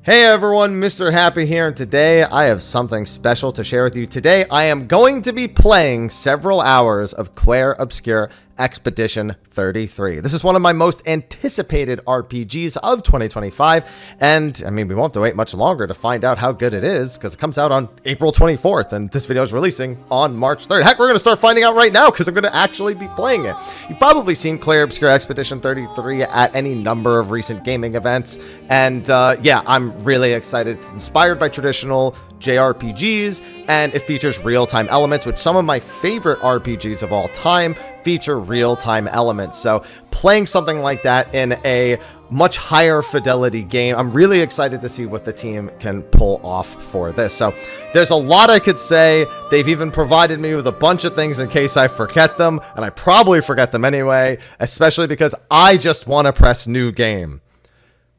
Hey everyone, Mr. Happy here, and today I have something special to share with you. Today I am going to be playing several hours of Clair Obscur Expedition 33. This is one of my most anticipated RPGs of 2025, and I mean, we won't have to wait much longer to find out how good it is, because it comes out on April 24th, and this video is releasing on March 3rd. Heck, we're going to start finding out right now, because I'm going to actually be playing it. You've probably seen Clair Obscur Expedition 33 at any number of recent gaming events, and yeah, I'm really excited. It's inspired by traditional JRPGs, and it features real-time elements, which some of my favorite RPGs of all time feature real-time elements. So playing something like that in a much higher fidelity game, I'm really excited to see what the team can pull off for this. So there's a lot I could say. They've even provided me with a bunch of things in case I forget them, and I probably forget them anyway, especially because I just want to press new game.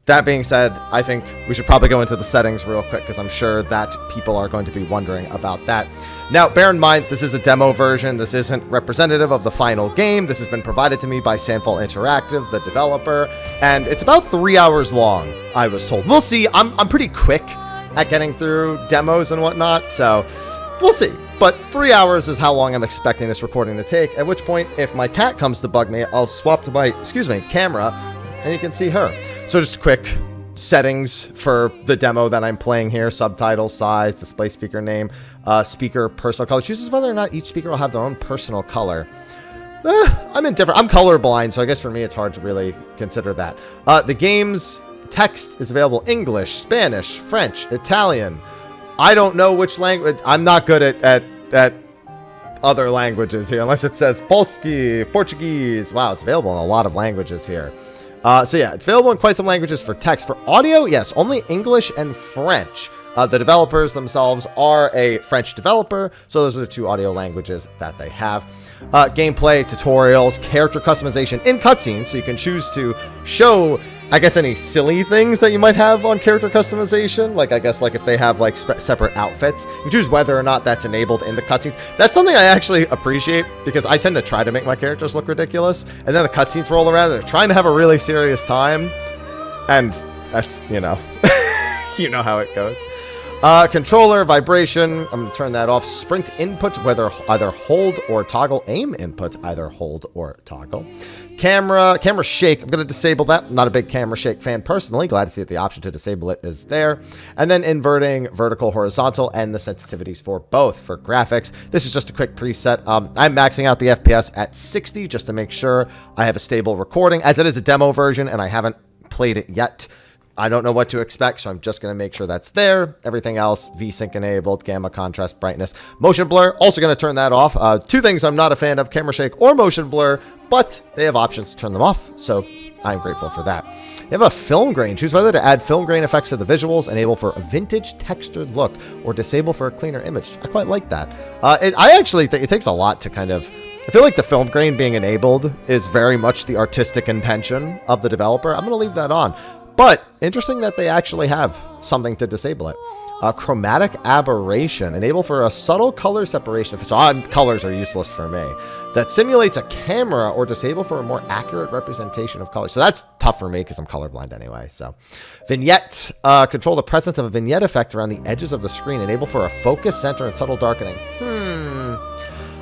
That being said, I think we should probably go into the settings real quick, because I'm sure that people are going to be wondering about that. Now, bear in mind, this is a demo version. This isn't representative of the final game. This has been provided to me by Sandfall Interactive, the developer, and it's about 3 hours long, I was told. We'll see. I'm pretty quick at getting through demos and whatnot, so we'll see. But 3 hours is how long I'm expecting this recording to take, at which point, if my cat comes to bug me, I'll swap to my, camera, and you can see her. So just quick settings for the demo that I'm playing here: subtitle, size, display speaker name, speaker personal color. Chooses whether or not each speaker will have their own personal color. I'm indifferent. I'm colorblind, so I guess for me it's hard to really consider that. The game's text is available English, Spanish, French, Italian. I don't know which language. I'm not good at other languages here, unless it says Bluesky, Portuguese. Wow, it's available in a lot of languages here. So yeah, it's available in quite some languages for text. For audio, yes, only English and French. The developers themselves are a French developer, so those are the two audio languages that they have. Gameplay, tutorials, character customization in cutscenes, so you can choose to show, I guess, any silly things that you might have on character customization. Like, I guess, like if they have like separate outfits, you choose whether or not that's enabled in the cutscenes. That's something I actually appreciate, because I tend to try to make my characters look ridiculous, and then the cutscenes roll around, they're trying to have a really serious time, and that's, you know, you know how it goes. Controller, vibration, I'm going to turn that off. Sprint input, whether either hold or toggle. Aim input, either hold or toggle. Camera shake, I'm going to disable that. I'm not a big camera shake fan personally. Glad to see that the option to disable it is there. And then inverting, vertical, horizontal, and the sensitivities for both. For graphics, this is just a quick preset. I'm maxing out the FPS at 60 just to make sure I have a stable recording, as it is a demo version and I haven't played it yet. I don't know what to expect, so I'm just going to make sure that's there. Everything else, VSync enabled, gamma, contrast, brightness. Motion blur, also going to turn that off. Two things I'm not a fan of, camera shake or motion blur, but they have options to turn them off, so I'm grateful for that. You have a film grain. Choose whether to add film grain effects to the visuals, enable for a vintage textured look, or disable for a cleaner image. I quite like that. I actually think it takes a lot to kind of... I feel like the film grain being enabled is very much the artistic intention of the developer. I'm going to leave that on. But interesting that they actually have something to disable it. Chromatic aberration. Enable for a subtle color separation. So colors are useless for me. That simulates a camera, or disable for a more accurate representation of colors. So that's tough for me because I'm colorblind anyway. So vignette. Control the presence of a vignette effect around the edges of the screen. Enable for a focus, center, and subtle darkening.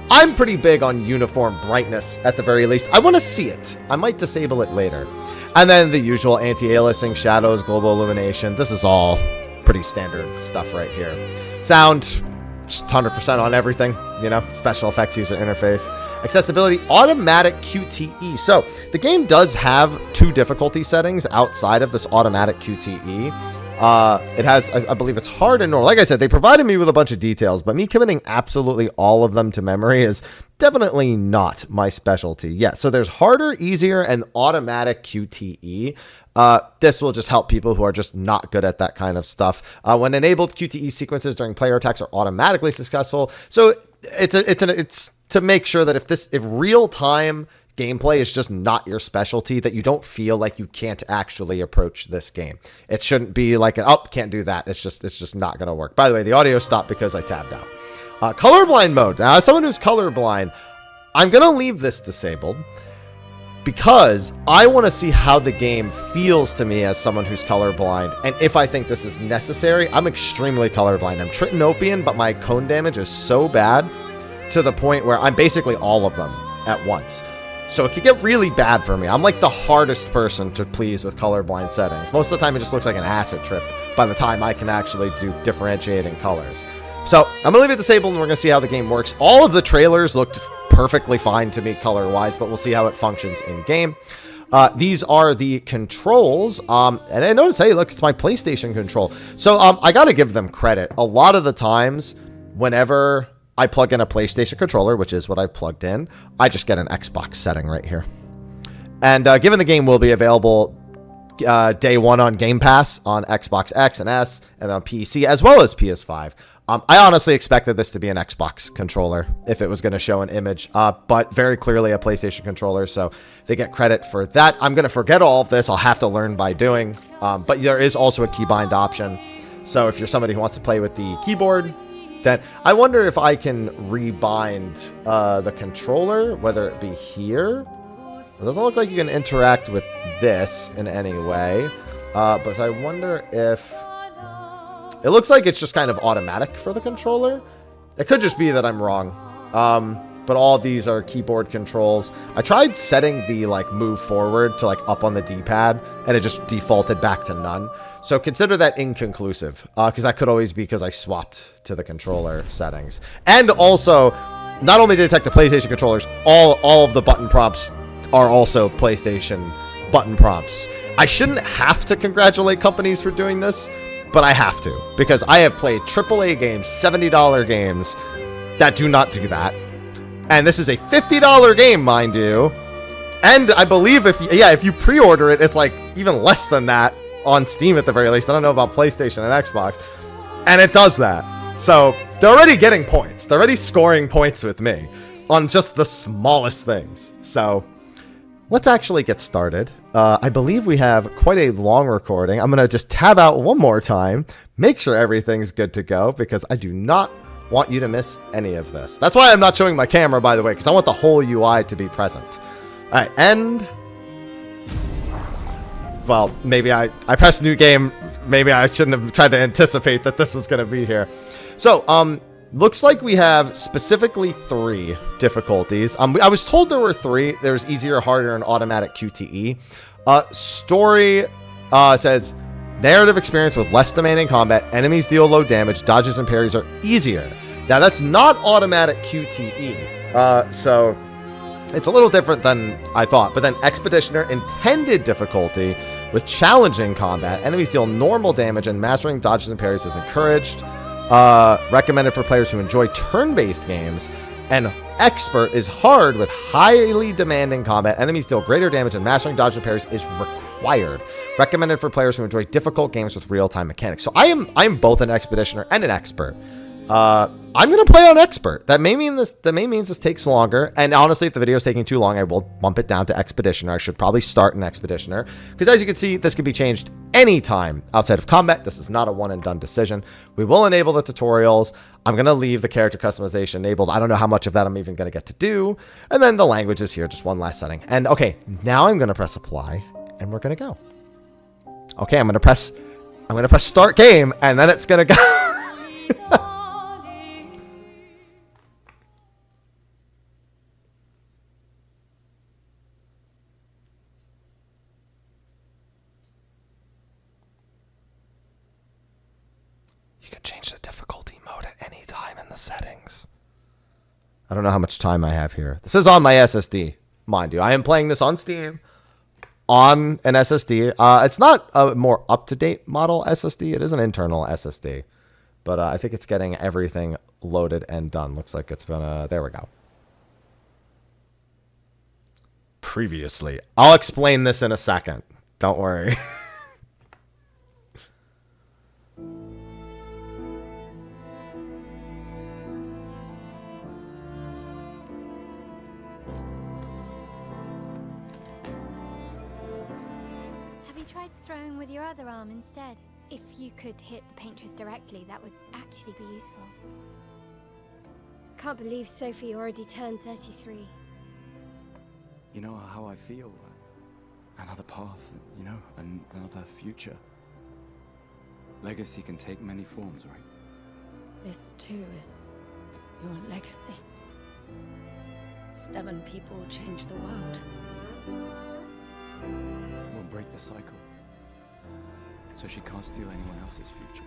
I'm pretty big on uniform brightness at the very least. I want to see it. I might disable it later. And then the usual anti-aliasing, shadows, global illumination. This is all pretty standard stuff right here. Sound, just 100% on everything, you know, special effects user interface. Accessibility, automatic QTE. So the game does have two difficulty settings outside of this automatic QTE. It has, I believe it's hard and normal. Like I said, they provided me with a bunch of details, but me committing absolutely all of them to memory is definitely not my specialty. Yeah, so there's harder, easier, and automatic QTE. This will just help people who are just not good at that kind of stuff. When enabled, QTE sequences during player attacks are automatically successful. So it's to make sure that if real-time gameplay is just not your specialty, that you don't feel like you can't actually approach this game. It shouldn't be like can't do that. It's just not going to work. By the way, the audio stopped because I tabbed out. Colorblind mode. Now, as someone who's colorblind, I'm going to leave this disabled because I want to see how the game feels to me as someone who's colorblind, and if I think this is necessary. I'm extremely colorblind. I'm Tritanopian, but my cone damage is so bad to the point where I'm basically all of them at once. So it could get really bad for me. I'm like the hardest person to please with colorblind settings. Most of the time it just looks like an acid trip by the time I can actually do differentiating colors. So I'm going to leave it disabled and we're going to see how the game works. All of the trailers looked perfectly fine to me color-wise, but we'll see how it functions in-game. These are the controls. And I noticed, hey, look, it's my PlayStation control. So I got to give them credit. A lot of the times, whenever I plug in a PlayStation controller, which is what I've plugged in, I just get an Xbox setting right here. And given the game will be available day one on Game Pass on Xbox X and S and on PC as well as PS5, I honestly expected this to be an Xbox controller if it was going to show an image, but very clearly a PlayStation controller, so they get credit for that. I'm going to forget all of this. I'll have to learn by doing, but there is also a keybind option. So if you're somebody who wants to play with the keyboard, then I wonder if I can rebind the controller, whether it be here. It doesn't look like you can interact with this in any way, but I wonder if... It looks like it's just kind of automatic for the controller. It could just be that I'm wrong. But all of these are keyboard controls. I tried setting the like move forward to like up on the D-pad, and it just defaulted back to none. So consider that inconclusive, because that could always be because I swapped to the controller settings. And also, not only did it detect the PlayStation controllers, all of the button prompts are also PlayStation button prompts. I shouldn't have to congratulate companies for doing this, but I have to, because I have played AAA games, $70 games, that do not do that. And this is a $50 game, mind you. And I believe if you pre-order it, it's like even less than that on Steam at the very least. I don't know about PlayStation and Xbox. And it does that. So they're already getting points. They're already scoring points with me on just the smallest things. So let's actually get started. I believe we have quite a long recording. I'm going to just tab out one more time, make sure everything's good to go, because I do not want you to miss any of this. That's why I'm not showing my camera, by the way, because I want the whole UI to be present. All right, and... Well, maybe I pressed new game. Maybe I shouldn't have tried to anticipate that this was going to be here. So, looks like we have specifically 3 difficulties. I was told there were 3. There's easier, harder, and automatic QTE. Story says, narrative experience with less demanding combat. Enemies deal low damage. Dodges and parries are easier. Now, that's not automatic QTE. So, it's a little different than I thought. But then Expeditioner, intended difficulty with challenging combat. Enemies deal normal damage, and mastering dodges and parries is encouraged. Recommended for players who enjoy turn-based games. And expert is hard with highly demanding combat. Enemies deal greater damage, and mastering dodges and parries is required. Recommended for players who enjoy difficult games with real-time mechanics. So I am both an expeditioner and an expert. I'm gonna play on expert. That may mean this takes longer. And honestly, if the video is taking too long, I will bump it down to expeditioner. I should probably start an expeditioner, because as you can see, this can be changed anytime outside of combat. This is not a one and done decision. We will enable the tutorials. I'm gonna leave the character customization enabled. I don't know how much of that I'm even gonna get to do. And then the language is here, just one last setting. And okay, now I'm gonna press apply, and we're gonna go. Okay, I'm gonna press start game, and then it's gonna go. You can change the difficulty mode at any time in the settings. I don't know how much time I have here. This is on my SSD, mind you. I am playing this on Steam on an SSD. It's not a more up-to-date model SSD. It is an internal SSD. But I think it's getting everything loaded and done. Looks like it's gonna... There we go. Previously. I'll explain this in a second. Don't worry. Throwing with your other arm instead. If you could hit the paintress directly, that would actually be useful. Can't believe Sophie already turned 33. you know, how I feel. Another path, you know, another future. Legacy can take many forms, right? This too is your legacy. Stubborn people change the world. We'll break the cycle, so she can't steal anyone else's future.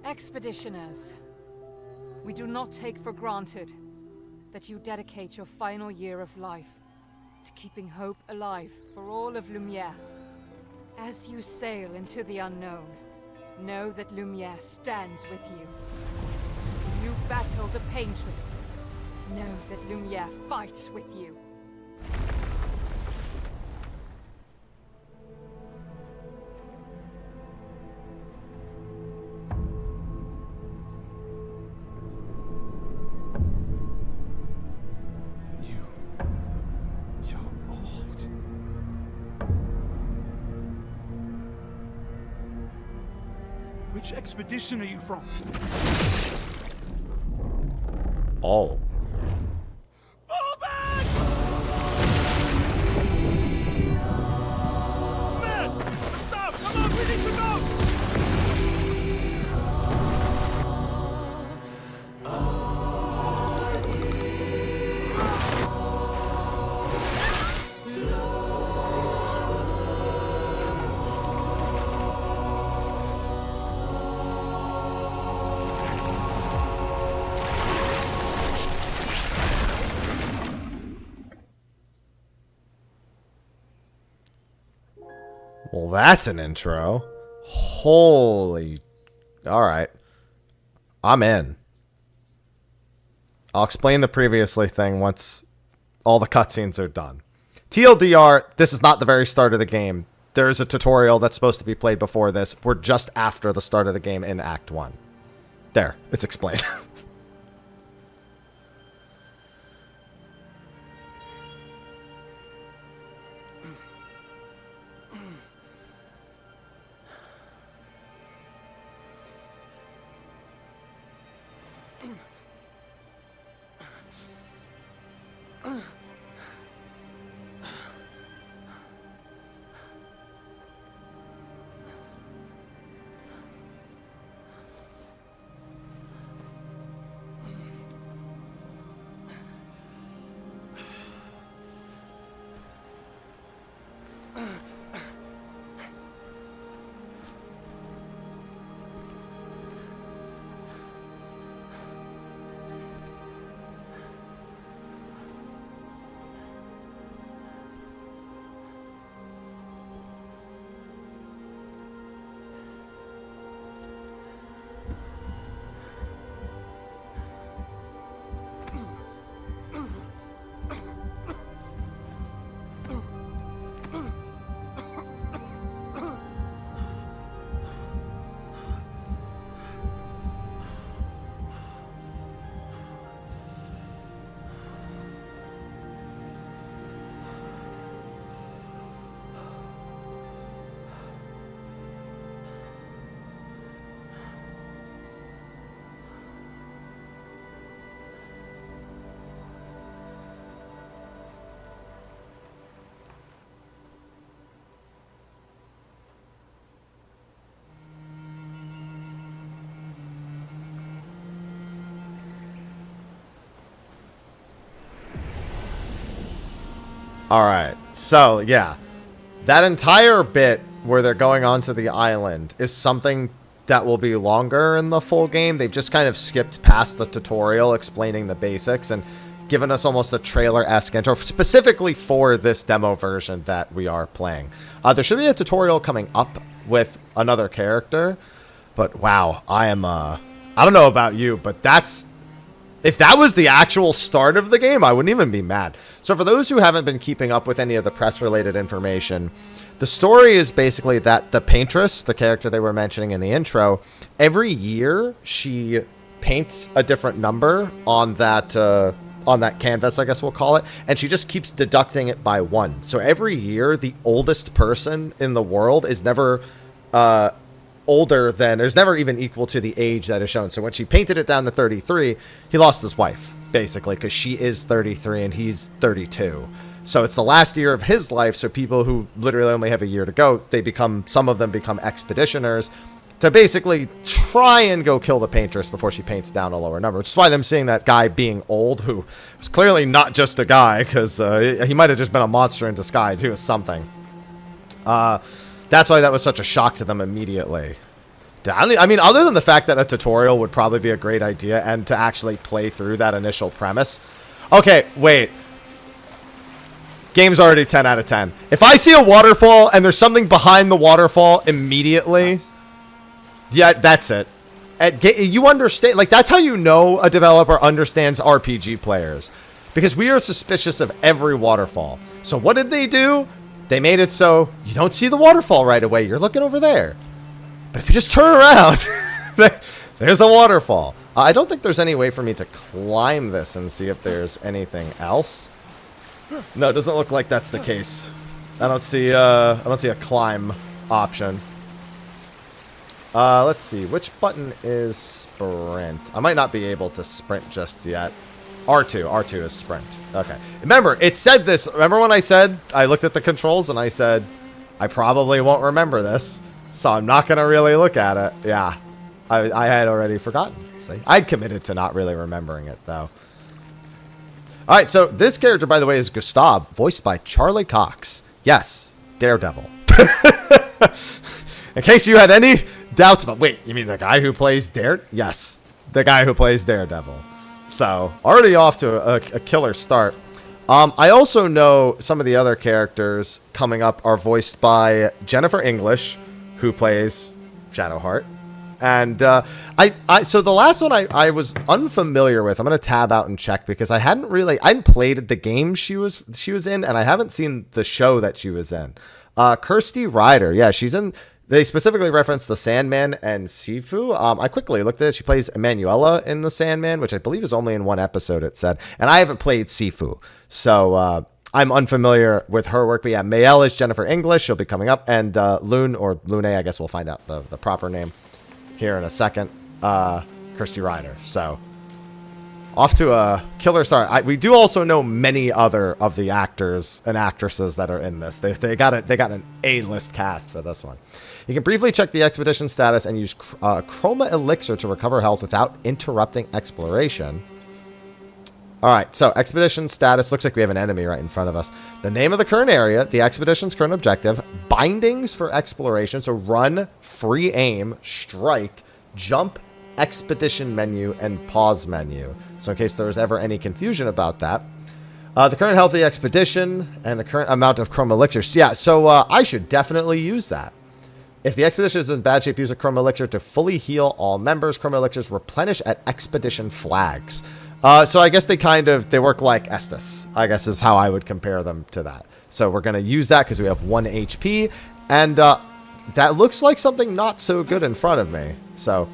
Expeditioners, we do not take for granted that you dedicate your final year of life to keeping hope alive for all of Lumiere. As you sail into the unknown, know that Lumiere stands with you. You battle the Paintress. Know that Lumiere fights with you. You're old. Which expedition are you from? Oh. Fall back! Man! Stop! Come on, we need to go! Well, that's an intro. Holy. Alright. I'm in. I'll explain the previously thing once all the cutscenes are done. TLDR, this is not the very start of the game. There's a tutorial that's supposed to be played before this. We're just after the start of the game in Act 1. There, it's explained. Alright, so yeah, that entire bit where they're going onto the island is something that will be longer in the full game. They've just kind of skipped past the tutorial explaining the basics and given us almost a trailer-esque intro specifically for this demo version that we are playing. There should be a tutorial coming up with another character, but wow, I don't know about you, but that's... If that was the actual start of the game, I wouldn't even be mad. So for those who haven't been keeping up with any of the press-related information, the story is basically that the Paintress, the character they were mentioning in the intro, every year she paints a different number on that canvas, I guess we'll call it, and she just keeps deducting it by one. So every year, the oldest person in the world is never older than, there's never even equal to the age that is shown. So when she painted it down to 33, he lost his wife, basically, because she is 33 and he's 32. So it's the last year of his life. So people who literally only have a year to go, some of them become expeditioners to basically try and go kill the paintress before she paints down a lower number. Which is why them seeing that guy being old, who was clearly not just a guy, because he might have just been a monster in disguise. He was something. That's why that was such a shock to them immediately. I mean, other than the fact that a tutorial would probably be a great idea and to actually play through that initial premise. Okay, wait. Game's already 10 out of 10. If I see a waterfall and there's something behind the waterfall immediately, nice. Yeah, that's it. You understand, like, that's how you know a developer understands RPG players. Because we are suspicious of every waterfall. So what did they do? They made it so you don't see the waterfall right away. You're looking over there. But if you just turn around, there's a waterfall. I don't think there's any way for me to climb this and see if there's anything else. No, it doesn't look like that's the case. I don't see a climb option. Let's see. Which button is sprint? I might not be able to sprint just yet. R2 is sprint. Okay. Remember, it said this. Remember when I said, I looked at the controls and I said, I probably won't remember this, so I'm not going to really look at it. Yeah. I had already forgotten. See? I'd committed to not really remembering it, though. All right, so this character, by the way, is Gustav, voiced by Charlie Cox. Yes, Daredevil. In case you had any doubts about, wait, you mean the guy who plays Yes, the guy who plays Daredevil. So, already off to a killer start. I also know some of the other characters coming up are voiced by Jennifer English, who plays Shadowheart. And so the last one I was unfamiliar with. I'm going to tab out and check because I hadn't played the game she was in, and I haven't seen the show that she was in. Kirsty Ryder. Yeah, she's in. They specifically referenced the Sandman and Sifu. I quickly looked at it. She plays Emanuela in the Sandman, which I believe is only in one episode, it said. And I haven't played Sifu. So I'm unfamiliar with her work. But yeah, Maelle is Jennifer English. She'll be coming up. And Lune, or Lune, I guess we'll find out the proper name here in a second. Kirsty Ryder. So off to a killer start. We do also know many other of the actors and actresses that are in this. They got an A-list cast for this one. You can briefly check the expedition status and use Chroma Elixir to recover health without interrupting exploration. All right, so expedition status. Looks like we have an enemy right in front of us. The name of the current area, the expedition's current objective, bindings for exploration. So run, free aim, strike, jump, expedition menu, and pause menu. So in case there was ever any confusion about that. The current health of the expedition and the current amount of Chroma Elixirs. Yeah, so I should definitely use that. If the expedition is in bad shape, use a Chroma Elixir to fully heal all members. Chroma Elixirs replenish at expedition flags. So I guess they work like Estus, I guess is how I would compare them to that. So we're going to use that because we have 1 HP. And that looks like something not so good in front of me. So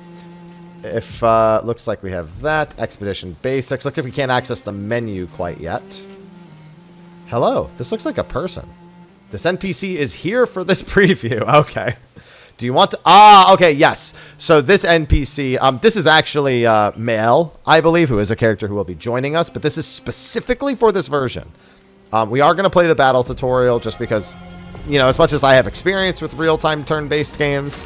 if looks like we have that. Expedition basics. Look if we can't access the menu quite yet. Hello. This looks like a person. This NPC is here for this preview. Okay. Do you want to... okay, yes. So this NPC... this is actually Maelle, I believe, who is a character who will be joining us. But this is specifically for this version. We are going to play the battle tutorial just because, you know, as much as I have experience with real-time turn-based games,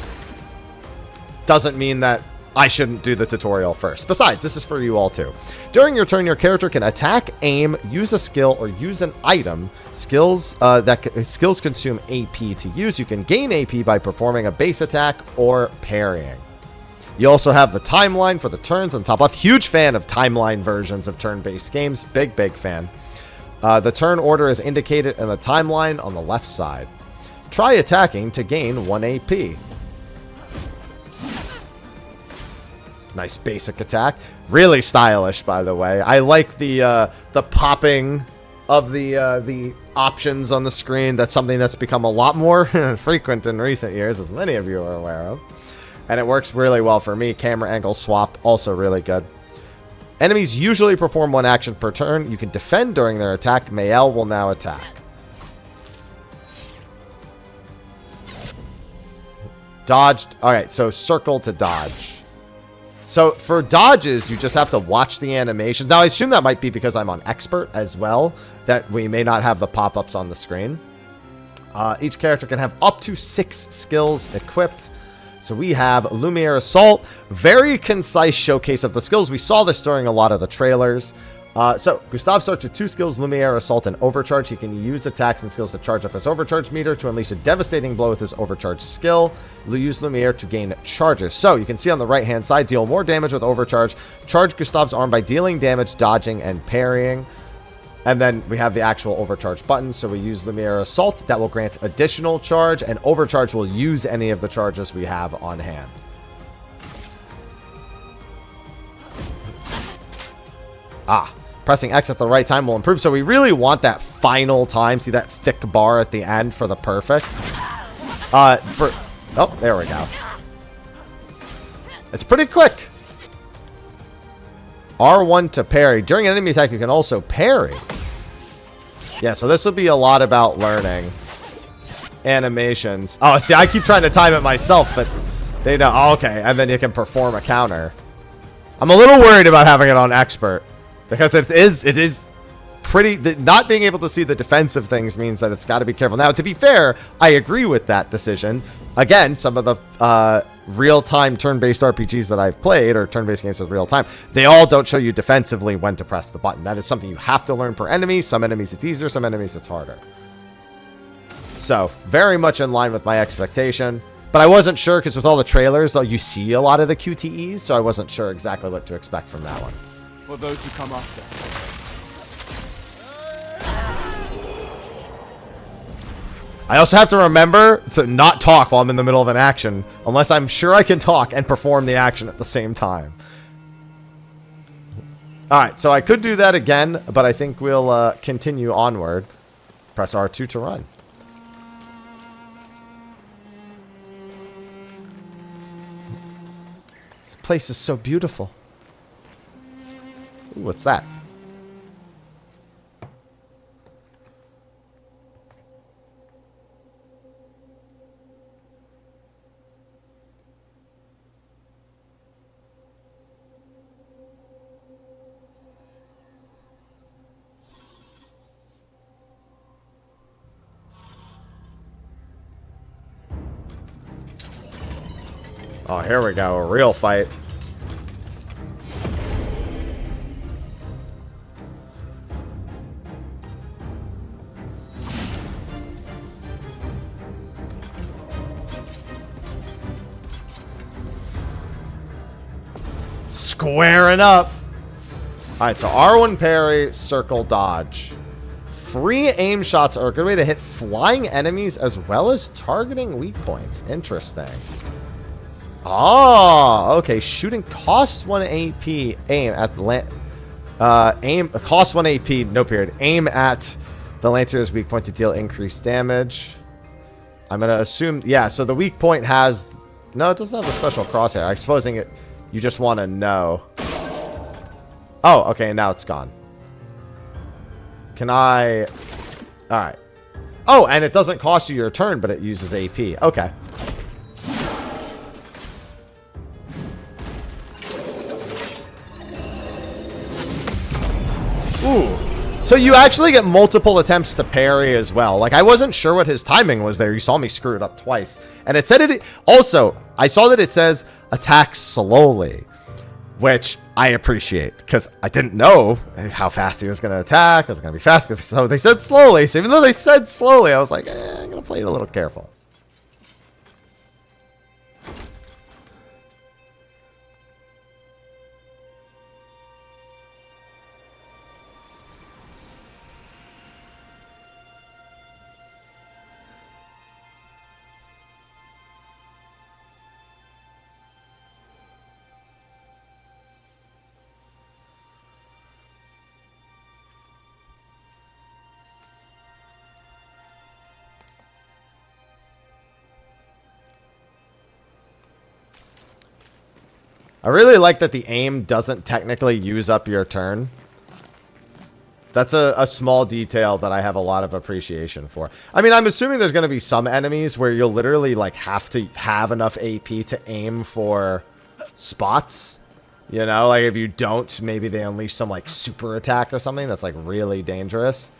doesn't mean that I shouldn't do the tutorial first. Besides, this is for you all too. During your turn, your character can attack, aim, use a skill, or use an item. Skills consume AP to use. You can gain AP by performing a base attack or parrying. You also have the timeline for the turns on top left. Huge fan of timeline versions of turn-based games. Big fan. The turn order is indicated in the timeline on the left side. Try attacking to gain 1 AP. Nice basic attack. Really stylish, by the way. I like the popping of the options on the screen. That's something that's become a lot more frequent in recent years, as many of you are aware of. And it works really well for me. Camera angle swap, also really good. Enemies usually perform 1 action per turn. You can defend during their attack. Maelle will now attack. Dodged. All right, so circle to dodge. So for dodges, you just have to watch the animations. Now, I assume that might be because I'm on expert as well, that we may not have the pop-ups on the screen. Each character can have up to 6 skills equipped. So we have Lumiere Assault. Very concise showcase of the skills. We saw this during a lot of the trailers. So Gustav starts with 2 skills, Lumiere Assault and Overcharge. He can use attacks and skills to charge up his Overcharge meter to unleash a devastating blow with his Overcharge skill. Use Lumiere to gain charges. So you can see on the right hand side, deal more damage with Overcharge. Charge Gustav's arm by dealing damage, dodging, and parrying. And then we have the actual Overcharge button. So we use Lumiere Assault. That will grant additional charge, and Overcharge will use any of the charges we have on hand. Pressing X at the right time will improve. So we really want that final time. See that thick bar at the end for the perfect? Oh, there we go. It's pretty quick. R1 to parry. During an enemy attack, you can also parry. Yeah, so this will be a lot about learning animations. Oh, see, I keep trying to time it myself, but they know. Oh, okay, and then you can perform a counter. I'm a little worried about having it on expert. Because it is pretty... Not being able to see the defensive things means that it's got to be careful. Now, to be fair, I agree with that decision. Again, some of the real-time turn-based RPGs that I've played, or turn-based games with real-time, they all don't show you defensively when to press the button. That is something you have to learn per enemy. Some enemies it's easier, some enemies it's harder. So, very much in line with my expectation. But I wasn't sure, because with all the trailers, though, you see a lot of the QTEs, so I wasn't sure exactly what to expect from that one. For those who come after. I also have to remember to not talk while I'm in the middle of an action, unless I'm sure I can talk and perform the action at the same time. Alright, so I could do that again, but I think we'll continue onward. Press R2 to run. This place is so beautiful. Ooh, what's that? Oh, here we go. A real fight. Squaring up. Alright, so R1 parry, circle dodge. Free aim shots are a good way to hit flying enemies as well as targeting weak points. Interesting. Oh, okay. Shooting costs 1 AP. Aim at the cost 1 AP, no period. Aim at the Lancer's weak point to deal increased damage. I'm gonna assume, yeah, so the weak point has, no, it doesn't have a special crosshair. I'm supposing it, you just want to know. Oh, okay, now it's gone. Can I... Alright. Oh, and it doesn't cost you your turn, but it uses AP. Okay. Ooh. So you actually get multiple attempts to parry as well. Like, I wasn't sure what his timing was there. You saw me screw it up twice. And it said it... Also, I saw that it says attack slowly, which I appreciate, because I didn't know how fast he was going to attack. I was going to be fast. So they said slowly. So even though they said slowly, I was like, I'm going to play it a little careful. I really like that the aim doesn't technically use up your turn. That's a small detail that I have a lot of appreciation for. I mean, I'm assuming there's going to be some enemies where you'll literally, like, have to have enough AP to aim for spots. You know, like, if you don't, maybe they unleash some, like, super attack or something that's, like, really dangerous.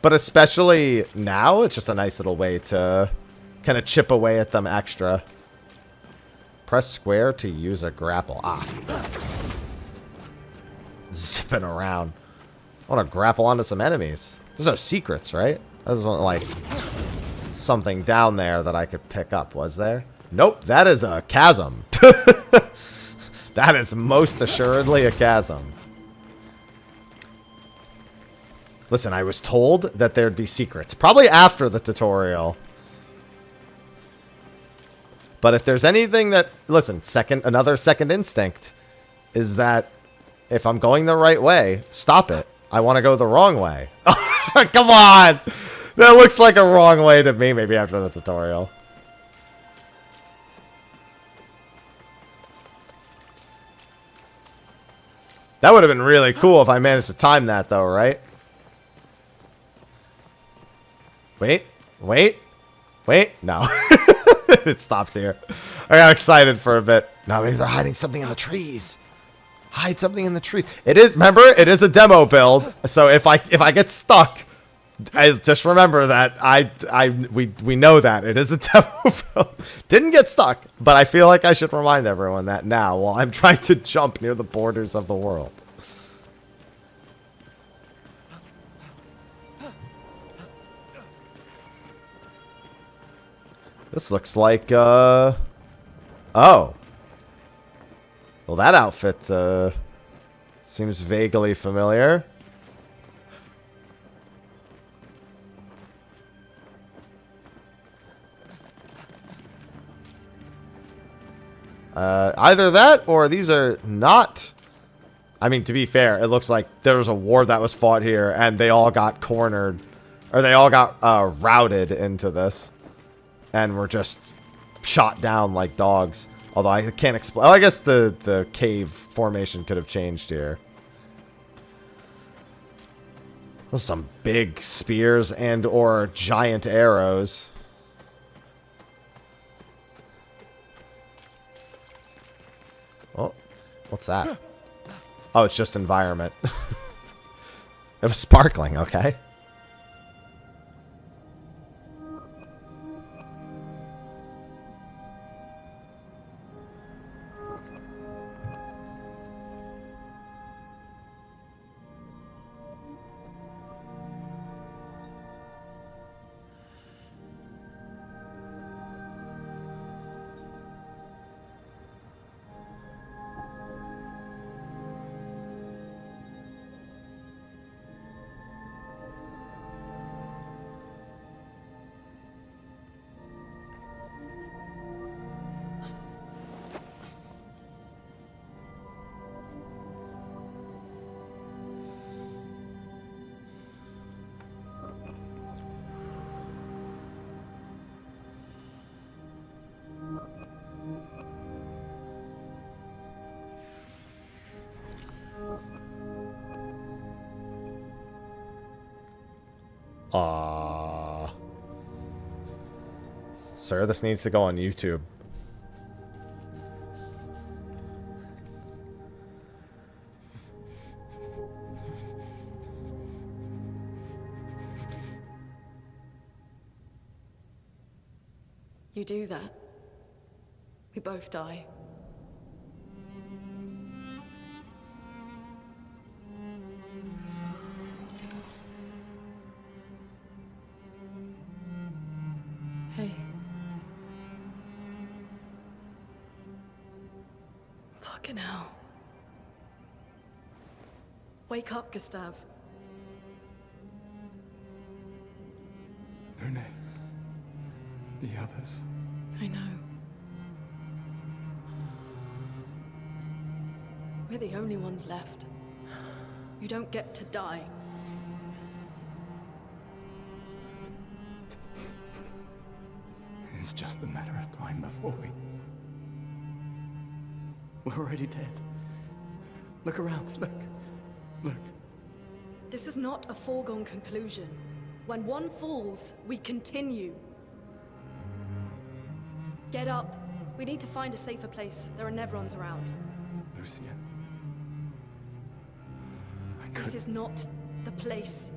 But especially now, it's just a nice little way to kind of chip away at them extra. Press square to use a grapple. Ah. Zipping around. I want to grapple onto some enemies. There's no secrets, right? I just want, like, something down there that I could pick up. Was there? Nope, that is a chasm. That is most assuredly a chasm. Listen, I was told that there'd be secrets. Probably after the tutorial. But if there's anything that... Listen, another second instinct is that if I'm going the right way, stop it. I want to go the wrong way. Come on! That looks like a wrong way to me, maybe after the tutorial. That would have been really cool if I managed to time that, though, right? Wait. No. It stops here. I got excited for a bit. No, maybe they're hiding something in the trees. Hide something in the trees. It is, remember, it is a demo build. So if I get stuck, just remember that we know that it is a demo build. Didn't get stuck, but I feel like I should remind everyone that now while I'm trying to jump near the borders of the world. This looks like oh. Well, that outfit seems vaguely familiar. Either that or these are not... I mean, to be fair, it looks like there was a war that was fought here and they all got cornered. Or they all got routed into this. And were just shot down like dogs. Although I can't explain. Oh, I guess the cave formation could have changed here. Those are some big spears and or giant arrows. Oh, what's that? Oh, it's just environment. It was sparkling, okay. Sir, this needs to go on YouTube. You do that, we both die. Hey. Fucking hell. Wake up, Gustav. Lune. The others. I know. We're the only ones left. You don't get to die. It's just a matter of time before we're already dead. Look around, look. This is not a foregone conclusion. When one falls, we continue. Get up. We need to find a safer place. There are Nevrons around. Lucian. This is not the place.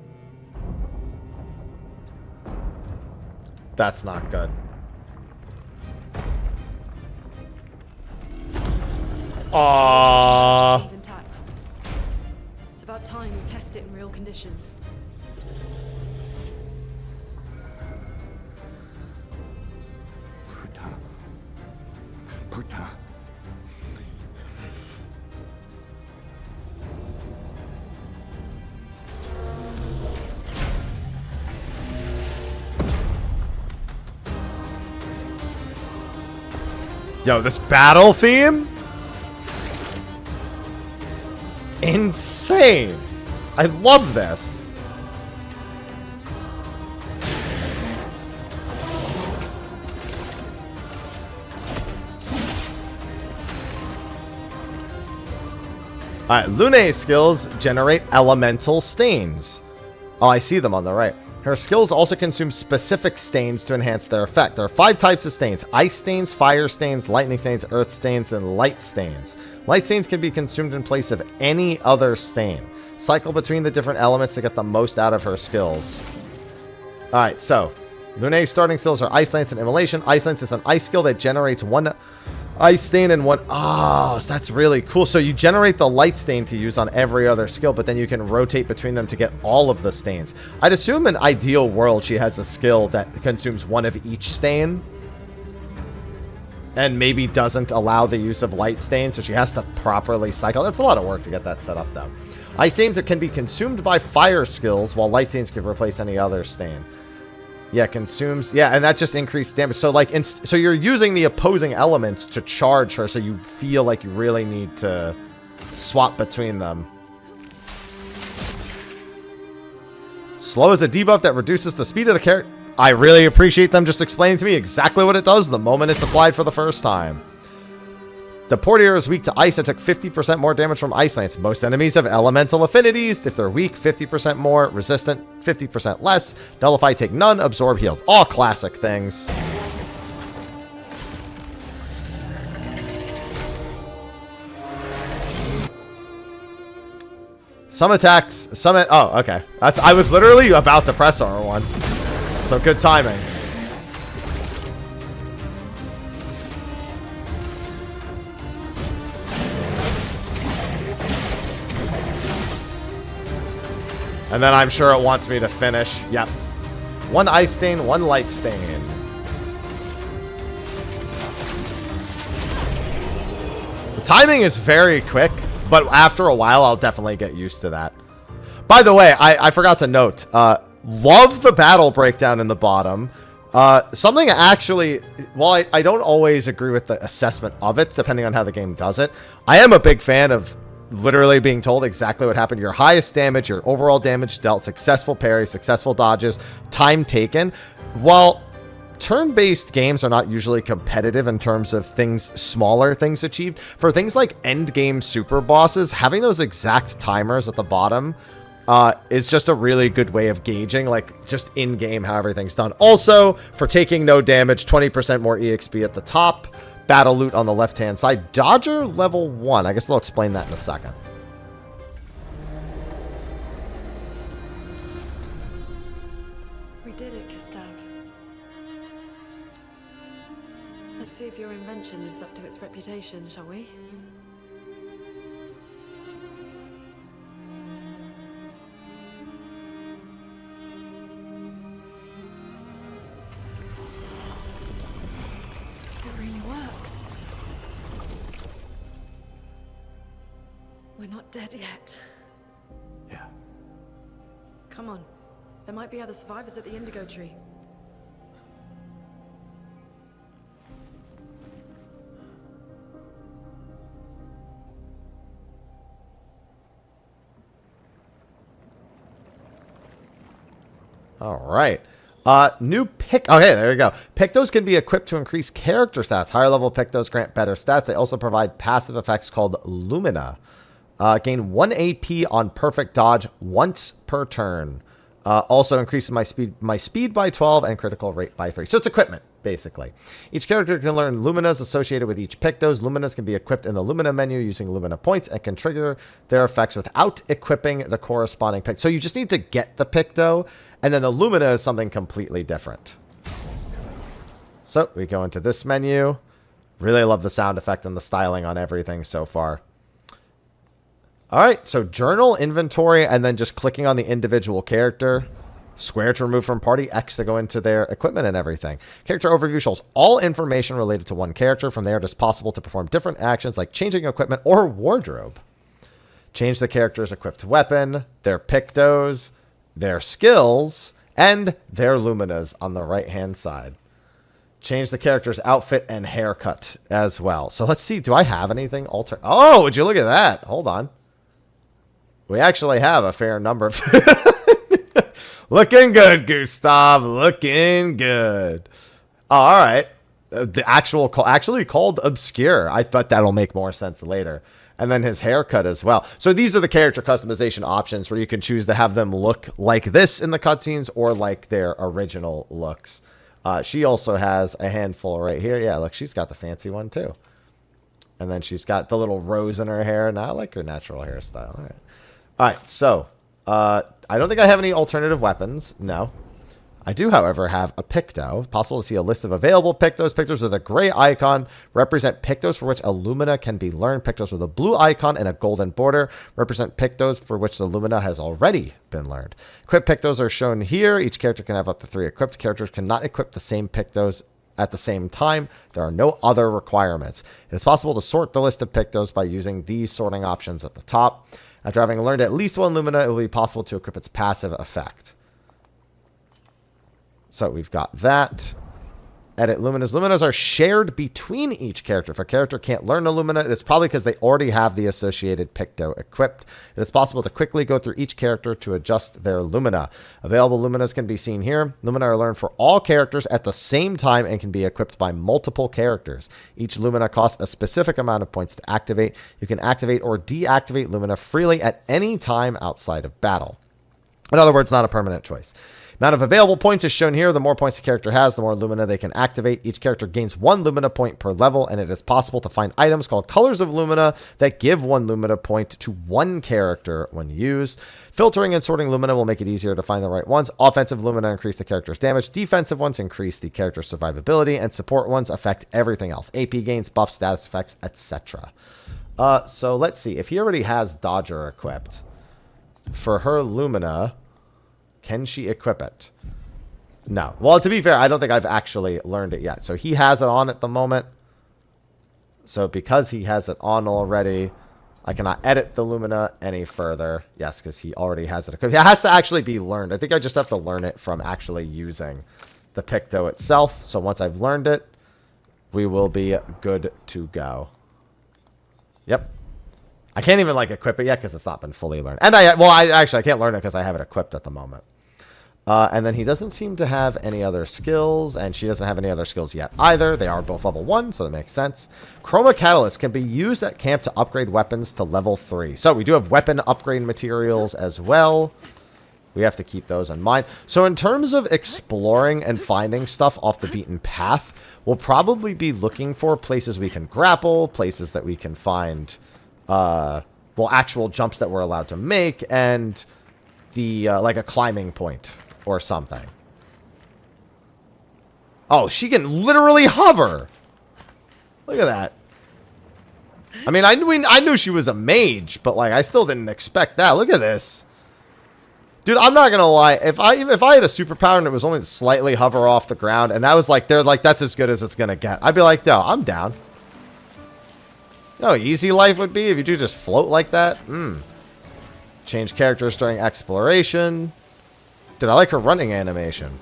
That's not good. Aww. It's intact. It's about time we test it in real conditions. Puta. Yo, this battle theme? Insane. I love this. Alright, Lune's skills generate elemental stains. Oh, I see them on the right. Her skills also consume specific stains to enhance their effect. There are 5 types of stains: ice stains, fire stains, lightning stains, earth stains, and light stains. Light stains can be consumed in place of any other stain. Cycle between the different elements to get the most out of her skills. Alright, so Lune's starting skills are Ice Lance and Immolation. Ice Lance is an ice skill that generates 1 ice stain and 1... Oh, that's really cool. So you generate the light stain to use on every other skill, but then you can rotate between them to get all of the stains. I'd assume in ideal world she has a skill that consumes 1 of each stain, and maybe doesn't allow the use of light stain, so she has to properly cycle. That's a lot of work to get that set up, though. Ice stains can be consumed by fire skills, while light stains can replace any other stain. Yeah, consumes... Yeah, and that just increased damage. So, like, so you're using the opposing elements to charge her, so you feel like you really need to swap between them. Slow is a debuff that reduces the speed of the character. I really appreciate them just explaining to me exactly what it does the moment it's applied for the first time. The Portier is weak to ice and took 50% more damage from Ice Lance. Most enemies have elemental affinities. If they're weak, 50% more. Resistant, 50% less. Nullify, take none. Absorb, healed. All classic things. Some attacks, oh, okay. I was literally about to press R1. So good timing. And then I'm sure it wants me to finish. Yep. 1 ice stain, 1 light stain. The timing is very quick, but after a while, I'll definitely get used to that. By the way, I forgot to note, love the battle breakdown in the bottom. Something actually, while I don't always agree with the assessment of it, depending on how the game does it, I am a big fan of literally being told exactly what happened. Your highest damage, your overall damage dealt, successful parry, successful dodges, time taken. While turn-based games are not usually competitive in terms of smaller things achieved, for things like end game super bosses, having those exact timers at the bottom is just a really good way of gauging, like, just in-game how everything's done. Also, for taking no damage, 20% more EXP at the top. Battle loot on the left-hand side. Dodger level 1. I guess they'll explain that in a second. We did it, Gustav. Let's see if your invention lives up to its reputation, shall we? It really works. We're not dead yet. Yeah. Come on. There might be other survivors at the Indigo Tree. All right. New pick. Okay, there you go. Pictos can be equipped to increase character stats. Higher level Pictos grant better stats. They also provide passive effects called Lumina. Gain 1 AP on perfect dodge once per turn. Also increases my speed by 12 and critical rate by 3. So it's equipment, basically. Each character can learn Luminas associated with each Pictos. Luminas can be equipped in the Lumina menu using Lumina points and can trigger their effects without equipping the corresponding Pict. So you just need to get the Picto, and then the Lumina is something completely different. So we go into this menu. Really love the sound effect and the styling on everything so far. All right, so journal, inventory, and then just clicking on the individual character. Square to remove from party, X to go into their equipment and everything. Character overview shows all information related to one character. From there, it is possible to perform different actions like changing equipment or wardrobe. Change the character's equipped weapon, their Pictos, their skills, and their Luminas on the right-hand side. Change the character's outfit and haircut as well. So let's see, do I have anything alter? Oh, would you look at that? Hold on. We actually have a fair number of... Looking good, Gustav. Looking good. Oh, all right. The actual actually called Obscur. I bet that'll make more sense later. And then his haircut as well. So these are the character customization options where you can choose to have them look like this in the cutscenes or like their original looks. She also has a handful right here. Yeah, look, she's got the fancy one too. And then she's got the little rose in her hair. And I like her natural hairstyle. All right. All right, so I don't think I have any alternative weapons. No. I do, however, have a Picto. Possible to see a list of available Pictos. Pictos with a gray icon represent Pictos for which a Lumina can be learned. Pictos with a blue icon and a golden border represent Pictos for which the Lumina has already been learned. Equipped Pictos are shown here. Each character can have up to 3 equipped. Characters cannot equip the same Pictos at the same time. There are no other requirements. It is possible to sort the list of Pictos by using these sorting options at the top. After having learned at least one Lumina, it will be possible to equip its passive effect. So we've got that. Edit Luminas. Luminas are shared between each character. If a character can't learn a Lumina, it's probably because they already have the associated Picto equipped. It is possible to quickly go through each character to adjust their Lumina. Available Luminas can be seen here. Lumina are learned for all characters at the same time and can be equipped by multiple characters. Each Lumina costs a specific amount of points to activate. You can activate or deactivate Lumina freely at any time outside of battle. In other words, not a permanent choice. Amount of available points is shown here. The more points the character has, the more Lumina they can activate. Each character gains 1 Lumina point per level, and it is possible to find items called Colors of Lumina that give 1 Lumina point to one character when used. Filtering and sorting Lumina will make it easier to find the right ones. Offensive Lumina increase the character's damage. Defensive ones increase the character's survivability, and support ones affect everything else. AP gains, buffs, status effects, etc. So let's see. If he already has Dodger equipped, for her Lumina... can she equip it? No. Well, to be fair, I don't think I've actually learned it yet. So he has it on at the moment. So because he has it on already, I cannot edit the Lumina any further. Yes, because he already has it equipped. It has to actually be learned. I think I just have to learn it from actually using the Picto itself. So once I've learned it, we will be good to go. Yep. I can't even like equip it yet because it's not been fully learned. And I can't learn it because I have it equipped at the moment. And then he doesn't seem to have any other skills, and she doesn't have any other skills yet either. They are both level 1, so that makes sense. Chroma Catalyst can be used at camp to upgrade weapons to level 3. So we do have weapon upgrade materials as well. We have to keep those in mind. So in terms of exploring and finding stuff off the beaten path, we'll probably be looking for places we can grapple, places that we can find, actual jumps that we're allowed to make, and the like a climbing point or something. Oh, she can literally hover. Look at that. I mean, I knew she was a mage, but like I still didn't expect that. Look at this. Dude, I'm not gonna lie. If I had a superpower and it was only to slightly hover off the ground, and that was like that's as good as it's gonna get, I'd be like, no, I'm down. No, easy life would be if you do just float like that. Change characters during exploration. Dude, I like her running animation.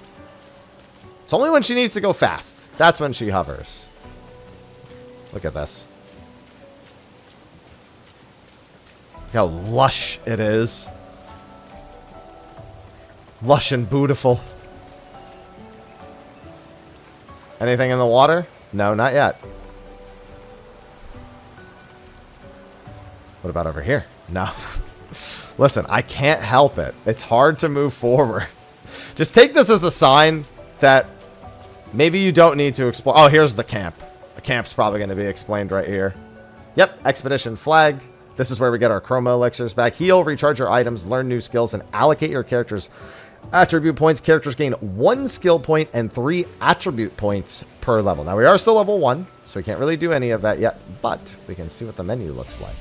It's only when she needs to go fast. That's when she hovers. Look at this. Look how lush it is. Lush and beautiful. Anything in the water? No, not yet. What about over here? No. Listen, I can't help it. It's hard to move forward. Just take this as a sign that maybe you don't need to explore. Oh, here's the camp. The camp's probably going to be explained right here. Yep, expedition flag. This is where we get our chroma elixirs back. Heal, recharge your items, learn new skills, and allocate your character's attribute points. Characters gain 1 skill point and 3 attribute points per level. Now, we are still level 1, so we can't really do any of that yet, but we can see what the menu looks like.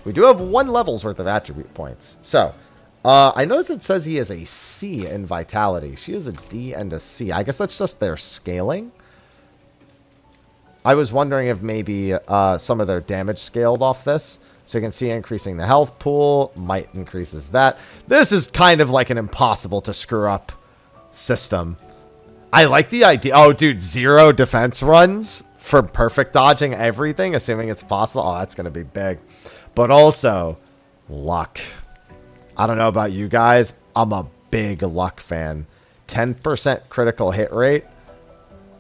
We do have 1 level's worth of attribute points. So, I notice it says he has a C in Vitality. She has a D and a C. I guess that's just their scaling. I was wondering if maybe some of their damage scaled off this. So you can see increasing the health pool. Might increases that. This is kind of like an impossible to screw up system. I like the idea. Oh, dude, 0 defense runs for perfect dodging everything, assuming it's possible. Oh, that's going to be big. But also, luck. I don't know about you guys. I'm a big luck fan. 10% critical hit rate.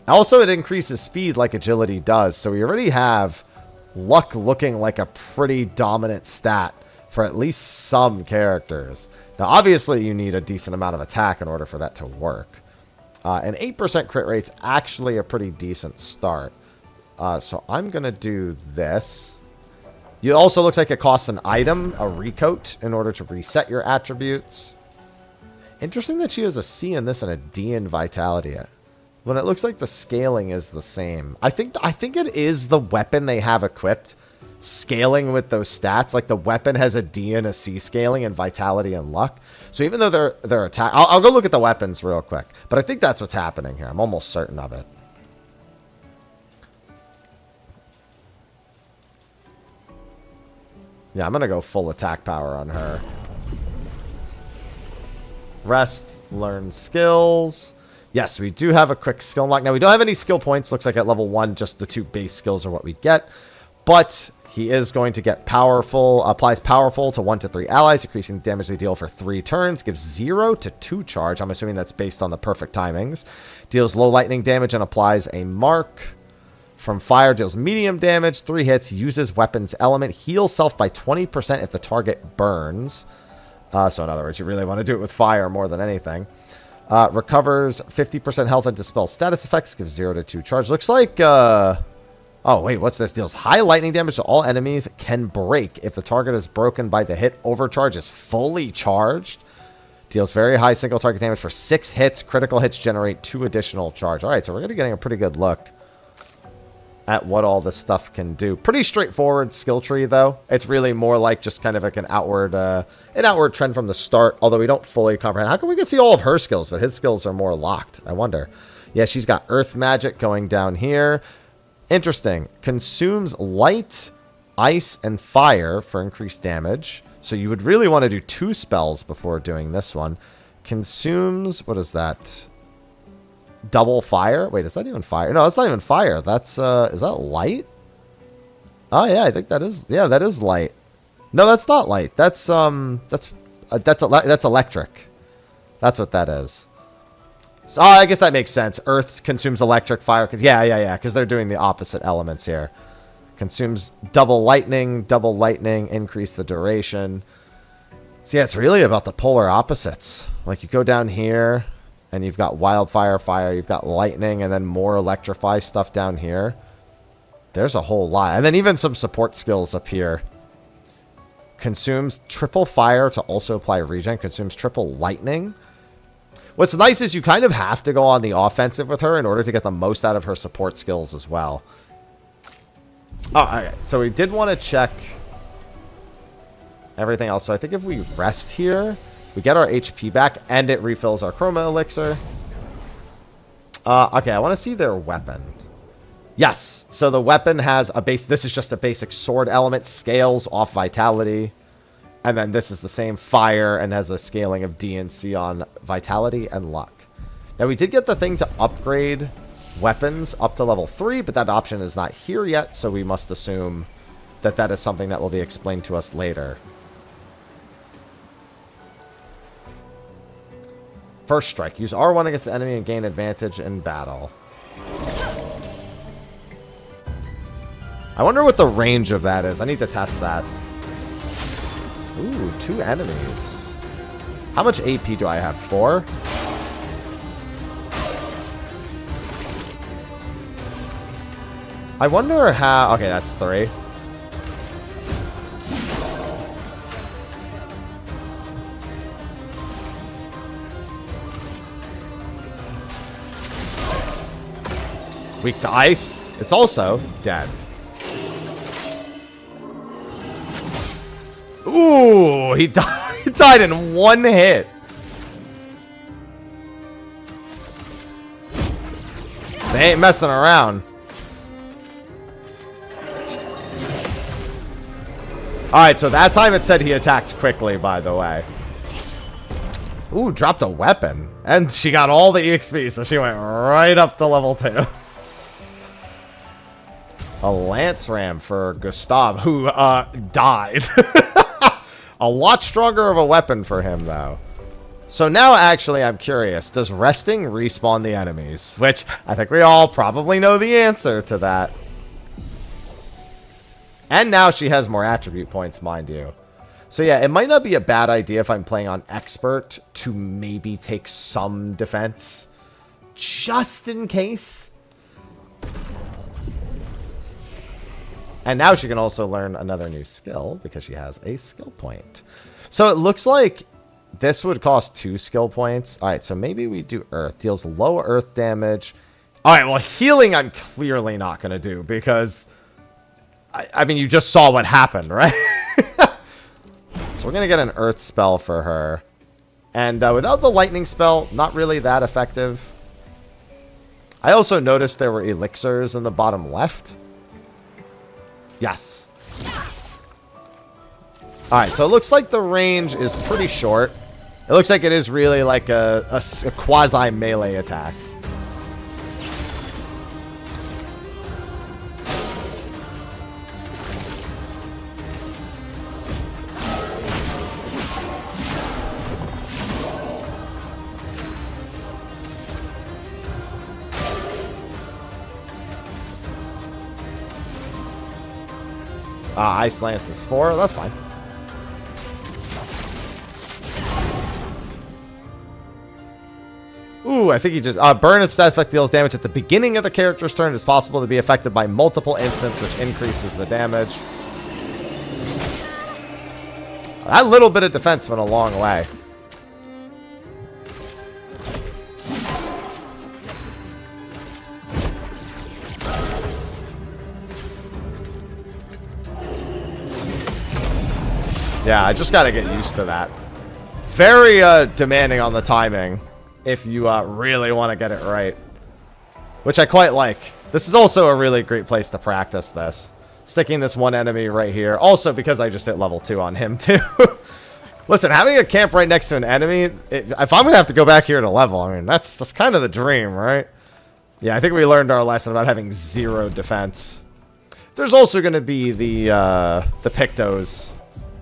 Also, it increases speed like agility does. So we already have luck looking like a pretty dominant stat for at least some characters. Now, obviously, you need a decent amount of attack in order for that to work. An 8% crit rate's actually a pretty decent start. So I'm going to do this. It also looks like it costs an item, a recoat, in order to reset your attributes. Interesting that she has a C in this and a D in Vitality. When it looks like the scaling is the same. I think it is the weapon they have equipped. Scaling with those stats. Like the weapon has a D and a C scaling in Vitality and Luck. So even though they're attack... I'll go look at the weapons real quick. But I think that's what's happening here. I'm almost certain of it. Yeah, I'm going to go full attack power on her. Rest, learn skills. Yes, we do have a quick skill unlock. Now, we don't have any skill points. Looks like at level 1, just the 2 base skills are what we get. But he is going to get powerful. Applies powerful to 1 to 3 allies, increasing the damage they deal for 3 turns. Gives 0 to 2 charge. I'm assuming that's based on the perfect timings. Deals low lightning damage and applies a mark. From fire, deals medium damage, 3 hits, uses weapons element, heals self by 20% if the target burns. So in other words, you really want to do it with fire more than anything. Recovers 50% health and dispels status effects, gives 0 to 2 charge. Looks like, oh wait, what's this? Deals high lightning damage to all enemies, can break if the target is broken by the hit. Overcharge is fully charged. Deals very high single target damage for 6 hits. Critical hits generate 2 additional charge. Alright, so we're going to be getting a pretty good look at what all this stuff can do. Pretty straightforward skill tree, though. It's really more like just kind of like an outward trend from the start, although we don't fully comprehend. How come we can see all of her skills, but his skills are more locked? I wonder. Yeah, she's got Earth Magic going down here. Interesting. Consumes light, ice, and fire for increased damage. So you would really want to do 2 spells before doing this one. Consumes, what is that? Double fire? Wait, is that even fire? No, that's not even fire. That's, is that light? Oh, yeah, I think that is, yeah, that is light. No, that's not light. That's electric. That's what that is. So, I guess that makes sense. Earth consumes electric, fire, yeah, because they're doing the opposite elements here. Consumes double lightning, increase the duration. So, yeah, it's really about the polar opposites. Like, you go down here, and you've got wildfire, fire, you've got lightning, and then more electrify stuff down here. There's a whole lot. And then even some support skills up here. Consumes triple fire to also apply regen. Consumes triple lightning. What's nice is you kind of have to go on the offensive with her in order to get the most out of her support skills as well. Oh, alright. So we did want to check everything else. So I think if we rest here, we get our HP back, and it refills our chroma elixir. Okay, I want to see their weapon. Yes, so the weapon has a base. This is just a basic sword element, scales off vitality. And then this is the same fire and has a scaling of D and C on vitality and luck. Now, we did get the thing to upgrade weapons up to level 3, but that option is not here yet, so we must assume that that is something that will be explained to us later. First strike. Use R1 against the enemy and gain advantage in battle. I wonder what the range of that is. I need to test that. 2 enemies. How much AP do I have? 4? I wonder how... Okay, that's 3. Weak to ice. It's also dead. Ooh, he died, he died in 1 hit. They ain't messing around. Alright, so that time it said he attacked quickly, by the way. Ooh, dropped a weapon. And she got all the EXP, so she went right up to level 2. A lance ram for Gustav, who died. A lot stronger of a weapon for him, though. So now, actually, I'm curious. Does resting respawn the enemies? Which, I think we all probably know the answer to that. And now she has more attribute points, mind you. So yeah, it might not be a bad idea if I'm playing on Expert to maybe take some defense. Just in case. And now she can also learn another new skill because she has a skill point. So it looks like this would cost 2 skill points. Alright, so maybe we do Earth. Deals low Earth damage. Alright, well, healing I'm clearly not going to do because... I mean, you just saw what happened, right? So we're going to get an Earth spell for her. And without the Lightning spell, not really that effective. I also noticed there were elixirs in the bottom left. Yes. Alright, so it looks like the range is pretty short. It looks like it is really like a quasi-melee attack. Ice Lance is 4. That's fine. Ooh, I think he just... burn and status effect deals damage at the beginning of the character's turn. It's possible to be affected by multiple instants, which increases the damage. That little bit of defense went a long way. Yeah, I just gotta get used to that. Very demanding on the timing if you really want to get it right. Which I quite like. This is also a really great place to practice this. Sticking this one enemy right here. Also because I just hit level 2 on him too. Listen, having a camp right next to an enemy, if I'm going to have to go back here to level, I mean, that's kind of the dream, right? Yeah, I think we learned our lesson about having 0 defense. There's also going to be the Pictos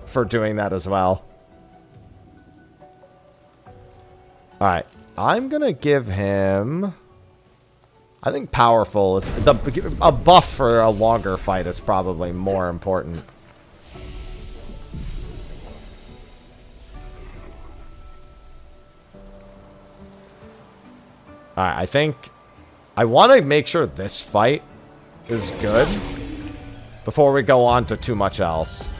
for doing that as well. Alright, I'm gonna give him... I think powerful. It's a buff for a longer fight is probably more important. Alright, I think... I want to make sure this fight is good before we go on to too much else.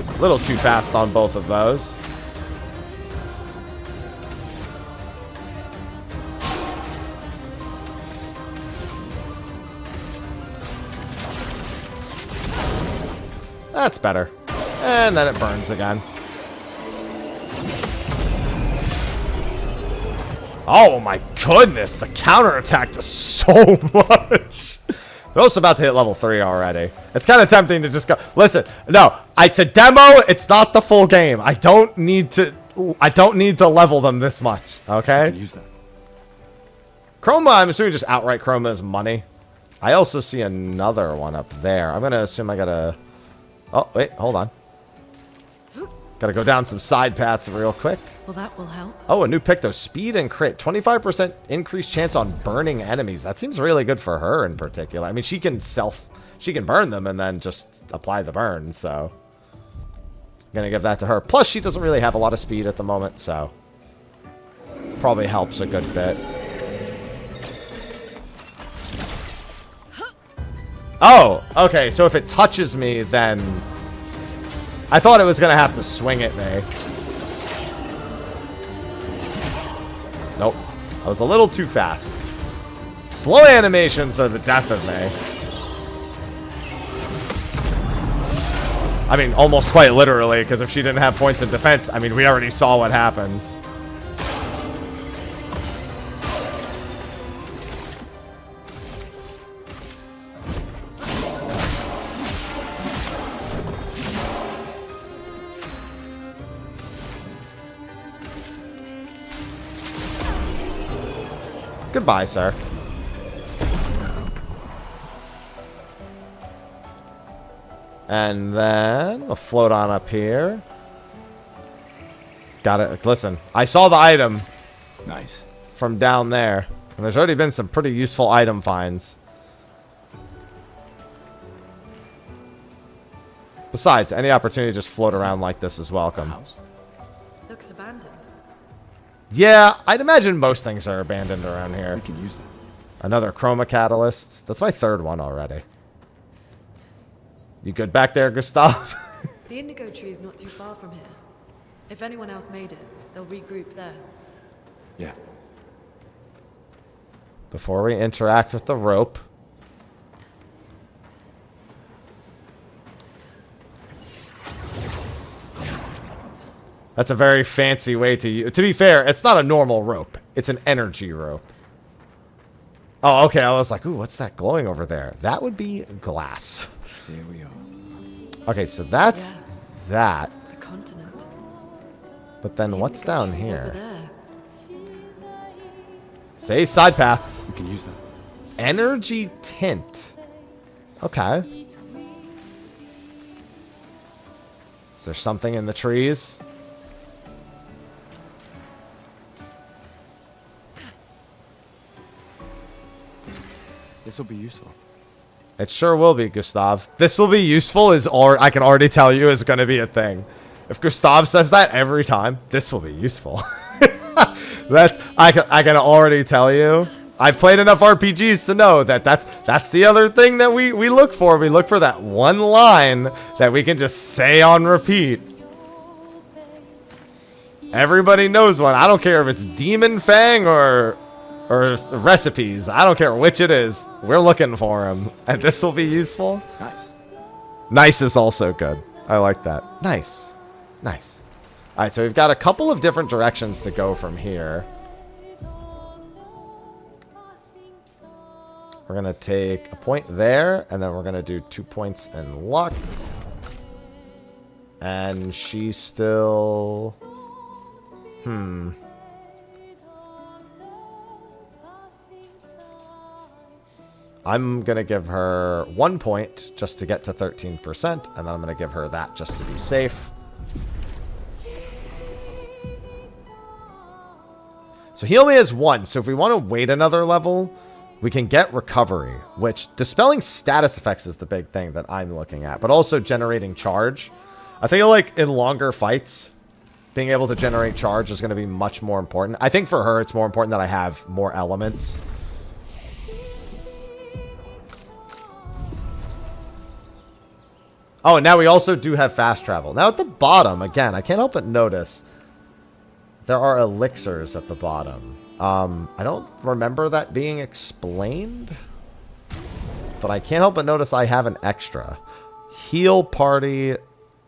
A little too fast on both of those. That's better. And then it burns again. Oh my goodness, the counterattack does so much. They're also about to hit level 3 already. It's kind of tempting to just go. Listen, no, it's a demo. It's not the full game. I don't need to level them this much. Okay. I can use that. Chroma, I'm assuming just outright Chroma is money. I also see another one up there. I'm gonna assume I gotta. Oh wait, hold on. Gotta go down some side paths real quick. Well, that will help. Oh, a new pick though. Speed and crit. 25% increased chance on burning enemies. That seems really good for her in particular. I mean, she can burn them and then just apply the burn, so. Gonna give that to her. Plus, she doesn't really have a lot of speed at the moment, so. Probably helps a good bit. Oh, okay, so if it touches me, then... I thought it was gonna have to swing at me. Nope. I was a little too fast. Slow animations are the death of me. I mean, almost quite literally, because if she didn't have points in defense, I mean, we already saw what happens. Goodbye, sir. And then we'll float on up here. Got it. Listen, I saw the item. Nice. From down there. And there's already been some pretty useful item finds. Besides, any opportunity to just float around like this is welcome. House? Looks abandoned. Yeah, I'd imagine most things are abandoned around here. We can use them. Another chroma catalyst. That's my third one already. You good back there, Gustav? The indigo tree is not too far from here. If anyone else made it, they'll regroup there. Yeah. Before we interact with the rope. That's a very fancy way to use. To be fair, it's not a normal rope. It's an energy rope. Oh, okay. I was like, ooh, what's that glowing over there? That would be glass. Here we are. Okay, so that's Yeah. that. The continent. But then The what's indigo down tree's over here? there. Say side paths. We can use them. Energy tint. Okay. Is there something in the trees? This will be useful. It sure will be, Gustav. This will be useful I can already tell you is going to be a thing. If Gustav says that every time, this will be useful. I can already tell you. I've played enough RPGs to know that that's the other thing that we look for. We look for that one line that we can just say on repeat. Everybody knows one. I don't care if it's Demon Fang or recipes. I don't care which it is. We're looking for them. And this will be useful. Nice. Nice is also good. I like that. Nice. Nice. All right, so we've got a couple of different directions to go from here. We're going to take a point there, and then we're going to do 2 points in luck. And she's still... I'm going to give her 1 point just to get to 13%, and then I'm going to give her that just to be safe. So he only has 1, so if we want to wait another level, we can get recovery, which dispelling status effects is the big thing that I'm looking at, but also generating charge. I feel like in longer fights, being able to generate charge is going to be much more important. I think for her, it's more important that I have more elements. Oh, and now we also do have fast travel. Now at the bottom, again, I can't help but notice there are elixirs at the bottom. I don't remember that being explained, but I can't help but notice I have an extra. Heal party.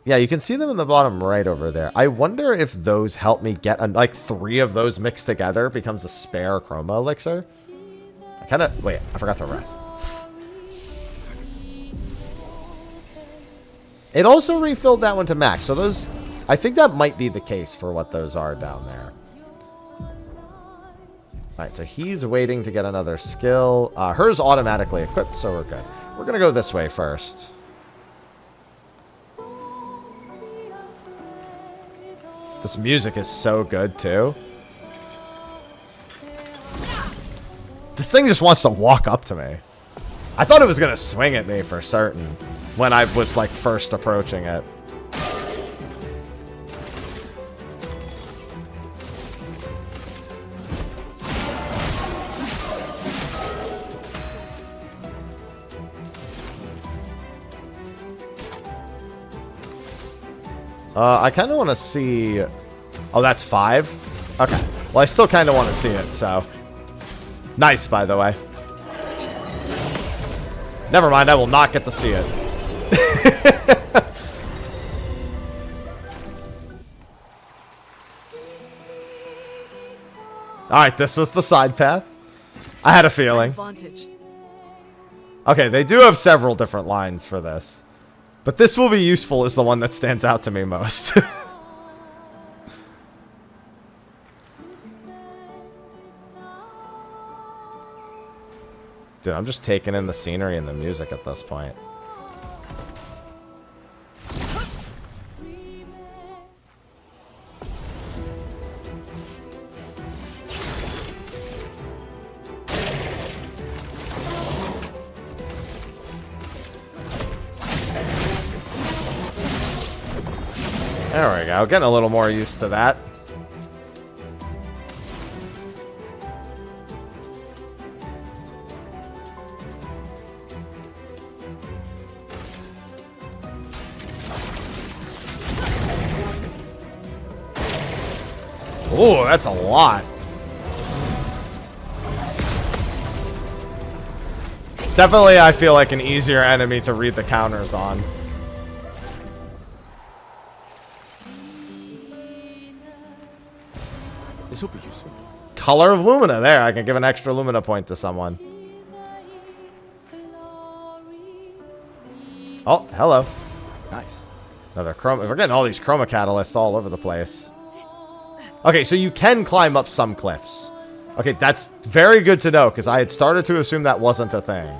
Yeah, you can see them in the bottom right over there. I wonder if those help me get, like 3 of those mixed together becomes a spare chroma elixir. I kind of, wait, I forgot to rest. It also refilled that one to max. So those, I think that might be the case for what those are down there. Alright, so he's waiting to get another skill. Hers automatically equipped, so we're good. We're going to go this way first. This music is so good, too. This thing just wants to walk up to me. I thought it was going to swing at me for certain when I was, like, first approaching it. I kind of want to see... Oh, that's 5? Okay. Well, I still kind of want to see it, so... Nice, by the way. Never mind, I will not get to see it. Alright, this was the side path. I had a feeling. Advantage. Okay, they do have several different lines for this. But this will be useful is the one that stands out to me most. Dude, I'm just taking in the scenery and the music at this point. There we go. Getting a little more used to that. Ooh, that's a lot. Definitely, I feel like an easier enemy to read the counters on. This will be useful. Color of Lumina. There, I can give an extra Lumina point to someone. Oh, hello. Nice. Another chroma. We're getting all these chroma catalysts all over the place. Okay, so you can climb up some cliffs. Okay, that's very good to know, because I had started to assume that wasn't a thing.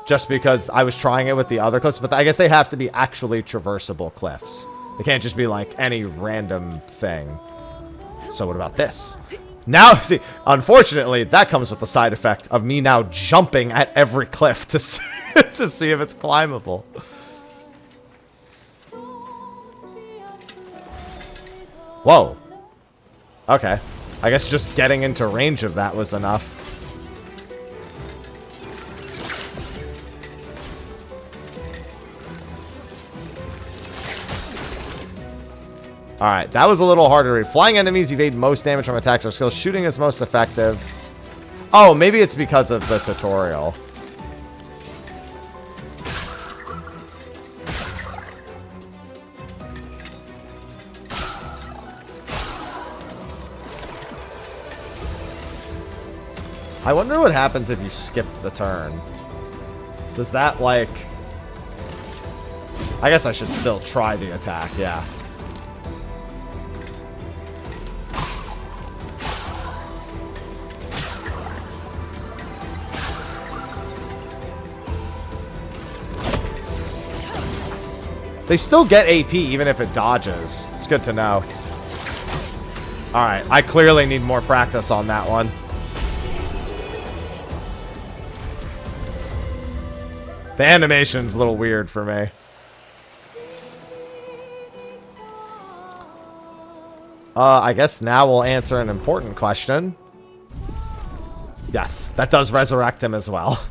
Just because I was trying it with the other cliffs, but I guess they have to be actually traversable cliffs. They can't just be like any random thing. So what about this? Now, see, unfortunately, that comes with the side effect of me now jumping at every cliff to see, to see if it's climbable. Whoa. Okay. I guess just getting into range of that was enough. Alright, that was a little harder to read. Flying enemies evade most damage from attacks or skills. Shooting is most effective. Oh, maybe it's because of the tutorial. I wonder what happens if you skip the turn. Does that, like... I guess I should still try the attack, yeah. They still get AP even if it dodges. It's good to know. Alright, I clearly need more practice on that one. The animation's a little weird for me. I guess now we'll answer an important question. Yes, that does resurrect him as well.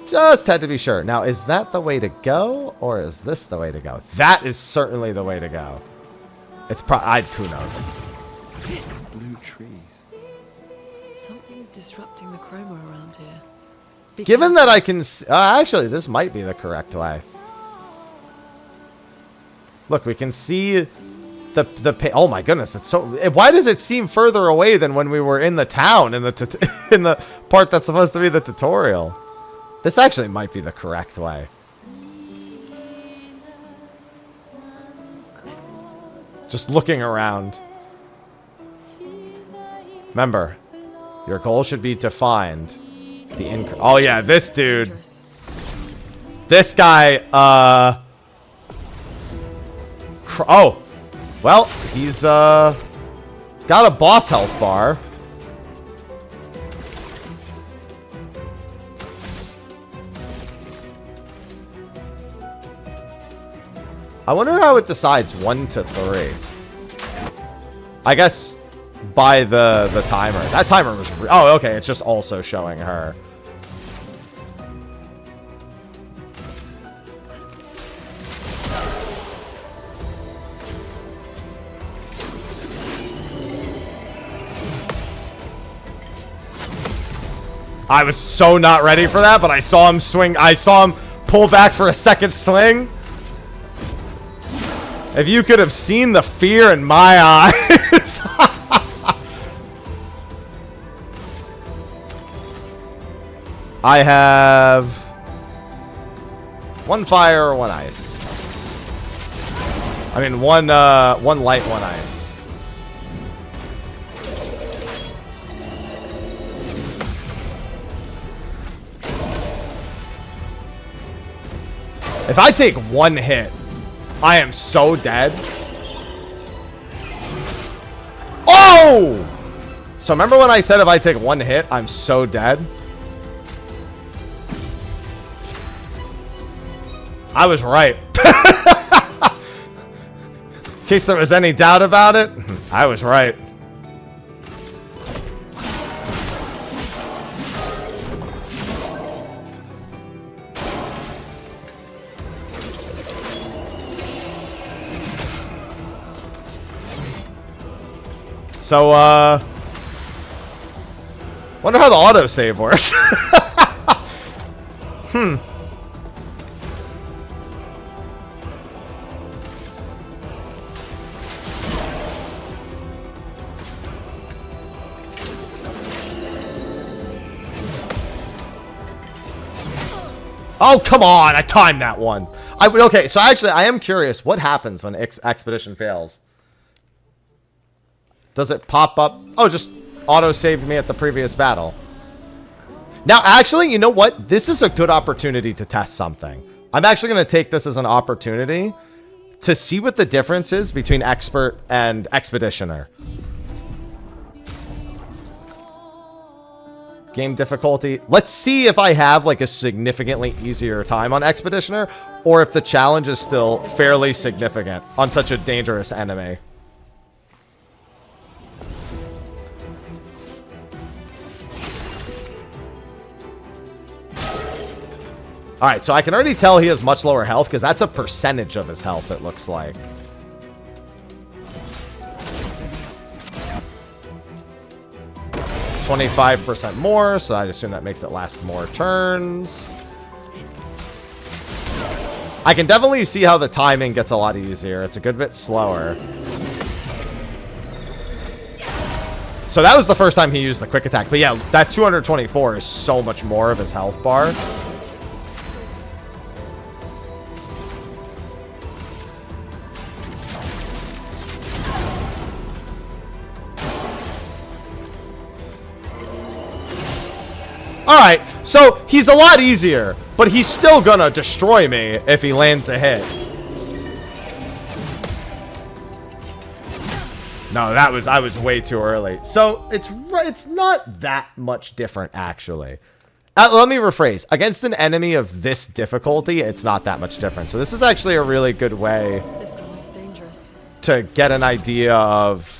Just had to be sure. Now, is that the way to go, or is this the way to go? That is certainly the way to go. It's who knows? Blue trees. Something's disrupting the chroma around here. Given that I can... actually, this might be the correct way. Look, we can see the... Oh my goodness, it's so... Why does it seem further away than when we were in the town, in the part that's supposed to be the tutorial? This actually might be the correct way. Just looking around. Remember, your goal should be to find the oh yeah, this dude. This guy, oh. Well, he's got a boss health bar. I wonder how it decides 1 to 3. I guess by the timer. That timer was... Oh, okay. It's just also showing her. I was so not ready for that, but I saw him swing. I saw him pull back for a second swing. If you could have seen the fear in my eyes. I have 1 fire, 1 ice. I mean, one light, 1 ice. If I take 1 hit, I am so dead. Oh! So remember when I said if I take 1 hit, I'm so dead? I was right. In case there was any doubt about it, I was right. So, wonder how the autosave works. Oh, come on. I timed that one. Okay, so actually, I am curious. What happens when Expedition fails? Does it pop up? Oh, just auto-saved me at the previous battle. Now, actually, you know what? This is a good opportunity to test something. I'm actually going to take this as an opportunity to see what the difference is between Expert and Expeditioner. Game difficulty. Let's see if I have like a significantly easier time on Expeditioner, or if the challenge is still fairly significant on such a dangerous enemy. Alright, so I can already tell he has much lower health, because that's a percentage of his health, it looks like. %25 more, so I'd assume that makes it last more turns. I can definitely see how the timing gets a lot easier. It's a good bit slower. So that was the first time he used the quick attack. But yeah, that 224 is so much more of his health bar. Alright, so he's a lot easier, but he's still gonna destroy me if he lands a hit. No, I was way too early. So it's not that much different, actually. Let me rephrase. Against an enemy of this difficulty, it's not that much different. So this is actually a really good way This one looks dangerous. to get an idea of...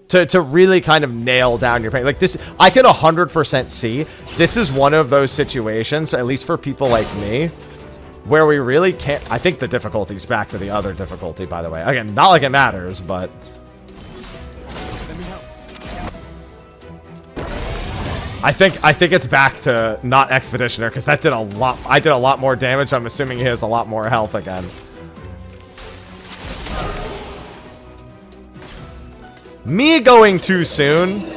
To really kind of nail down your pain. Like this, I can 100% see this is one of those situations, at least for people like me, where we really can't... I think the difficulty's back to the other difficulty, by the way. Again, not like it matters, but... I think it's back to not Expeditioner, because that did a lot... I did a lot more damage. I'm assuming he has a lot more health again. Me going too soon.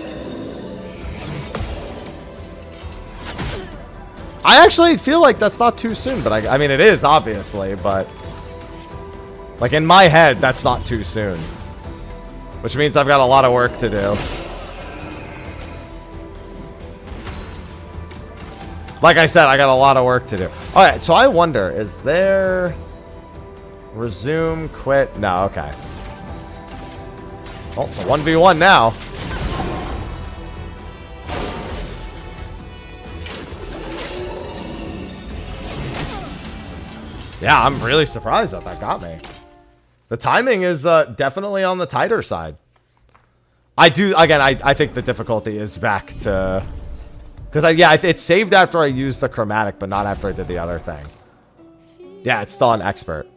I actually feel like that's not too soon, but I mean, it is, obviously, but... Like, in my head, that's not too soon. Which means I've got a lot of work to do. Like I said, I got a lot of work to do. Alright, so I wonder, is there... Resume, quit? No, okay. Well, it's a 1v1 now. Yeah, I'm really surprised that got me. The timing is definitely on the tighter side. I think the difficulty is back to... Because, it saved after I used the chromatic, but not after I did the other thing. Yeah, it's still an expert.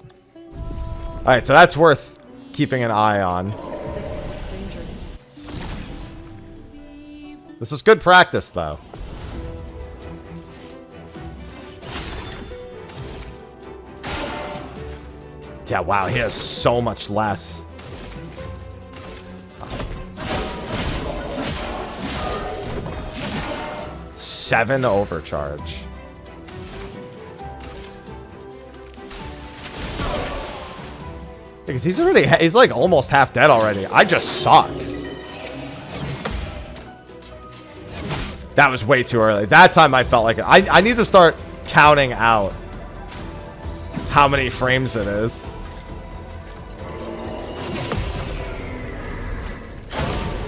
Alright, so that's worth keeping an eye on. This one looks dangerous. This is good practice, though. Yeah, wow, he has so much less. Seven overcharge. Because he's like almost half dead already. I just suck. That was way too early. That time I felt like I need to start counting out how many frames it is.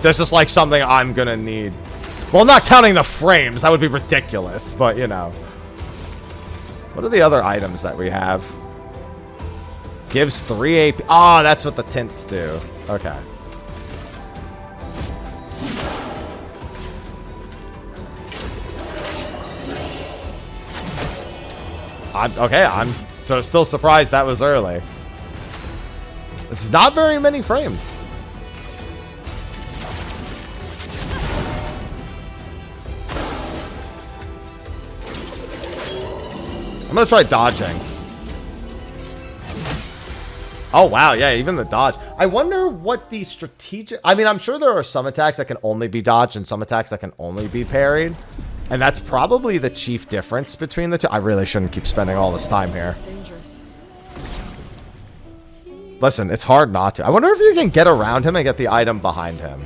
There's just like something I'm gonna need. Well, not counting the frames. That would be ridiculous, but you know. What are the other items that we have? Gives 3 AP. Oh, that's what the tints do. Okay. I'm still surprised that was early. It's not very many frames. I'm gonna try dodging. Oh, wow. Yeah, even the dodge. I wonder what the strategic... I mean, I'm sure there are some attacks that can only be dodged and some attacks that can only be parried. And that's probably the chief difference between the two. I really shouldn't keep spending all this time here. Dangerous. Listen, it's hard not to. I wonder if you can get around him and get the item behind him.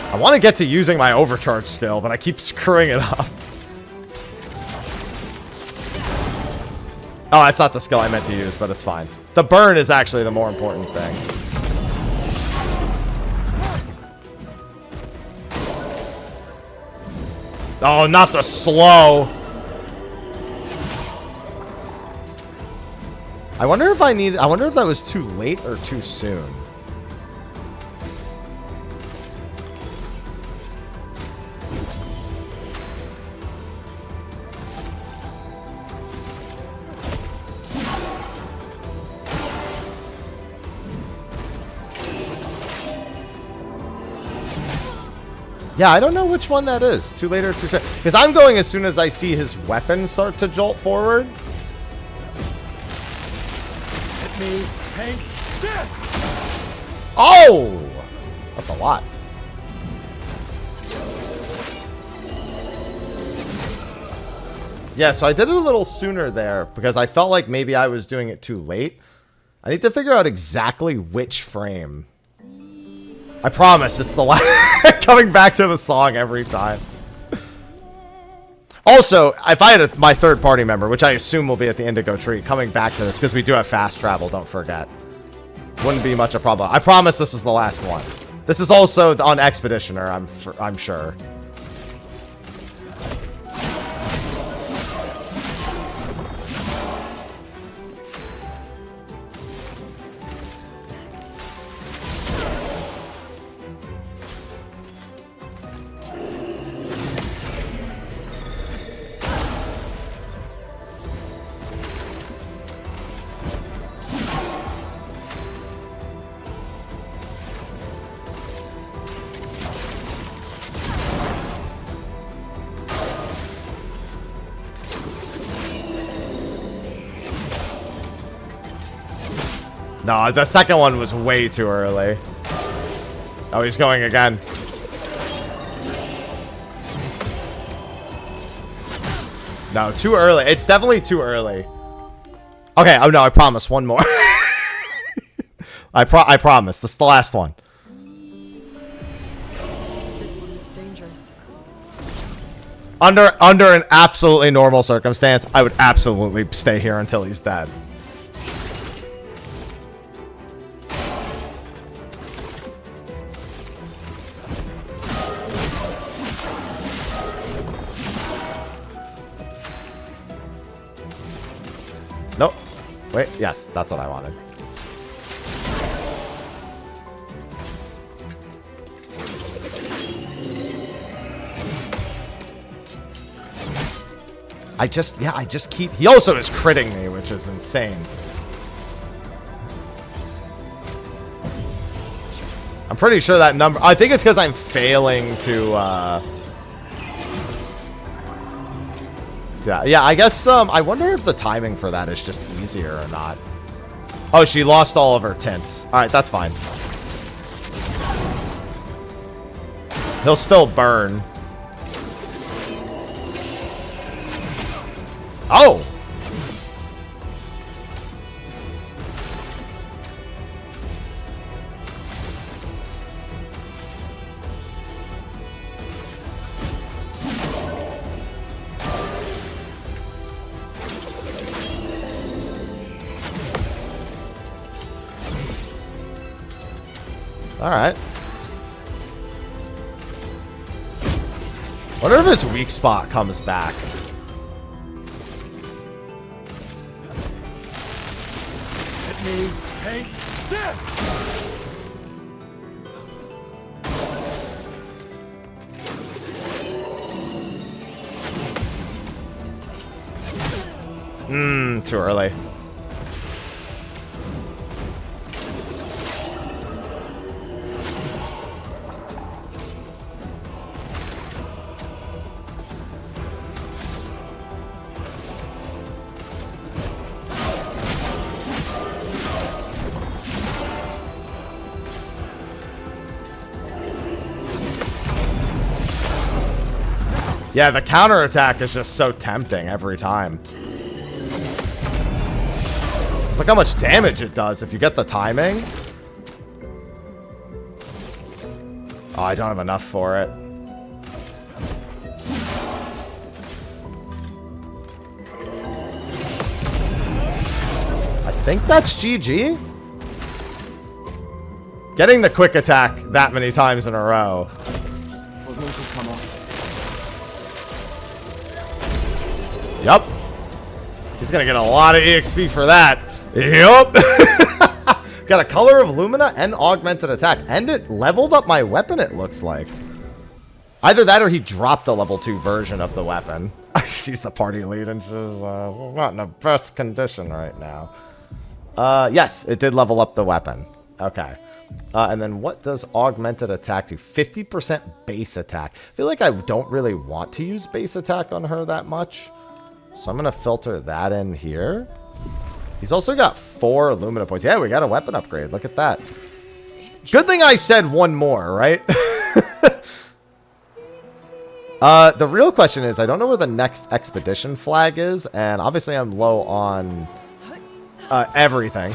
I want to get to using my overcharge skill, but I keep screwing it up. Oh, that's not the skill I meant to use, but it's fine. The burn is actually the more important thing. Oh, not the slow. I wonder if that was too late or too soon. Yeah, I don't know which one that is. Too late or too soon. Because I'm going as soon as I see his weapon start to jolt forward. Hit me, Hank. Oh! That's a lot. Yeah, so I did it a little sooner there because I felt like maybe I was doing it too late. I need to figure out exactly which frame. I promise it's the last. Coming back to the song every time. Also, if I had my third party member, which I assume will be at the Indigo Tree, coming back to this, because we do have fast travel, don't forget. Wouldn't be much a problem. I promise this is the last one. This is also on Expeditioner, I'm sure. No, the second one was way too early. Oh, he's going again. No, too early. It's definitely too early. Okay, oh no, I promise. One more. I promise. This is the last one. This one looks dangerous. Under an absolutely normal circumstance, I would absolutely stay here until he's dead. Nope. Wait, yes, that's what I wanted. I just keep... He also is critting me, which is insane. I'm pretty sure that number... I think it's because I'm failing to, Yeah, I guess, I wonder if the timing for that is just easier or not. Oh, she lost all of her tints. Alright, that's fine. He'll still burn. Oh! Alright. Wonder if his weak spot comes back. Let me paint this! Too early. Yeah, the counterattack is just so tempting every time. Look how much damage it does if you get the timing. Oh, I don't have enough for it. I think that's GG. Getting the quick attack that many times in a row. Yup. He's gonna get a lot of EXP for that. Yup. Got a color of Lumina and augmented attack. And it leveled up my weapon, it looks like. Either that or he dropped a level 2 version of the weapon. She's the party lead and she's not in the best condition right now. Yes, it did level up the weapon. Okay. And then what does augmented attack do? 50% base attack. I feel like I don't really want to use base attack on her that much. So I'm going to filter that in here. He's also got 4 Lumina points. Yeah, we got a weapon upgrade. Look at that. Good thing I said one more, right? The real question is, I don't know where the next expedition flag is. And obviously I'm low on everything.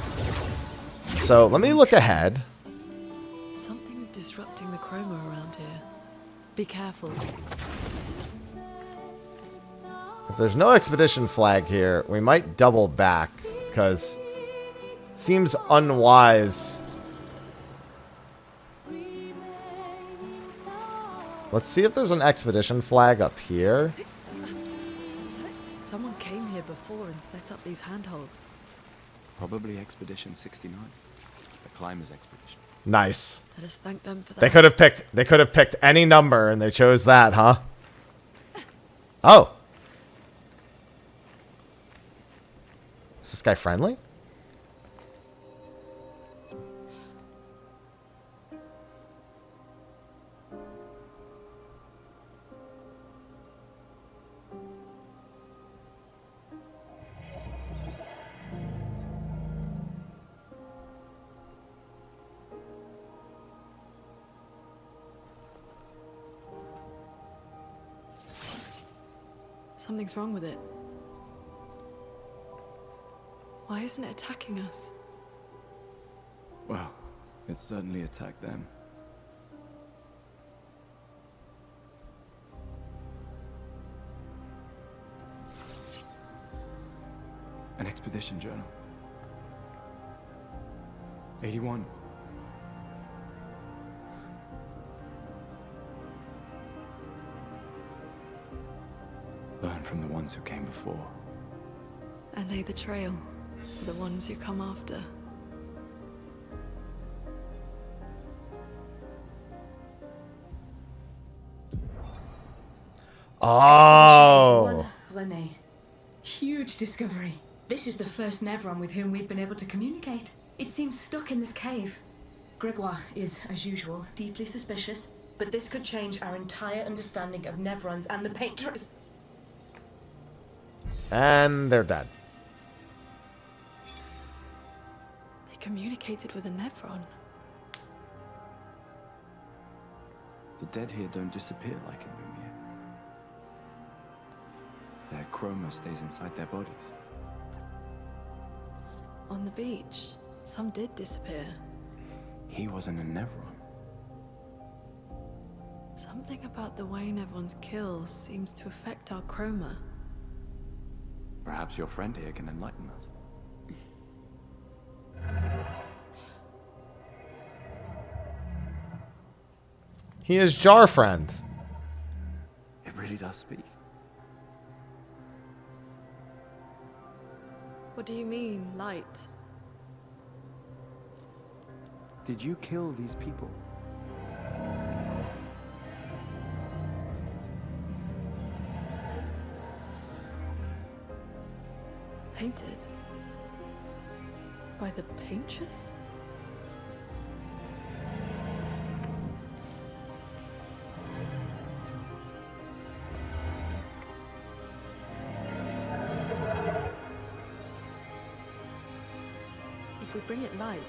So let me look ahead. Something's disrupting the chroma around here. Be careful. If there's no expedition flag here, we might double back, because it seems unwise. Let's see if there's an expedition flag up here. Someone came here before and set up these handholds. Probably Expedition 69. The Climbers Expedition. Nice. Let us thank them for that. They could have picked any number and they chose that, huh? Oh. Is this guy friendly? Something's wrong with it. Why isn't it attacking us? Well, it certainly attacked them. An expedition journal. 81. Learn from the ones who came before. And lay the trail for the ones who come after. Oh. Lene. Huge discovery. This is the first Nevron with whom we've been able to communicate. It seems stuck in this cave. Gregoire is, as usual, deeply suspicious, but this could change our entire understanding of Nevrons and the Painters. And they're dead. They communicated with a Nevron. The dead here don't disappear like in Lumiere. Their chroma stays inside their bodies. On the beach, some did disappear. He wasn't a Nevron. Something about the way Nevrons kill seems to affect our chroma. Perhaps your friend here can enlighten us. He is Jar Friend. It really does speak. What do you mean, light? Did you kill these people? Painted? By the Painters? If we bring it light,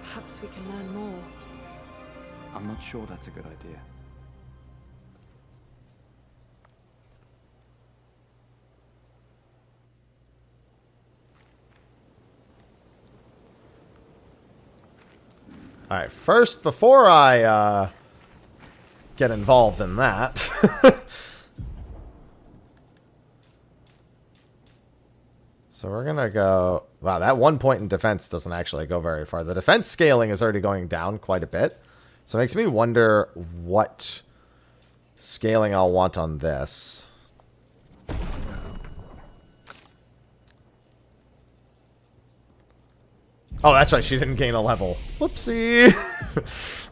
perhaps we can learn more. I'm not sure that's a good idea. All right, first, before I get involved in that, so we're gonna go. Wow, that 1 point in defense doesn't actually go very far. The defense scaling is already going down quite a bit, so it makes me wonder what scaling I'll want on this. Oh, that's right. She didn't gain a level. Whoopsie.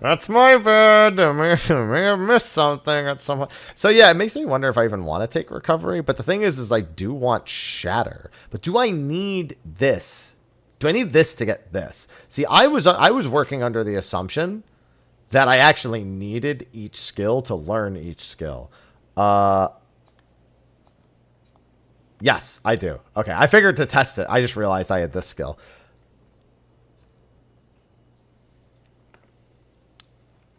That's my bad. I may have missed something at some point. So, yeah, it makes me wonder if I even want to take recovery. But the thing is I do want shatter. But do I need this? Do I need this to get this? See, I was working under the assumption that I actually needed each skill to learn each skill. Yes, I do. Okay, I figured to test it. I just realized I had this skill.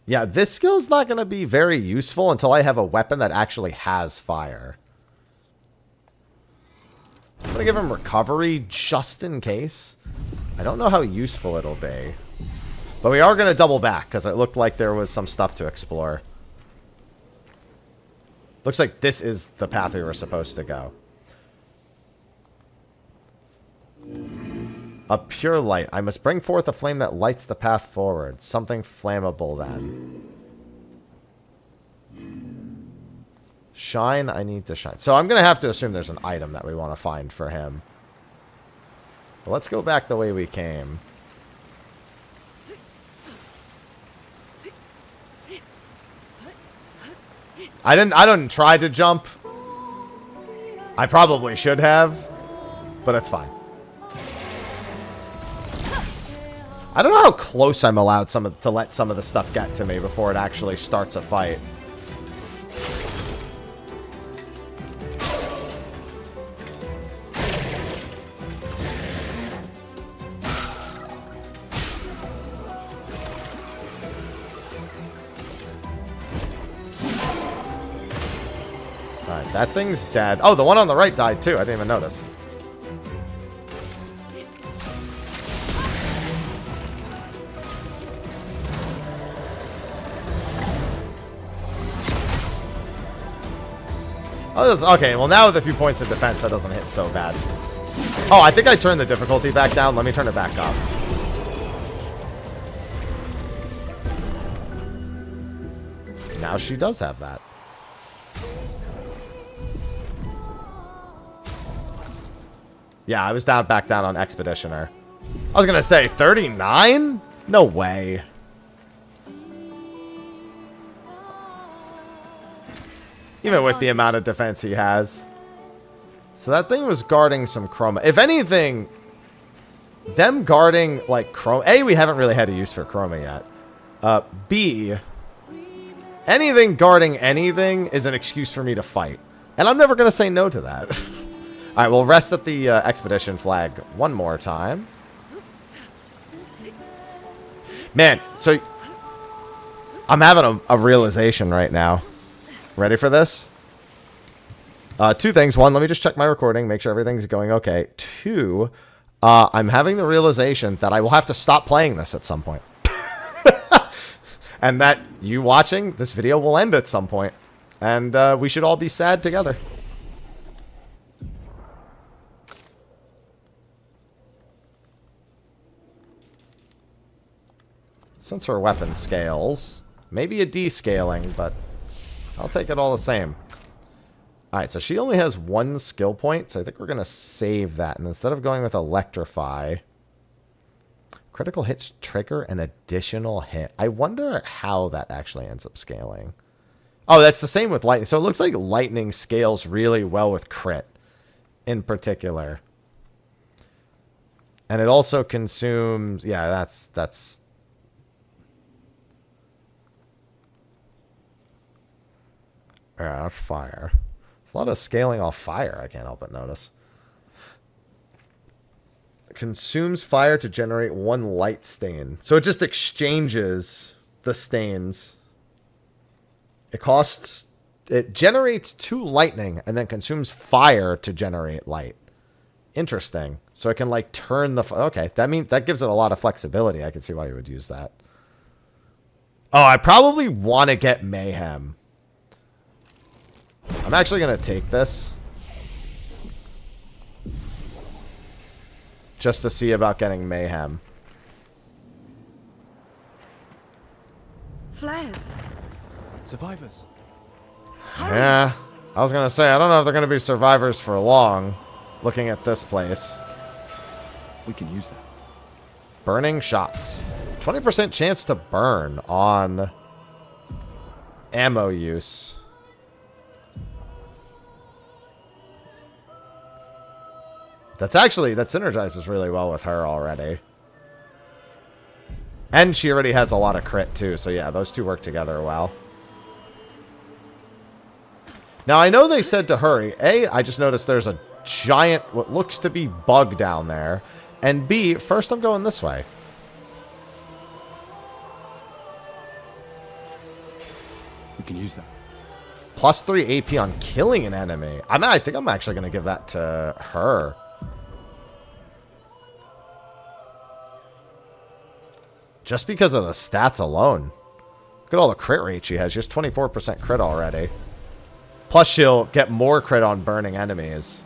Yeah, this skill is not going to be very useful until I have a weapon that actually has fire. I'm going to give him recovery just in case. I don't know how useful it'll be. But we are going to double back because it looked like there was some stuff to explore. Looks like this is the path we were supposed to go. A pure light. I must bring forth a flame that lights the path forward. Something flammable then. Shine. I need to shine. So I'm going to have to assume there's an item that we want to find for him. But let's go back the way we came. I didn't try to jump. I probably should have, but it's fine. I don't know how close I'm allowed to let some of the stuff get to me before it actually starts a fight. Alright, that thing's dead. Oh, the one on the right died too. I didn't even notice. Oh, okay, well now with a few points of defense, that doesn't hit so bad. Oh, I think I turned the difficulty back down. Let me turn it back up. Now she does have that. Yeah, I was back down on Expeditioner. I was going to say 39? No way. Even with the amount of defense he has. So that thing was guarding some chroma. If anything, them guarding like chroma. A, we haven't really had a use for chroma yet. B, anything guarding anything is an excuse for me to fight. And I'm never going to say no to that. All right, we'll rest at the expedition flag one more time. Man, so I'm having a realization right now. Ready for this? Two things. One, let me just check my recording, make sure everything's going okay. Two, I'm having the realization that I will have to stop playing this at some point. And that you watching this video will end at some point. And we should all be sad together. Since her weapon scales, maybe a descaling, but I'll take it all the same. Alright, so she only has one skill point, so I think we're going to save that. And instead of going with Electrify, critical hits trigger an additional hit. I wonder how that actually ends up scaling. Oh, that's the same with Lightning. So it looks like Lightning scales really well with crit in particular. And it also consumes... Yeah, that's... Yeah, fire. There's a lot of scaling off fire, I can't help but notice. Consumes fire to generate one light stain. So it just exchanges the stains. It generates 2 lightning and then consumes fire to generate light. Interesting. So it can like turn the... Okay, that gives it a lot of flexibility. I can see why you would use that. Oh, I probably want to get Mayhem. I'm actually going to take this. Just to see about getting Mayhem. Flares. Survivors. Yeah. I was going to say, I don't know if they're going to be survivors for long. Looking at this place. We can use that. Burning shots. 20% chance to burn on ammo use. That synergizes really well with her already. And she already has a lot of crit too, so yeah, those two work together well. Now, I know they said to hurry. A, I just noticed there's a giant, what looks to be bug down there. And B, first I'm going this way. We can use that. Plus 3 AP on killing an enemy. I think I'm actually going to give that to her. Just because of the stats alone. Look at all the crit rate she has. She has 24% crit already. Plus she'll get more crit on burning enemies.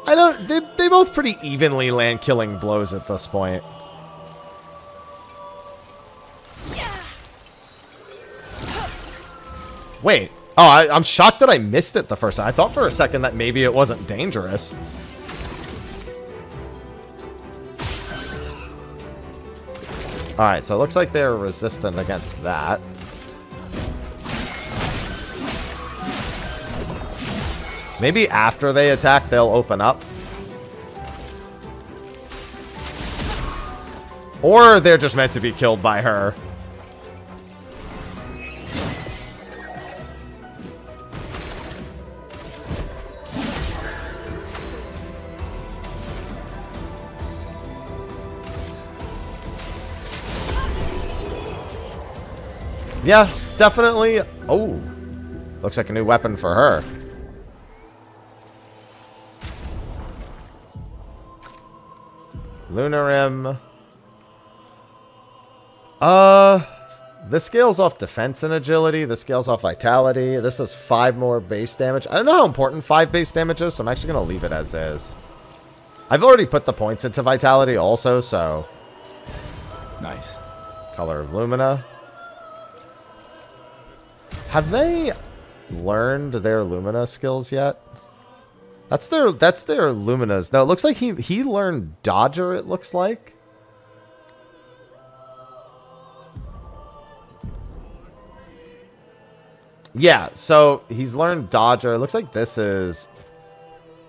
They both pretty evenly land killing blows at this point. Wait. Oh, I'm shocked that I missed it the first time. I thought for a second that maybe it wasn't dangerous. Alright, so it looks like they're resistant against that. Maybe after they attack, they'll open up. Or they're just meant to be killed by her. Yeah, definitely. Oh, looks like a new weapon for her. Lunarim. This scales off defense and agility. This scales off vitality. This does 5 more base damage. I don't know how important 5 base damage is, so I'm actually going to leave it as is. I've already put the points into vitality also, so... Nice. Color of Lumina. Have they learned their Lumina skills yet? That's their Luminas. No, it looks like he learned Dodger, it looks like. Yeah, so he's learned Dodger. It looks like this is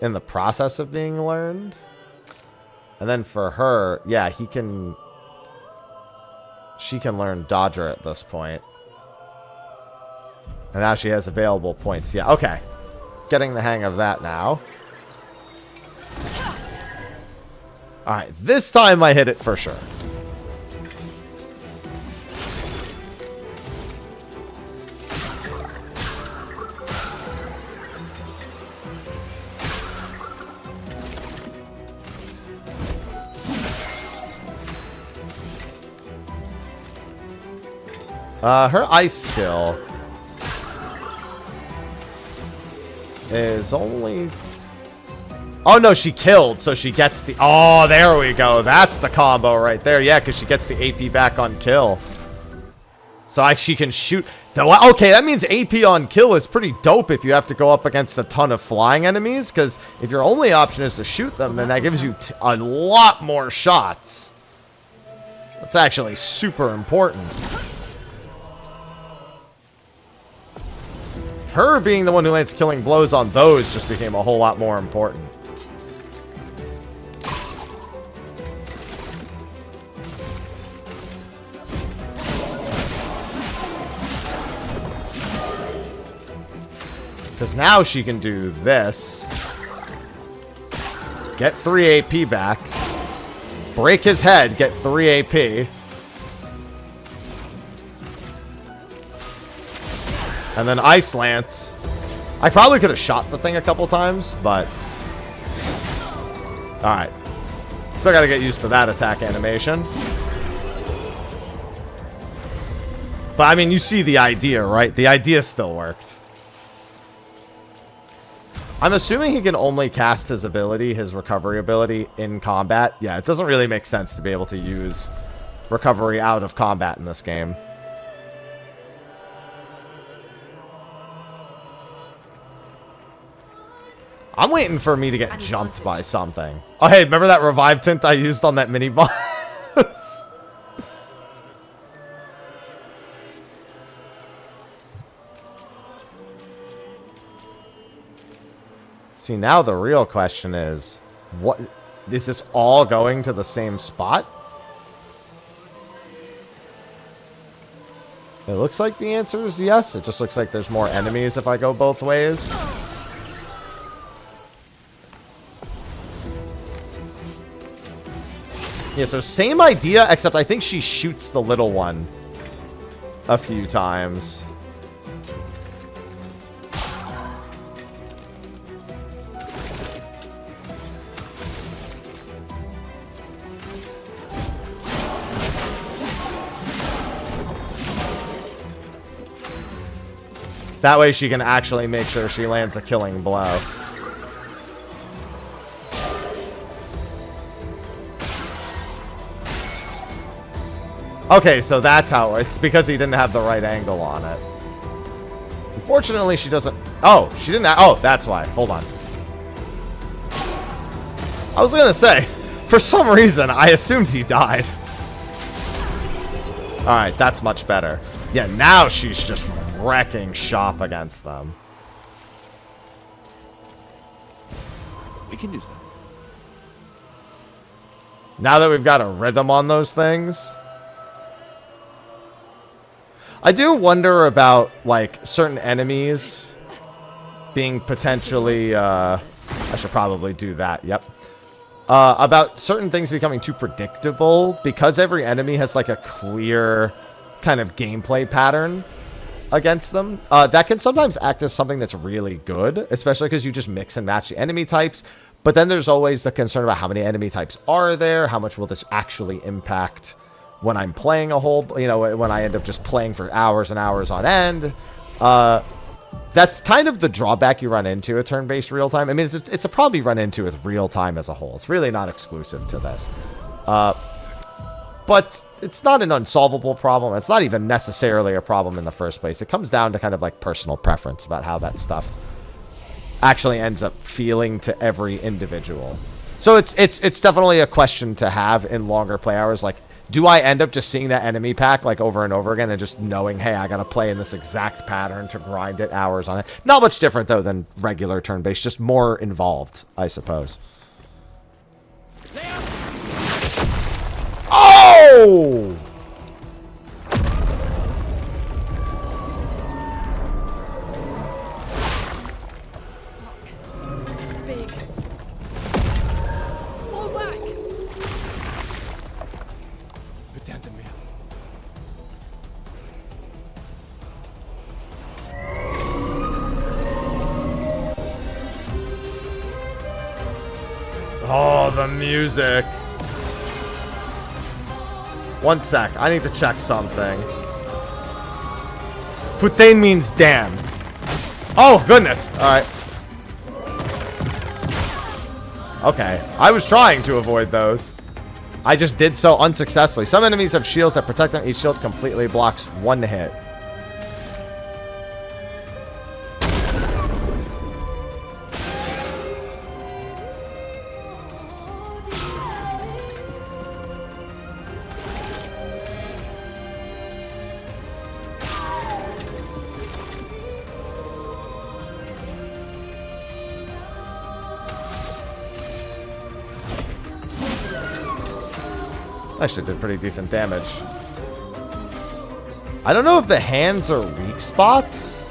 in the process of being learned. And then for her, yeah, she can learn Dodger at this point. And now she has available points. Yeah, okay. Getting the hang of that now. Alright, this time I hit it for sure. Her ice skill is only... Oh, no, she killed, so she gets the... Oh, there we go. That's the combo right there. Yeah, because she gets the AP back on kill. So she can shoot... Okay, that means AP on kill is pretty dope if you have to go up against a ton of flying enemies, because if your only option is to shoot them, then that gives you a lot more shots. That's actually super important. Her being the one who lands killing blows on those just became a whole lot more important. Because now she can do this. Get 3 AP back. Break his head, get 3 AP. And then Ice Lance. I probably could have shot the thing a couple times, but... Alright. Still gotta get used to that attack animation. But, I mean, you see the idea, right? The idea still worked. I'm assuming he can only cast his ability, his recovery ability, in combat. Yeah, it doesn't really make sense to be able to use recovery out of combat in this game. I'm waiting for me to get jumped by something. Oh, hey, remember that revive tint I used on that mini boss? See, now the real question is, what is this all going to the same spot? It looks like the answer is yes. It just looks like there's more enemies if I go both ways. Yeah, so same idea, except I think she shoots the little one a few times. That way she can actually make sure she lands a killing blow. Okay, so that's how it's because he didn't have the right angle on it. Unfortunately, she doesn't... Oh, she didn't have... Oh, that's why. Hold on. I was going to say, for some reason, I assumed he died. Alright, that's much better. Yeah, now she's just wrecking shop against them. We can use that. Now that we've got a rhythm on those things... I do wonder about, like, certain enemies being potentially, I should probably do that, yep. About certain things becoming too predictable because every enemy has, like, a clear kind of gameplay pattern against them. That can sometimes act as something that's really good, especially because you just mix and match the enemy types. But then there's always the concern about how many enemy types are there, how much will this actually impact when I'm playing a whole, when I end up just playing for hours and hours on end. That's kind of the drawback you run into with turn-based real-time. I mean, it's a problem you run into with real-time as a whole. It's really not exclusive to this. But it's not an unsolvable problem. It's not even necessarily a problem in the first place. It comes down to kind of like personal preference about how that stuff actually ends up feeling to every individual. So it's definitely a question to have in longer play hours. Like, do I end up just seeing that enemy pack like over and over again and just knowing, hey, I gotta play in this exact pattern to grind it hours on it? Not much different though than regular turn-based, just more involved, I suppose. Oh! Big. Fall back. Addendum, Maelle. Oh, the music. One sec. I need to check something. Putain means damn. Oh, goodness. All right. Okay. I was trying to avoid those. I just did so unsuccessfully. Some enemies have shields that protect them. Each shield completely blocks one hit. Actually did pretty decent damage. I don't know if the hands are weak spots.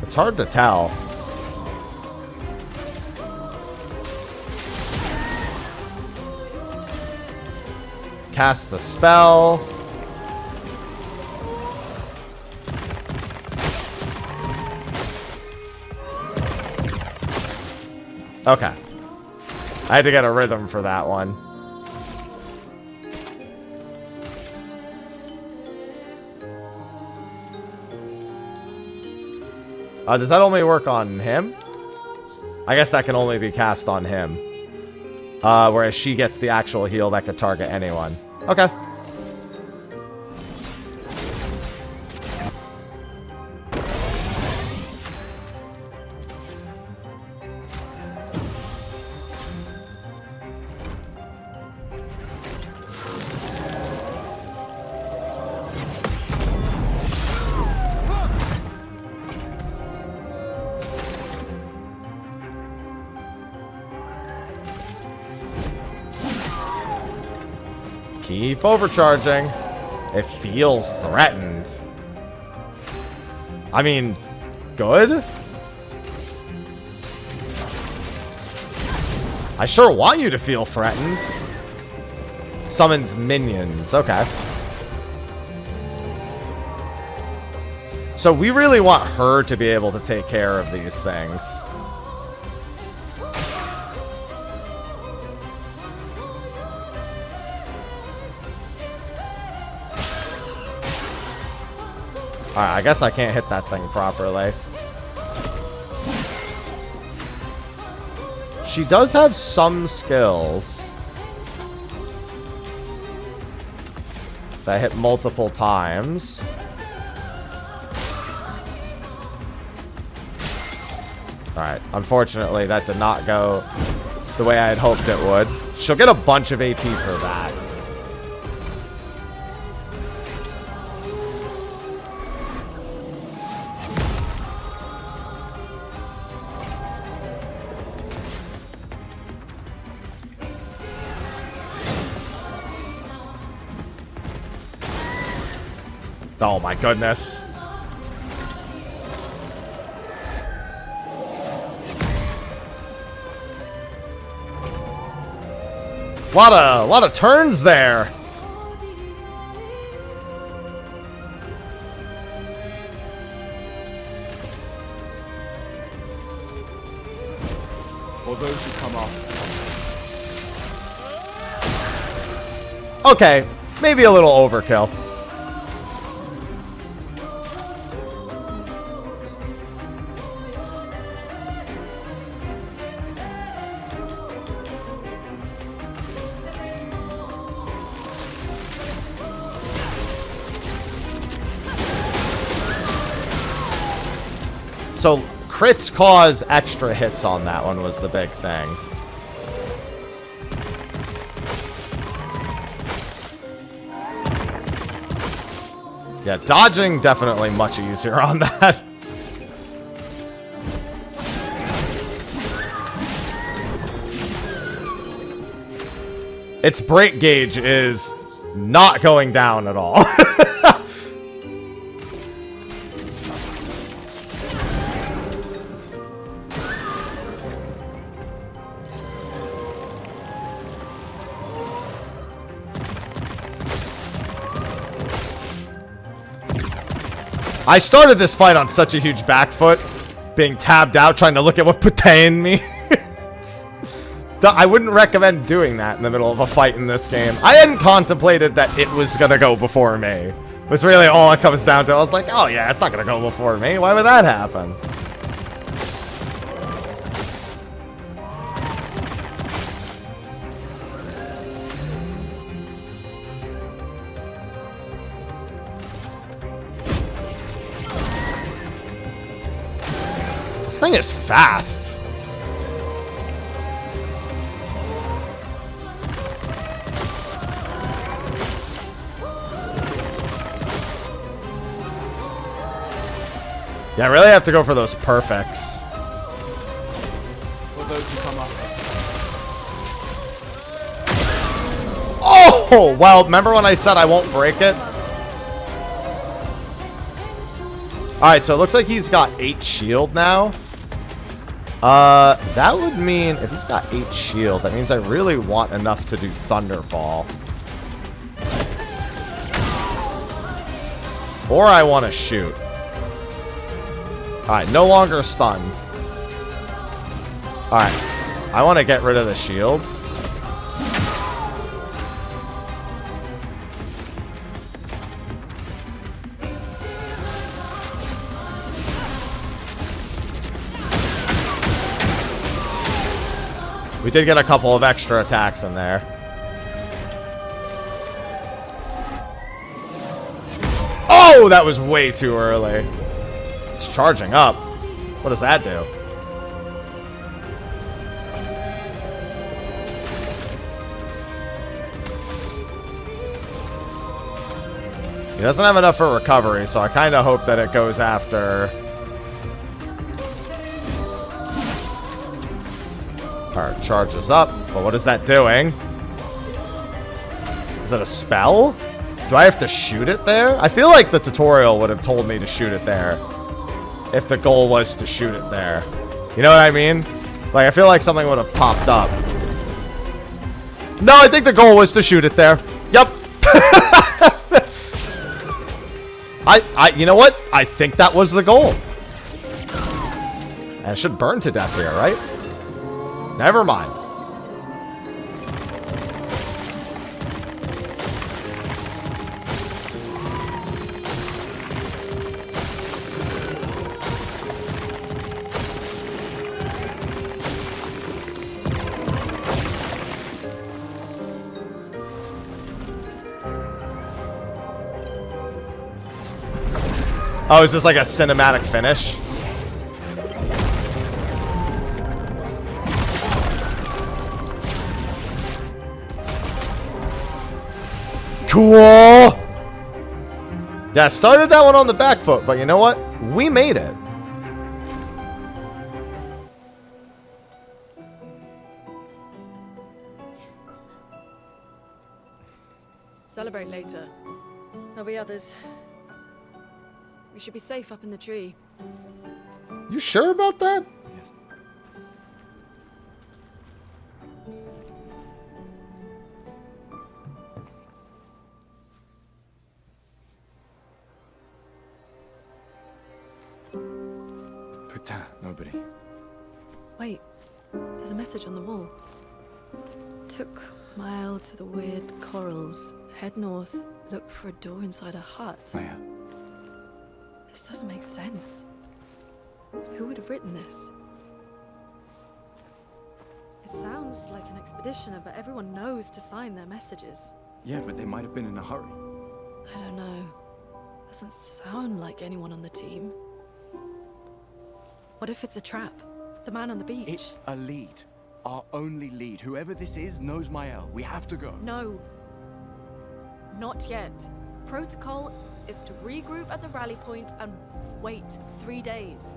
It's hard to tell. Cast the spell. Okay. I had to get a rhythm for that one. Does that only work on him? I guess that can only be cast on him. Whereas she gets the actual heal that could target anyone. Okay. Keep overcharging. It feels threatened. I mean, good? I sure want you to feel threatened. Summons minions. Okay. So we really want her to be able to take care of these things. Alright, I guess I can't hit that thing properly. She does have some skills that hit multiple times. Alright, unfortunately that did not go the way I had hoped it would. She'll get a bunch of AP for that. Oh my goodness. Lot of turns there. For those who come after, Okay, maybe a little overkill. So crits cause extra hits on that one was the big thing. Yeah, dodging definitely much easier on that. Its break gauge is not going down at all. I started this fight on such a huge back foot, being tabbed out, trying to look at what putained me. I wouldn't recommend doing that in the middle of a fight in this game. I hadn't contemplated that it was gonna go before me. That's really all it comes down to. I was like, oh yeah, it's not gonna go before me. Why would that happen? This thing is fast. Yeah, I really have to go for those perfects. For those who come up. Oh, well, remember when I said I won't break it? Alright, so it looks like he's got 8 shield now. That would mean, if he's got 8 shield, that means I really want enough to do Thunderfall. Or I want to shoot. Alright, no longer stunned. Alright, I want to get rid of the shield. We did get a couple of extra attacks in there. Oh, that was way too early. It's charging up. What does that do? He doesn't have enough for recovery, so I kind of hope that it goes after... Alright, charges up. But what is that doing? Is that a spell? Do I have to shoot it there? I feel like the tutorial would have told me to shoot it there. If the goal was to shoot it there. You know what I mean? Like, I feel like something would have popped up. No, I think the goal was to shoot it there. Yep. You know what? I think that was the goal. And it should burn to death here, right? Never mind. Oh, is this like a cinematic finish? Cool! Yeah, started that one on the back foot, but you know what? We made it. Celebrate later. There'll be others. We should be safe up in the tree. You sure about that? Yes. Putain, nobody. Wait, there's a message on the wall. Took Maelle to the weird corals. Head north. Look for a door inside a hut. Maelle. This doesn't make sense. Who would have written this? It sounds like an expeditioner, but everyone knows to sign their messages. Yeah, but they might have been in a hurry. I don't know. Doesn't sound like anyone on the team. What if it's a trap? The man on the beach? It's a lead. Our only lead. Whoever this is knows Maelle. We have to go. No. Not yet. Protocol is to regroup at the rally point and wait 3 days.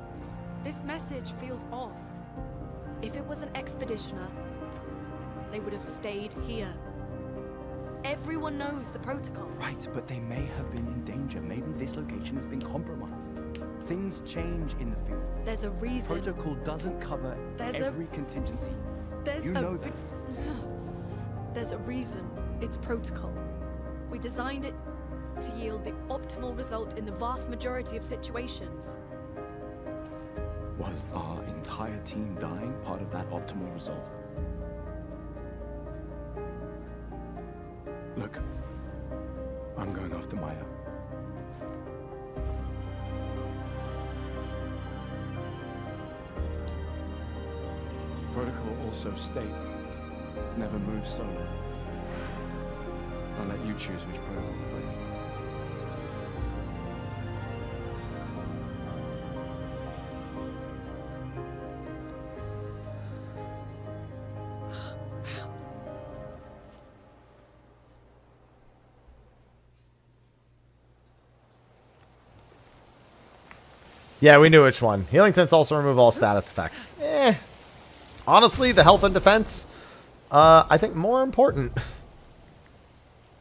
This message feels off. If it was an expeditioner, they would have stayed here. Everyone knows the protocol. Right, but they may have been in danger. Maybe this location has been compromised. Things change in the field. There's a reason. Protocol doesn't cover every contingency. You know that. There's a reason it's protocol. We designed it to yield the optimal result in the vast majority of situations. Was our entire team dying part of that optimal result? Look, I'm going after Maelle. Protocol also states, never move solo. I'll let you choose which protocol to break. Yeah, we knew which one. Healing tints also remove all status effects. Honestly, the health and defense, I think more important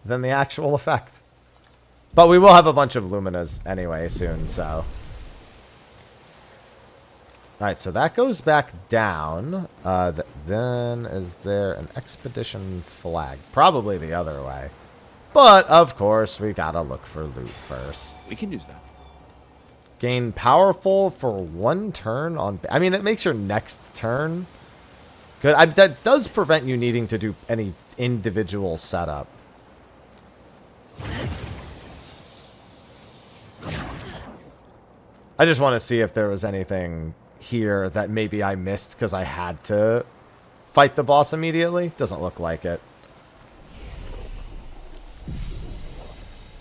than the actual effect. But we will have a bunch of Luminas anyway soon, so. Alright, so that goes back down. Then is there an expedition flag? Probably the other way. But, of course, we gotta look for loot first. We can use that. Gain powerful for 1 turn on... I mean, it makes your next turn good. That does prevent you needing to do any individual setup. I just want to see if there was anything here that maybe I missed because I had to fight the boss immediately. Doesn't look like it.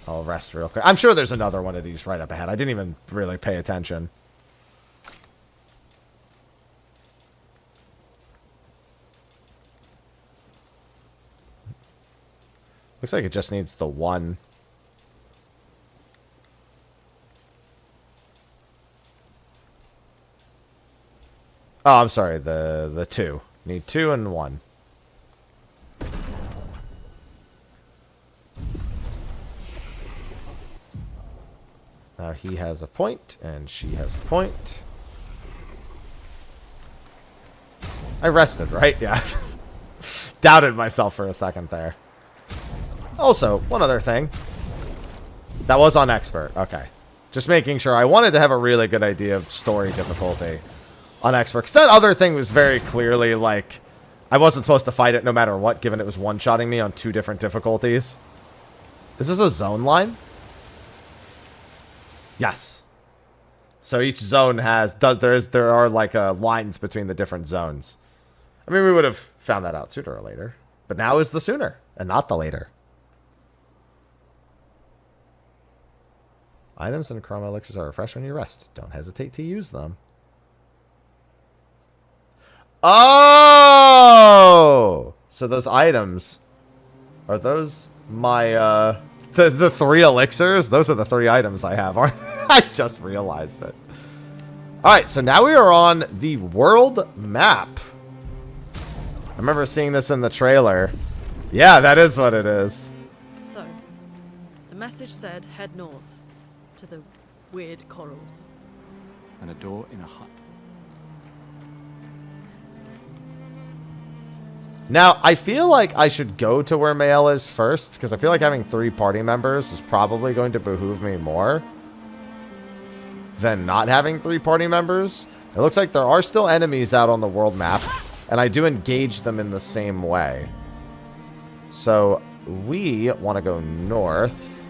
I'll rest real quick. I'm sure there's another one of these right up ahead. I didn't even really pay attention. Looks like it just needs the 1. Oh, I'm sorry. The 2. Need 2 and 1. Now he has a point, and she has a point. I rested, right? Yeah. Doubted myself for a second there. Also, one other thing. That was on expert. Okay. Just making sure. I wanted to have a really good idea of story difficulty on expert. Because that other thing was very clearly like... I wasn't supposed to fight it no matter what, given it was one-shotting me on 2 different difficulties. Is this a zone line? Yes. So each zone has there are like lines between the different zones. I mean, we would have found that out sooner or later, but now is the sooner and not the later. Items and chroma elixirs are refreshed when you rest. Don't hesitate to use them. Oh, so those items are those my The 3 elixirs? Those are the 3 items I have, aren't they? I just realized it. Alright, so now we are on the world map. I remember seeing this in the trailer. Yeah, that is what it is. So, the message said head north to the weird corals. And a door in a hut. Now, I feel like I should go to where Maelle is first, because I feel like having 3 party members is probably going to behoove me more than not having 3 party members. It looks like there are still enemies out on the world map, and I do engage them in the same way. So we want to go north.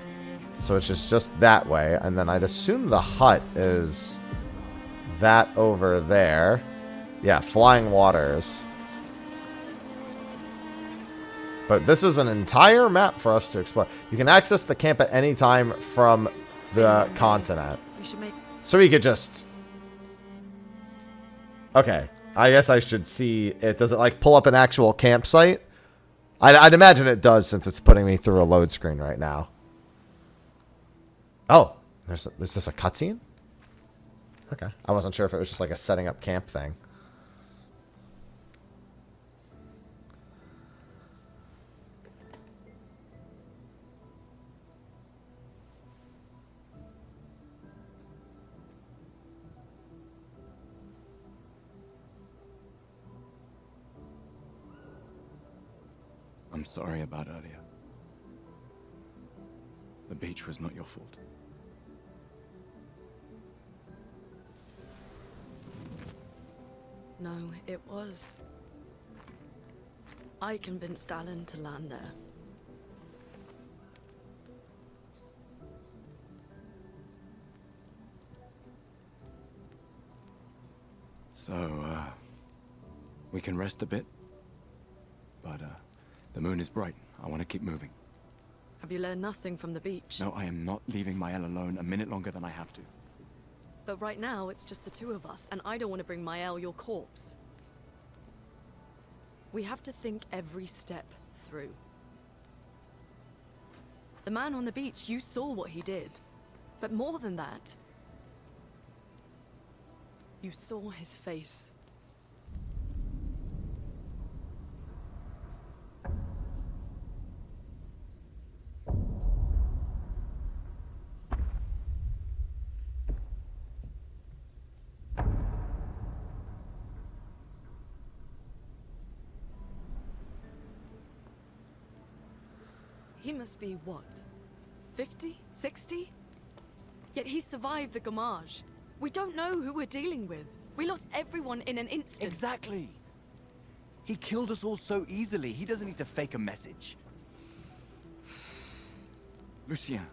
So it's just that way. And then I'd assume the hut is that over there. Yeah, Flying Waters. But this is an entire map for us to explore. You can access the camp at any time from the continent. We should make... So we could just... Okay. I guess I should see it. Does it, like, pull up an actual campsite? I'd imagine it does since it's putting me through a load screen right now. Oh. Is this a cutscene? Okay. I wasn't sure if it was just like a setting up camp thing. I'm sorry about earlier. The beach was not your fault. No, it was. I convinced Alan to land there. So, we can rest a bit? But, the moon is bright. I want to keep moving. Have you learned nothing from the beach? No, I am not leaving Maelle alone a minute longer than I have to. But right now, it's just the two of us, and I don't want to bring Maelle your corpse. We have to think every step through. The man on the beach, you saw what he did. But more than that, you saw his face. He must be, what, 50? 60? Yet he survived the Gommage. We don't know who we're dealing with. We lost everyone in an instant. Exactly! He killed us all so easily. He doesn't need to fake a message. Lucien.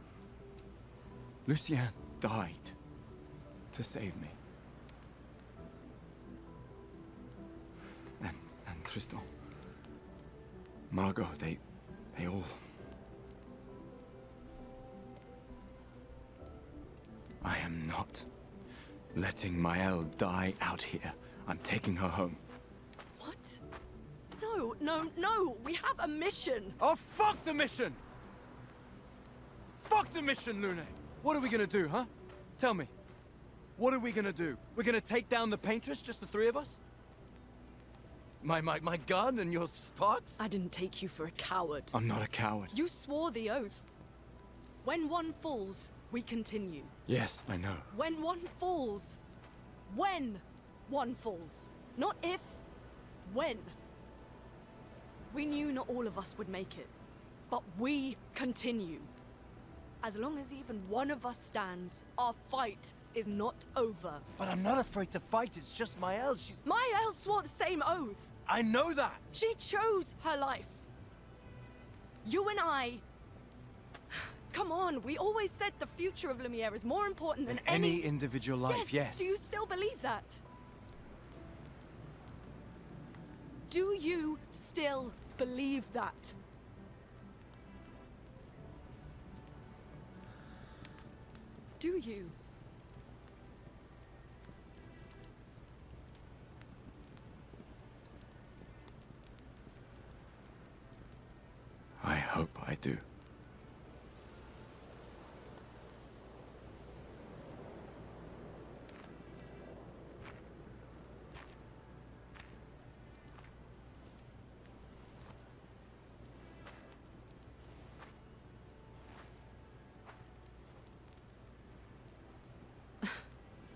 Lucien died to save me. And Tristan. Margot, they all... I am not letting Maelle die out here. I'm taking her home. What? No, no, no! We have a mission! Oh, fuck the mission! Fuck the mission, Lune! What are we gonna do, huh? Tell me. What are we gonna do? We're gonna take down the paintress, just the three of us? My gun and your sparks? I didn't take you for a coward. I'm not a coward. You swore the oath. When one falls, we continue. Yes, I know. When one falls. When one falls. Not if. When. We knew not all of us would make it. But we continue. As long as even one of us stands, our fight is not over. But I'm not afraid to fight. It's just Maelle. She's... Maelle swore the same oath. I know that! She chose her life. You and I... Come on, we always said the future of Lumiere is more important than any individual life, yes. Do you still believe that? Do you still believe that? Do you? I hope I do.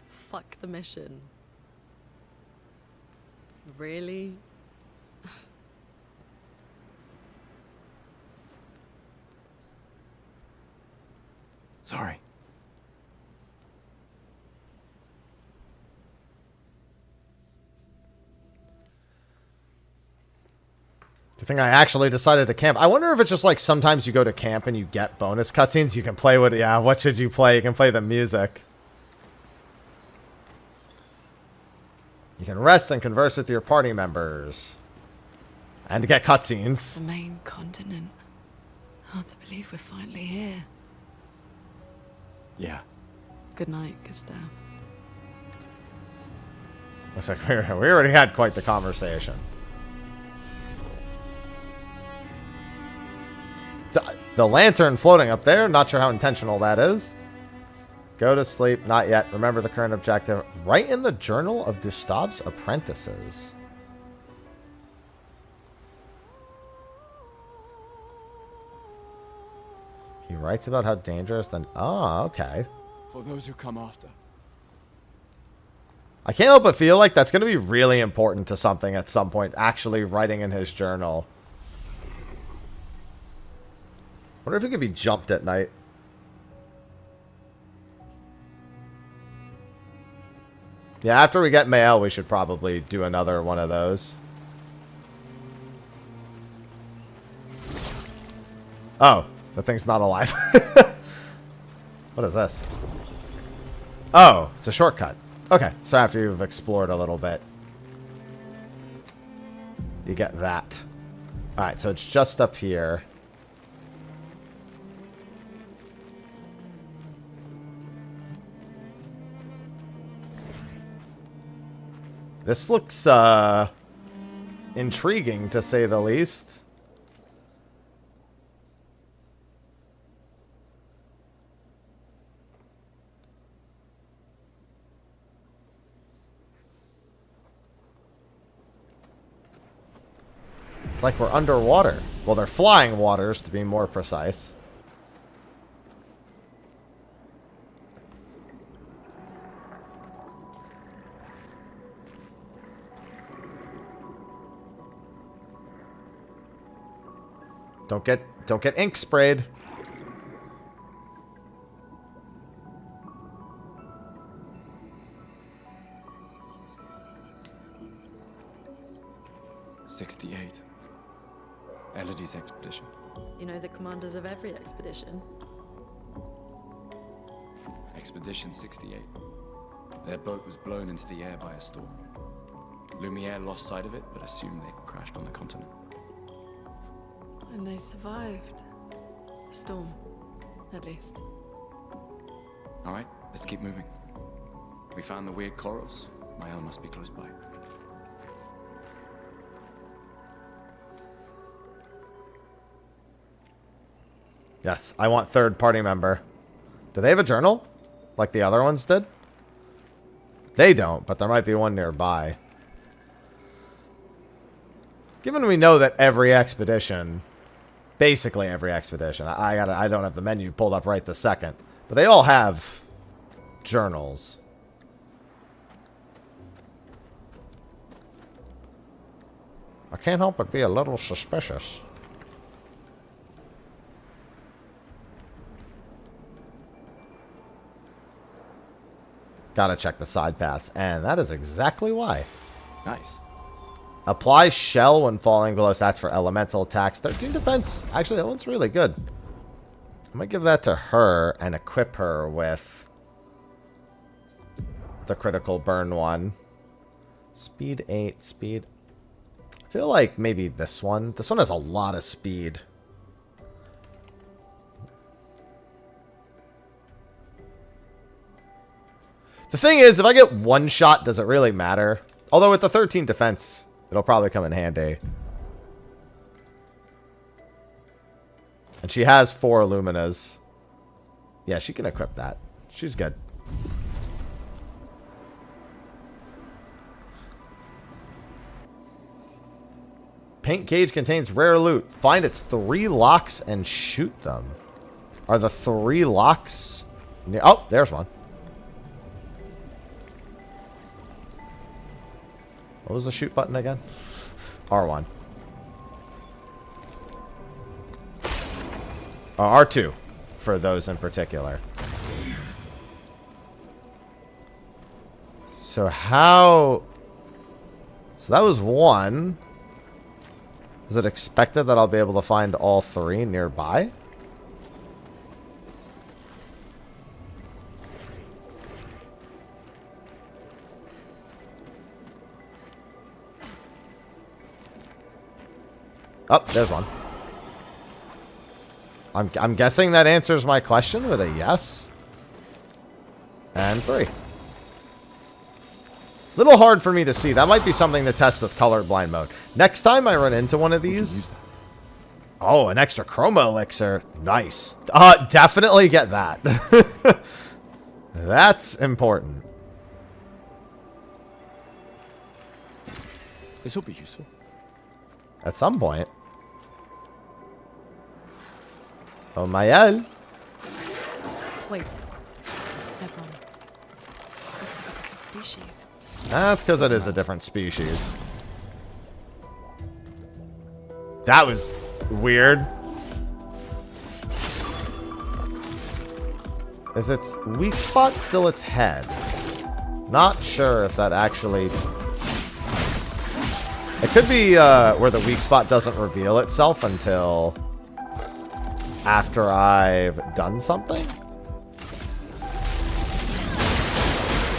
Fuck the mission. Really? Sorry. Good thing I actually decided to camp. I wonder if it's just like sometimes you go to camp and you get bonus cutscenes. You can play with, yeah, what should you play? You can play the music. You can rest and converse with your party members. And get cutscenes. The main continent. Hard to believe we're finally here. Yeah. Good night, Gustav. Looks like we already had quite the conversation. The lantern floating up there, not sure how intentional that is. Go to sleep, not yet. Remember the current objective. Write in the journal of Gustav's apprentices. He writes about how dangerous then. Oh, okay. For those who come after. I can't help but feel like that's going to be really important to something at some point. Actually writing in his journal. Wonder if he could be jumped at night. Yeah, after we get Maelle, we should probably do another one of those. Oh, that thing's not alive. What is this? Oh, it's a shortcut. Okay, so after you've explored a little bit, you get that. Alright, so it's just up here. This looks, intriguing, to say the least. It's like we're underwater. Well, they're flying waters, to be more precise. Don't get ink sprayed. '68. Elodie's expedition. You know the commanders of every expedition. Expedition 68. Their boat was blown into the air by a storm. Lumiere lost sight of it, but assumed they crashed on the continent. And they survived. The storm, at least. All right, let's keep moving. We found the weird corals. Maelle must be close by. Yes, I want third party member. Do they have a journal? Like the other ones did? They don't, but there might be one nearby. Given we know that every expedition, basically every expedition, I don't have the menu pulled up right this second, but they all have journals. I can't help but be a little suspicious. Gotta check the side paths, and that is exactly why. Nice. Apply shell when falling below stats for elemental attacks. 13 defense. Actually, that one's really good. I might give that to her and equip her with the critical burn one. Speed 8, speed. I feel like maybe this one. This one has a lot of speed. The thing is, if I get one shot, does it really matter? Although with the 13 defense, it'll probably come in handy. And she has 4 Luminas. Yeah, she can equip that. She's good. Paint cage contains rare loot. Find its 3 locks and shoot them. Are the 3 locks near? Oh, there's one. What was the shoot button again? R1. R2 for those in particular. So how... So that was 1. Is it expected that I'll be able to find all 3 nearby? Oh, there's one. I'm guessing that answers my question with a yes. And 3. Little hard for me to see. That might be something to test with colorblind mode. Next time I run into one of these... Oh, an extra chroma elixir. Nice. Definitely get that. That's important. This will be useful. At some point. Oh, Maelle. Wait. Everyone. Looks like a different species. That's because it is a different species. That was weird. Is its weak spot still its head? Not sure if that actually... It could be where the weak spot doesn't reveal itself until after I've done something.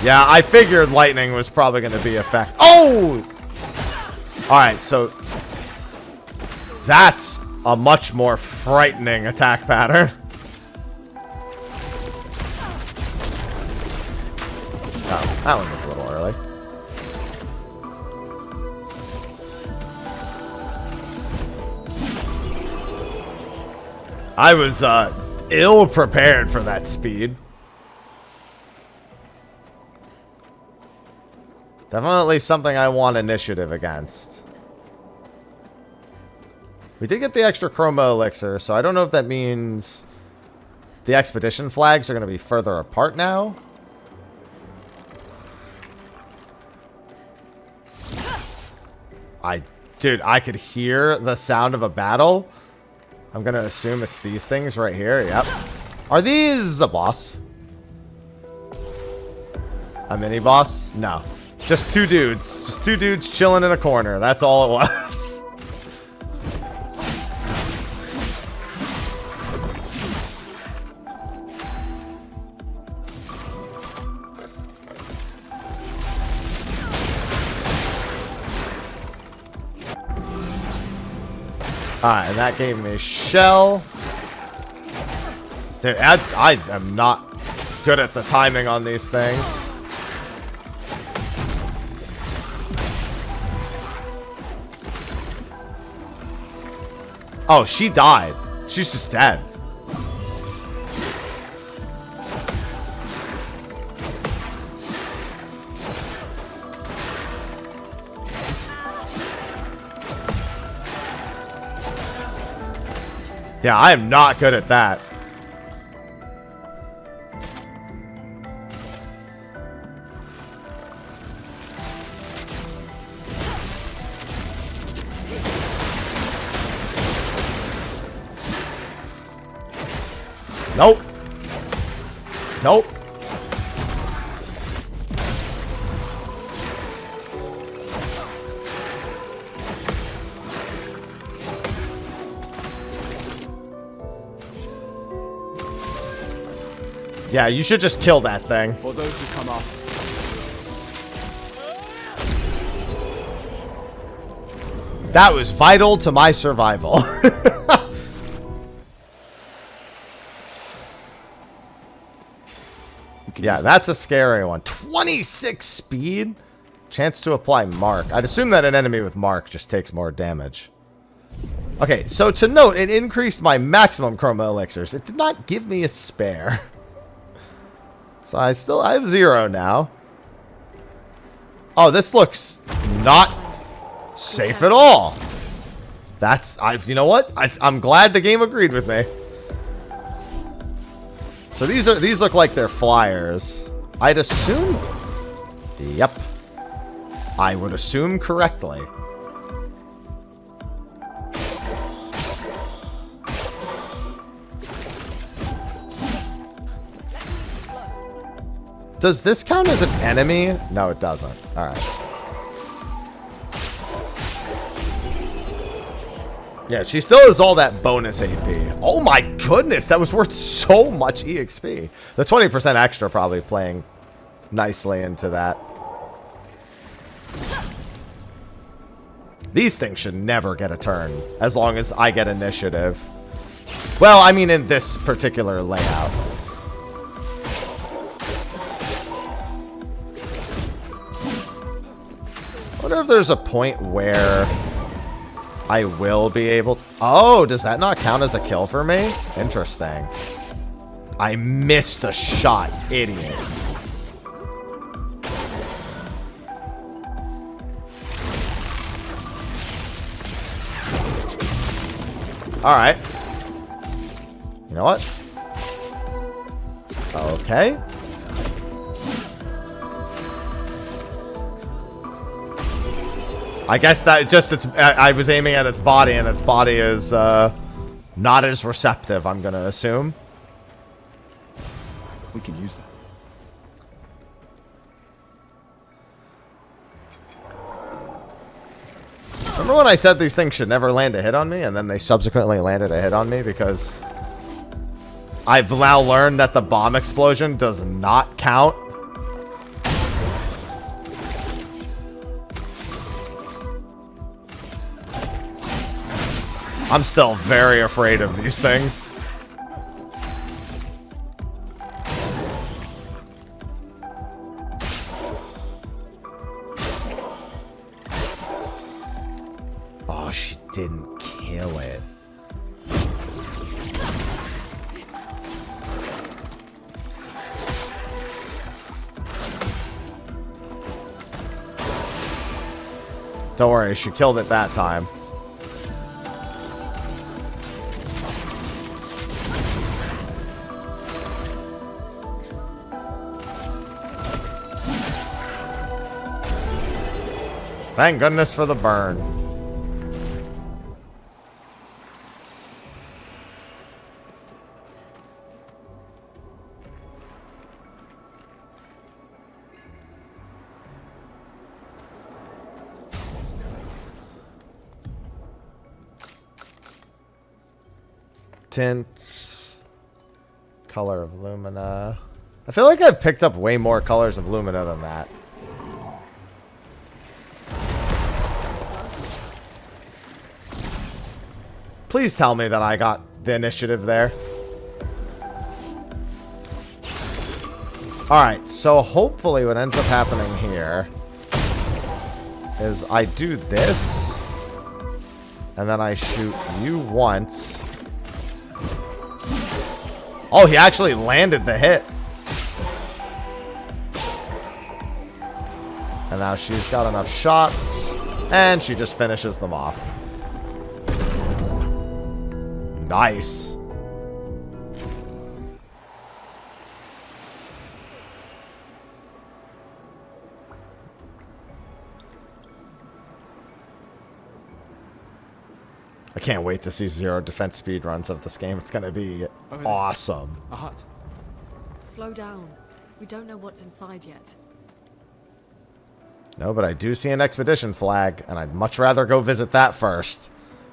Yeah, I figured lightning was probably going to be effect. Oh! Alright, so that's a much more frightening attack pattern. Oh, that one was a little early. I was ill prepared for that speed. Definitely something I want initiative against. We did get the extra chroma elixir, so I don't know if that means the expedition flags are going to be further apart now. Dude, I could hear the sound of a battle. I'm going to assume it's these things right here. Yep. Are these a boss? A mini boss? No. Just 2 dudes. Just 2 dudes chilling in a corner. That's all it was. Alright, and that gave me a shell. Dude, I am not good at the timing on these things. Oh, she died. She's just dead. Yeah, I am not good at that. Nope. Nope. Yeah, you should just kill that thing. For those who come up. That was vital to my survival. Yeah, that's a scary one. 26 speed? Chance to apply mark. I'd assume that an enemy with mark just takes more damage. Okay, so to note, it increased my maximum chroma elixirs. It did not give me a spare. So I have 0 now. Oh, this looks not safe at all. You know what? I'm glad the game agreed with me. So these look like they're flyers. I'd assume. Yep. I would assume correctly. Does this count as an enemy? No, it doesn't. All right. Yeah, she still has all that bonus AP. Oh my goodness, that was worth so much EXP. The 20% extra probably playing nicely into that. These things should never get a turn, as long as I get initiative. Well, I mean in this particular layout. I wonder if there's a point where I will be able to... Oh, does that not count as a kill for me? Interesting. I missed a shot, idiot. Alright. You know what? Okay. I guess that just I was aiming at its body, and its body is not as receptive, I'm gonna assume. We can use that. Remember when I said these things should never land a hit on me, and then they subsequently landed a hit on me because I've now learned that the bomb explosion does not count. I'm still very afraid of these things. Oh, she didn't kill it. Don't worry, she killed it that time. Thank goodness for the burn. Tints. Color of Lumina. I feel like I've picked up way more colors of Lumina than that. Please tell me that I got the initiative there. Alright, so hopefully what ends up happening here is I do this, and then I shoot you once. Oh, he actually landed the hit. And now she's got enough shots, and she just finishes them off. Nice. I can't wait to see zero defense speed runs of this game. It's going to be awesome. A hut. Slow down. We don't know what's inside yet. No, but I do see an expedition flag, and I'd much rather go visit that first.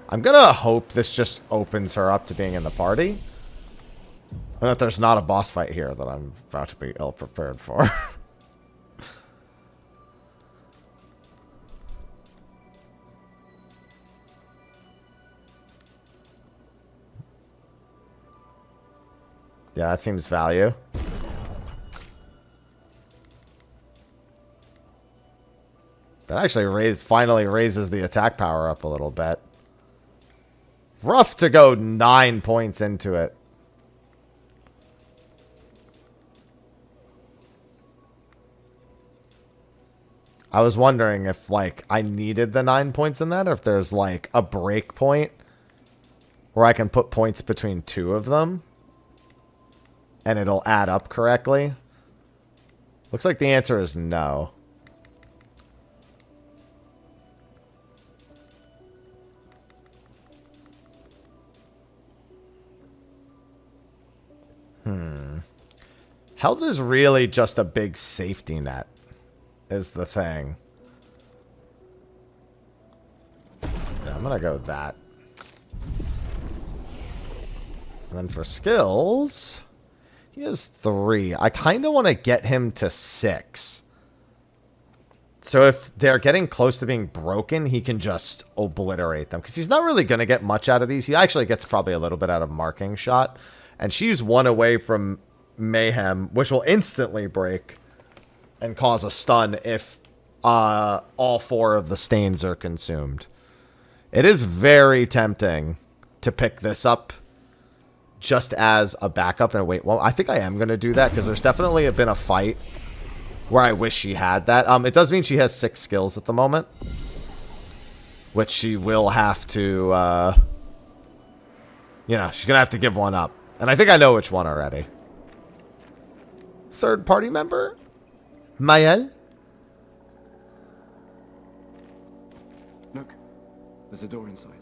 I'm gonna hope this just opens her up to being in the party. And that there's not a boss fight here that I'm about to be ill-prepared for. Yeah, that seems value. That actually finally raises the attack power up a little bit. Rough to go 9 points into it. I was wondering if, like, I needed the 9 points in that, or if there's, like, a break point where I can put points between two of them and it'll add up correctly. Looks like the answer is no. Health is really just a big safety net, is the thing. Yeah, I'm gonna go with that. And then for skills, he has 3. I kind of want to get him to 6. So if they're getting close to being broken, he can just obliterate them. Because he's not really going to get much out of these. He actually gets probably a little bit out of marking shot. And she's 1 away from mayhem, which will instantly break and cause a stun if all 4 of the stains are consumed. It is very tempting to pick this up just as a backup and wait. Well, I think I am going to do that because there's definitely been a fight where I wish she had that. It does mean she has 6 skills at the moment, which she will have to, you know, she's going to have to give one up. And I think I know which one already. Third party member? Maelle? Look, there's a door inside.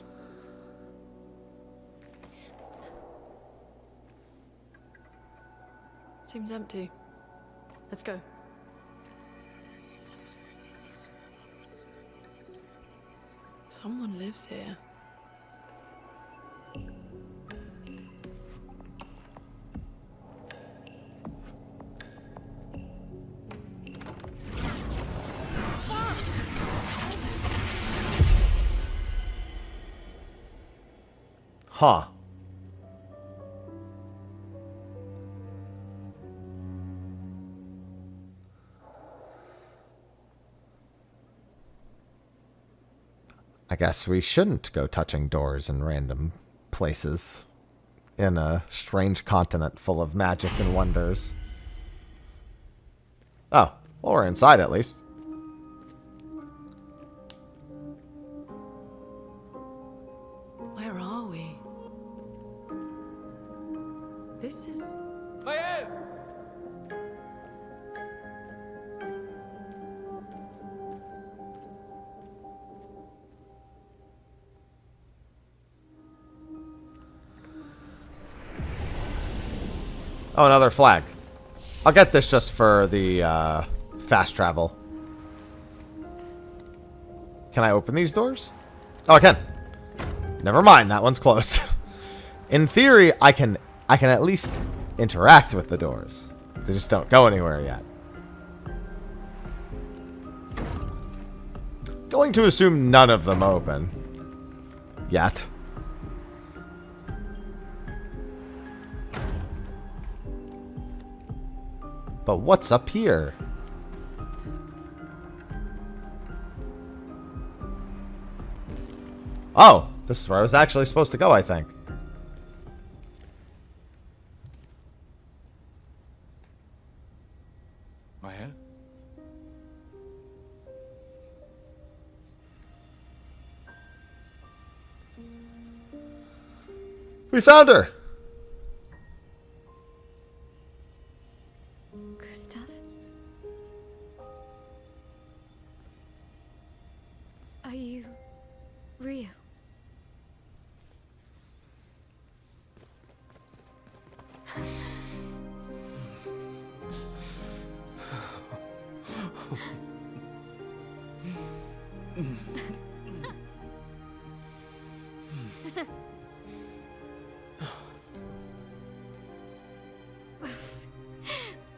Seems empty. Let's go. Someone lives here. Huh. I guess we shouldn't go touching doors in random places in a strange continent full of magic and wonders. Oh, well, we're inside at least. Where are we? This is... Maelle! Oh, another flag. I'll get this just for the fast travel. Can I open these doors? Oh, I can. Never mind, that one's closed. In theory, I can at least interact with the doors. They just don't go anywhere yet. Going to assume none of them open. Yet. But what's up here? Oh, this is where I was actually supposed to go, I think. Maelle? We found her! Gustav? Are you real?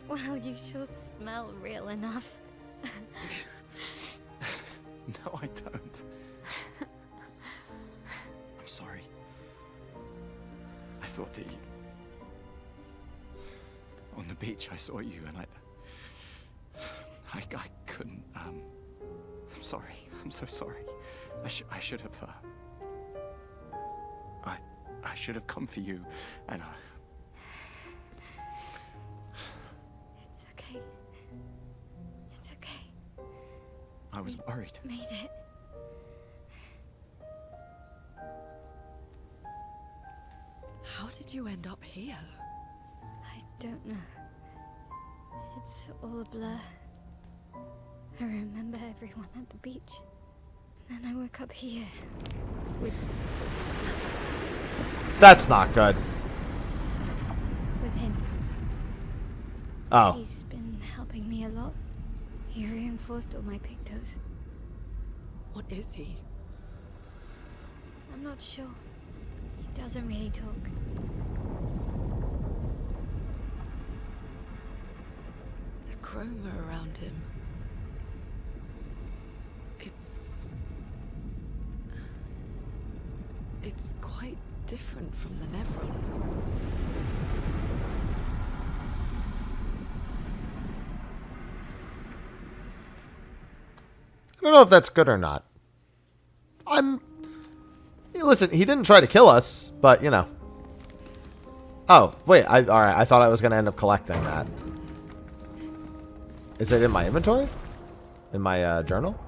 Well, you sure smell real enough. No, I don't. I'm sorry. I thought that you... On the beach, I saw you and I couldn't, I'm sorry. I'm so sorry. I should have, I should have come for you, and It's okay. It's okay. I was worried. Made it. How did you end up here? I don't know. It's all a blur. I remember everyone at the beach. Then I woke up here. With That's not good. him. Oh. He's been helping me a lot. He reinforced all my pictos. What is he? I'm not sure. He doesn't really talk. chroma around him. It's quite different from the Nevrons. I don't know if that's good or not. Listen, he didn't try to kill us, but, you know. Oh, wait. Alright, I thought I was going to end up collecting that. Is it in my inventory? In my journal?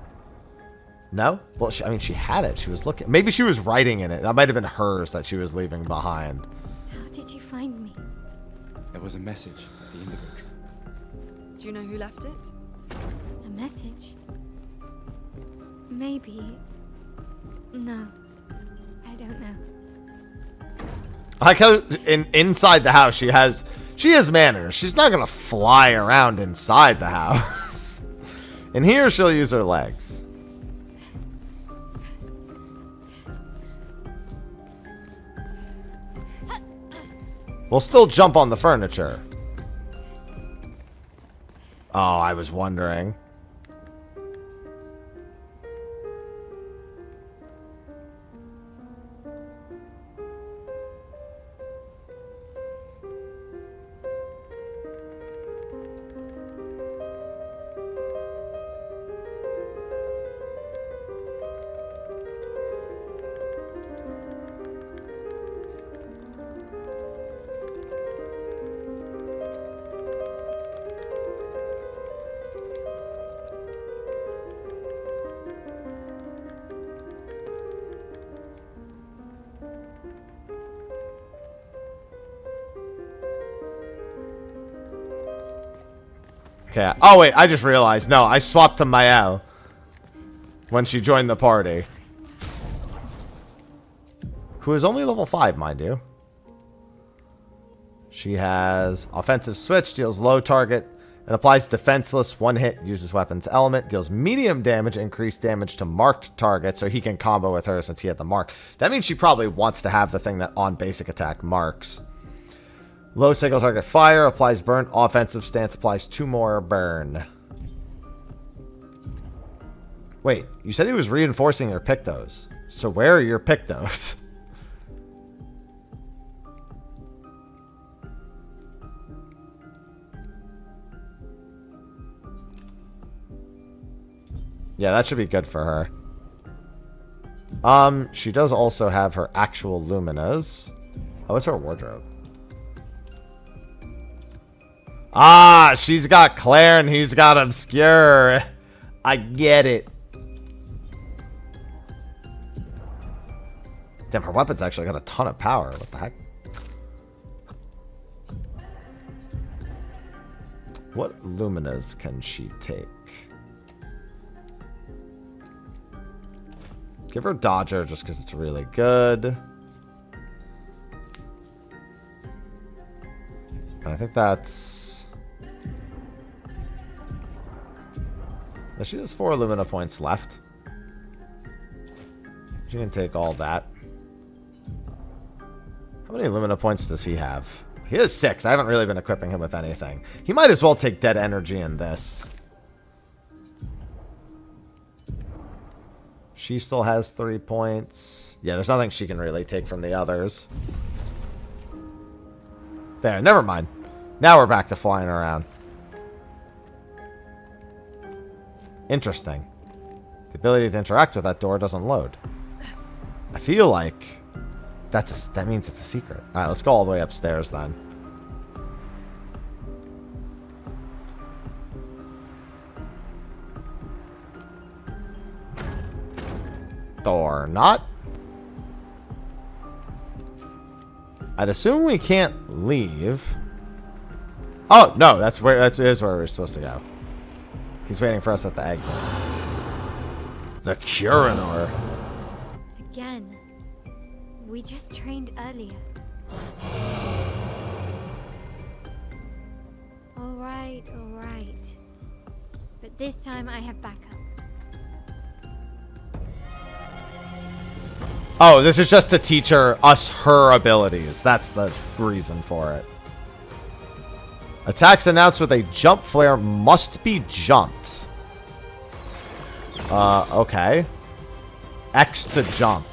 No? Well, I mean, she had it. She was looking. Maybe she was writing in it. That might have been hers that she was leaving behind. How did you find me? There was a message at the Indigo Tree. Do you know who left it? A message? Maybe. No. I don't know. I like how inside the house she has manners. She's not gonna fly around inside the house. In here she'll use her legs. We'll still jump on the furniture. Oh, I was wondering. Okay. Oh, wait. I just realized. No, I swapped to Maelle when she joined the party. Who is only level 5, mind you. She has offensive switch, deals low target, and applies defenseless. One hit, uses weapons element, deals medium damage, increased damage to marked targets, so he can combo with her since he had the mark. That means she probably wants to have the thing that on basic attack marks. Low single target fire, applies burn. Offensive stance applies 2 more burn. Wait, you said he was reinforcing your Pictos. So where are your Pictos? Yeah, that should be good for her. She does also have her actual Luminas. Oh, what's her wardrobe? Ah, she's got Clair and he's got Obscur. I get it. Damn, her weapon's actually got a ton of power. What the heck? What Luminas can she take? Give her Dodger just because it's really good. And I think that's... She has 4 Lumina points left. She can take all that. How many Lumina points does he have? He has 6. I haven't really been equipping him with anything. He might as well take Dead Energy in this. She still has 3 points. Yeah, there's nothing she can really take from the others. There, never mind. Now we're back to flying around. Interesting. The ability to interact with that door doesn't load. I feel like that means it's a secret. Alright, let's go all the way upstairs then. Door not. I'd assume we can't leave. Oh no, that is where we're supposed to go. He's waiting for us at the exit. The Curanor. Again. We just trained earlier. Alright, alright. But this time I have backup. Oh, this is just to teach us her abilities. That's the reason for it. Attacks announced with a jump flare must be jumped. Okay. X to jump.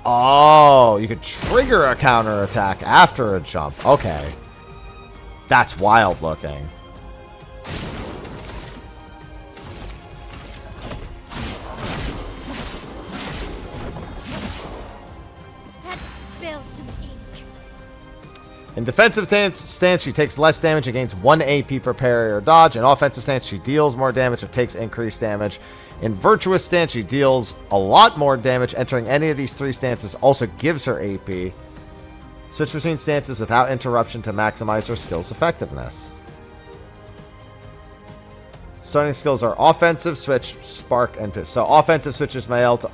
Oh, you could trigger a counter attack after a jump. Okay. That's wild looking. Let's spill some ink. In defensive stance, she takes less damage and gains 1 AP per parry or dodge. In offensive stance, she deals more damage or takes increased damage. In virtuous stance, she deals a lot more damage. Entering any of these 3 stances also gives her AP. Switch between stances without interruption to maximize her skill's effectiveness. Starting skills are offensive, switch, spark, and pierce. So offensive switches Maelle to...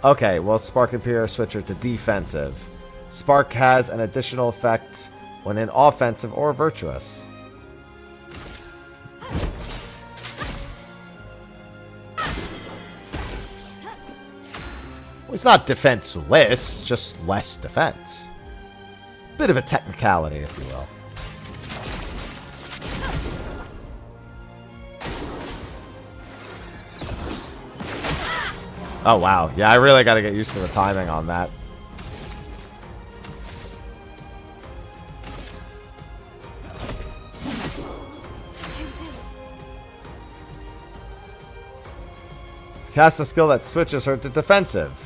Okay, well, spark and pierce switch her to defensive. Spark has an additional effect when in offensive or virtuous. Well, it's not defenseless, just less defense. Bit of a technicality, if you will. Oh, wow. Yeah, I really got to get used to the timing on that. Cast a skill that switches her to defensive.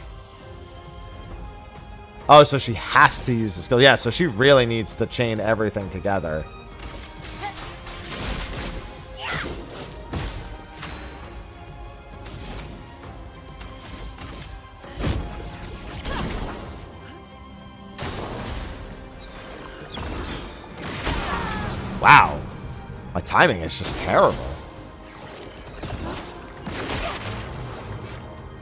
Oh, so she has to use the skill. Yeah, so she really needs to chain everything together. Wow. My timing is just terrible.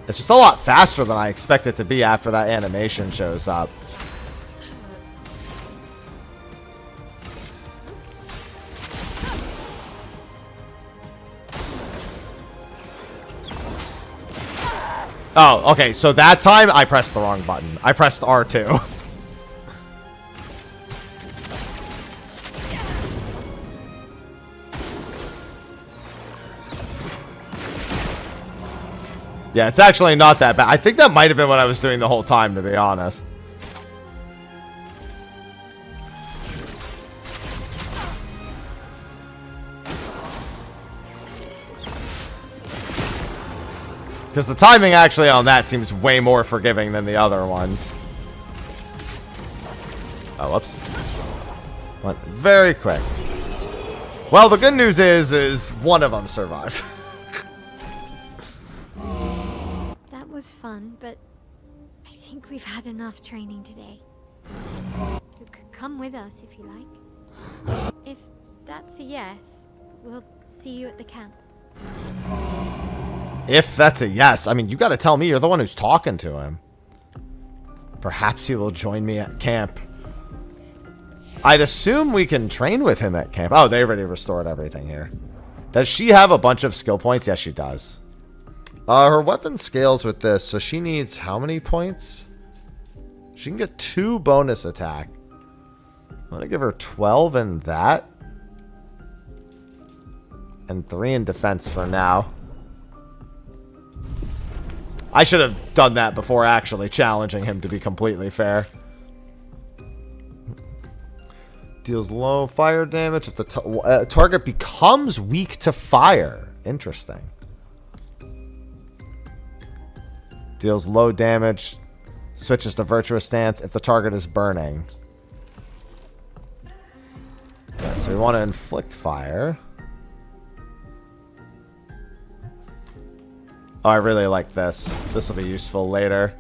It's just a lot faster than I expect it to be after that animation shows up. Oh, okay, so that time I pressed the wrong button. I pressed R2. Yeah, it's actually not that bad. I think that might have been what I was doing the whole time, to be honest. Because the timing actually on that seems way more forgiving than the other ones. Oh, whoops. Went very quick. Well, the good news is one of them survived. Was fun, but I think we've had enough training today. You could come with us if you like. If that's a yes, we'll see you at the camp. If that's a yes, I mean, you gotta tell me, you're the one who's talking to him. Perhaps he will join me at camp. I'd assume we can train with him at camp. Oh, they already restored everything here. Does she have a bunch of skill points? Yes, she does. Her weapon scales with this, so she needs how many points? She can get 2 bonus attack. I'm going to give her 12 in that. And 3 in defense for now. I should have done that before actually challenging him, to be completely fair. Deals low fire damage if the target becomes weak to fire. Interesting. Deals low damage. Switches to virtuous stance if the target is burning. Right, so we want to inflict fire. Oh, I really like this. This will be useful later.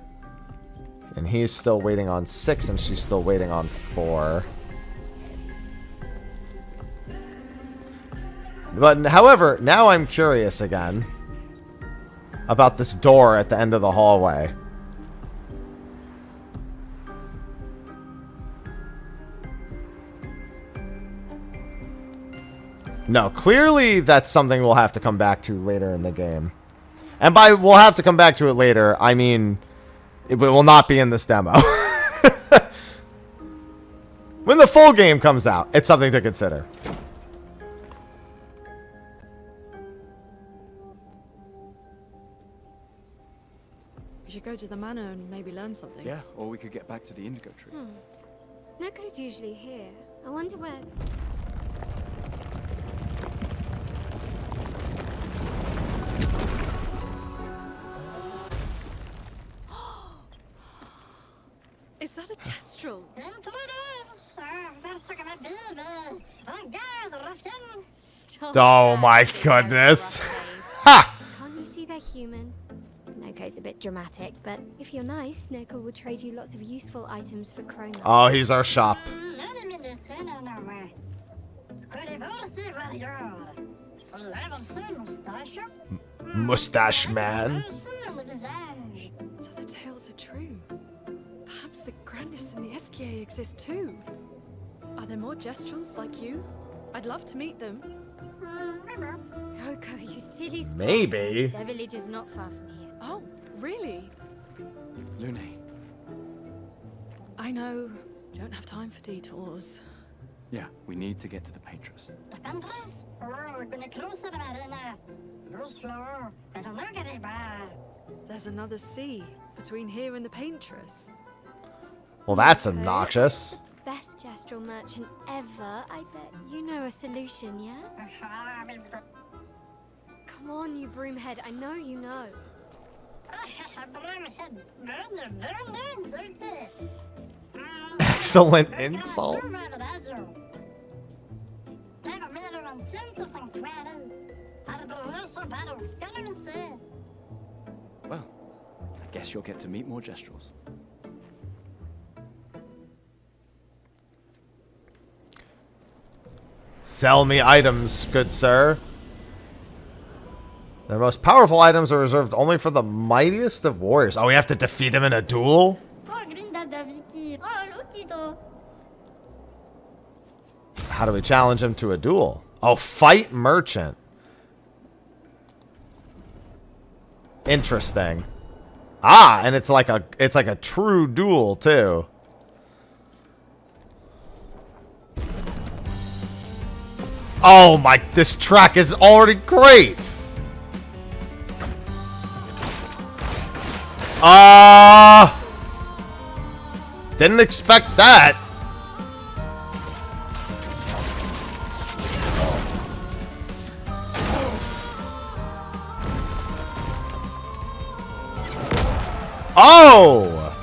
And he's still waiting on 6, and she's still waiting on 4. But, however, now I'm curious again about this door at the end of the hallway. No, clearly that's something we'll have to come back to later in the game. And by we'll have to come back to it later, I mean it will not be in this demo. When the full game comes out, it's something to consider. We should go to the manor and maybe learn something. Yeah, or we could get back to the indigo tree. Noko's usually here. I wonder where... Is that a gestural? Stop Oh that, my you goodness. rough Ha! Can't you see they're human? Noko's a bit dramatic, but if you're nice, Noko will trade you lots of useful items for chroma. Oh, he's our shop. Mustache man. So the tales are true. Perhaps the grandest in the SKA exist too. Are there more gestrals like you? I'd love to meet them. Noko, you silly spot. Maybe. Their village is not far from here. Oh, really? Lune. I know. Don't have time for detours. Yeah, we need to get to the paintress. There's another sea between here and the paintress. Well, that's obnoxious. Best gestural merchant ever. I bet you know a solution, yeah? Come on, you broomhead. I know you know. Excellent insult. Well, I guess you'll get to meet more gestrals. Sell me items, good sir. Their most powerful items are reserved only for the mightiest of warriors. Oh, we have to defeat him in a duel? How do we challenge him to a duel? Oh, fight merchant. Interesting. Ah, and it's like a true duel too. Oh my, this track is already great. Didn't expect that. Oh!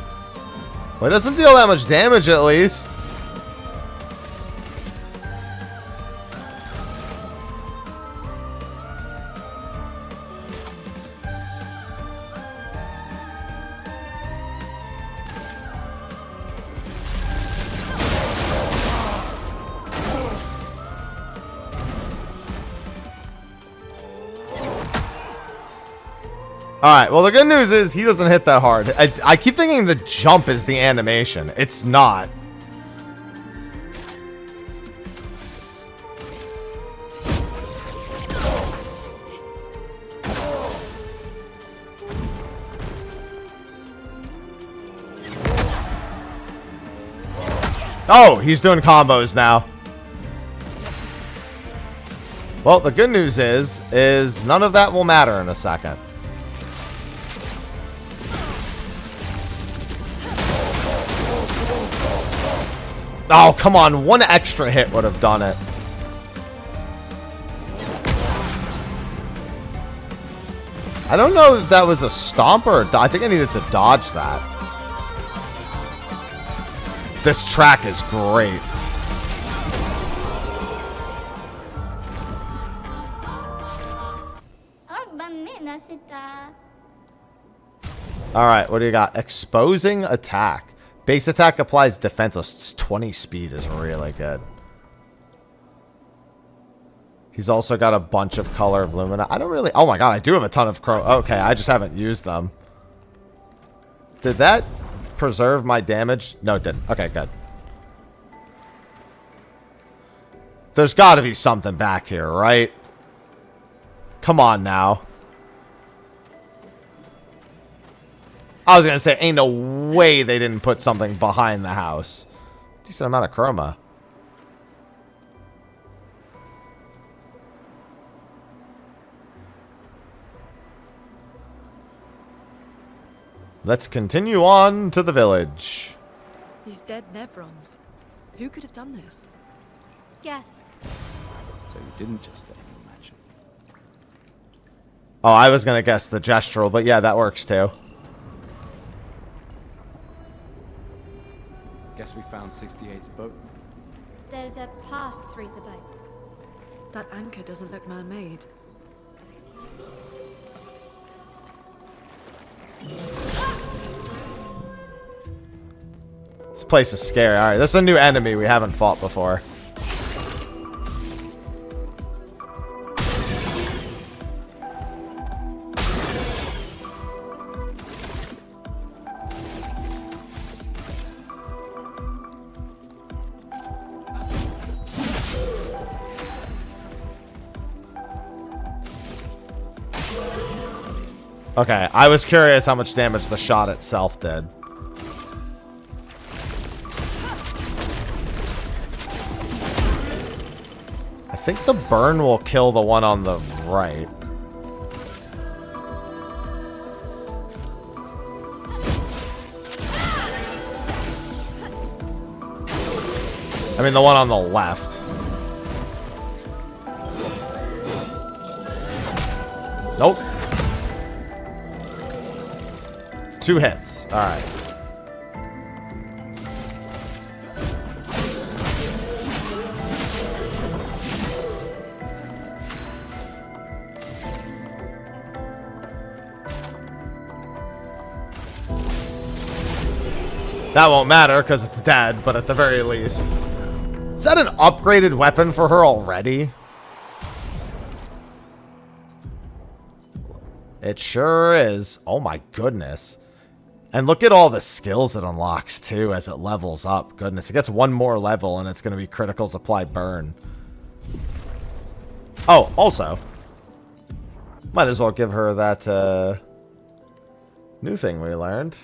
Well, it doesn't deal that much damage at least. Alright, well the good news is he doesn't hit that hard. I keep thinking the jump is the animation. It's not. Oh, he's doing combos now. Well, the good news is none of that will matter in a second. Oh, come on. One extra hit would have done it. I don't know if that was a stomp or a I think I needed to dodge that. This track is great. Alright, what do you got? Exposing attack. Base attack applies defense. 20 speed is really good. He's also got a bunch of color of Lumina. I don't really... Oh my god, I do have a ton of okay, I just haven't used them. Did that preserve my damage? No, it didn't. Okay, good. There's got to be something back here, right? Come on now. I was going to say, ain't no way they didn't put something behind the house. Decent amount of chroma. let's continue on to the village. These dead Nevrons. Who could have done this? Guess. So you didn't just stay in your mansion. Oh, I was going to guess the gestural, but yeah, that works too. Guess we found 68's boat. There's a path through the boat. That anchor doesn't look man-made. This place is scary. Alright, this is a new enemy we haven't fought before. Okay, I was curious how much damage the shot itself did. I think the burn will kill the one on the right. I mean, the one on the left. Nope. 2 hits. All right. That won't matter because it's dead, but at the very least. Is that an upgraded weapon for her already? It sure is. Oh my goodness. And look at all the skills it unlocks too as it levels up. Goodness, it gets 1 more level and it's going to be criticals apply burn. Oh, also. Might as well give her that new thing we learned.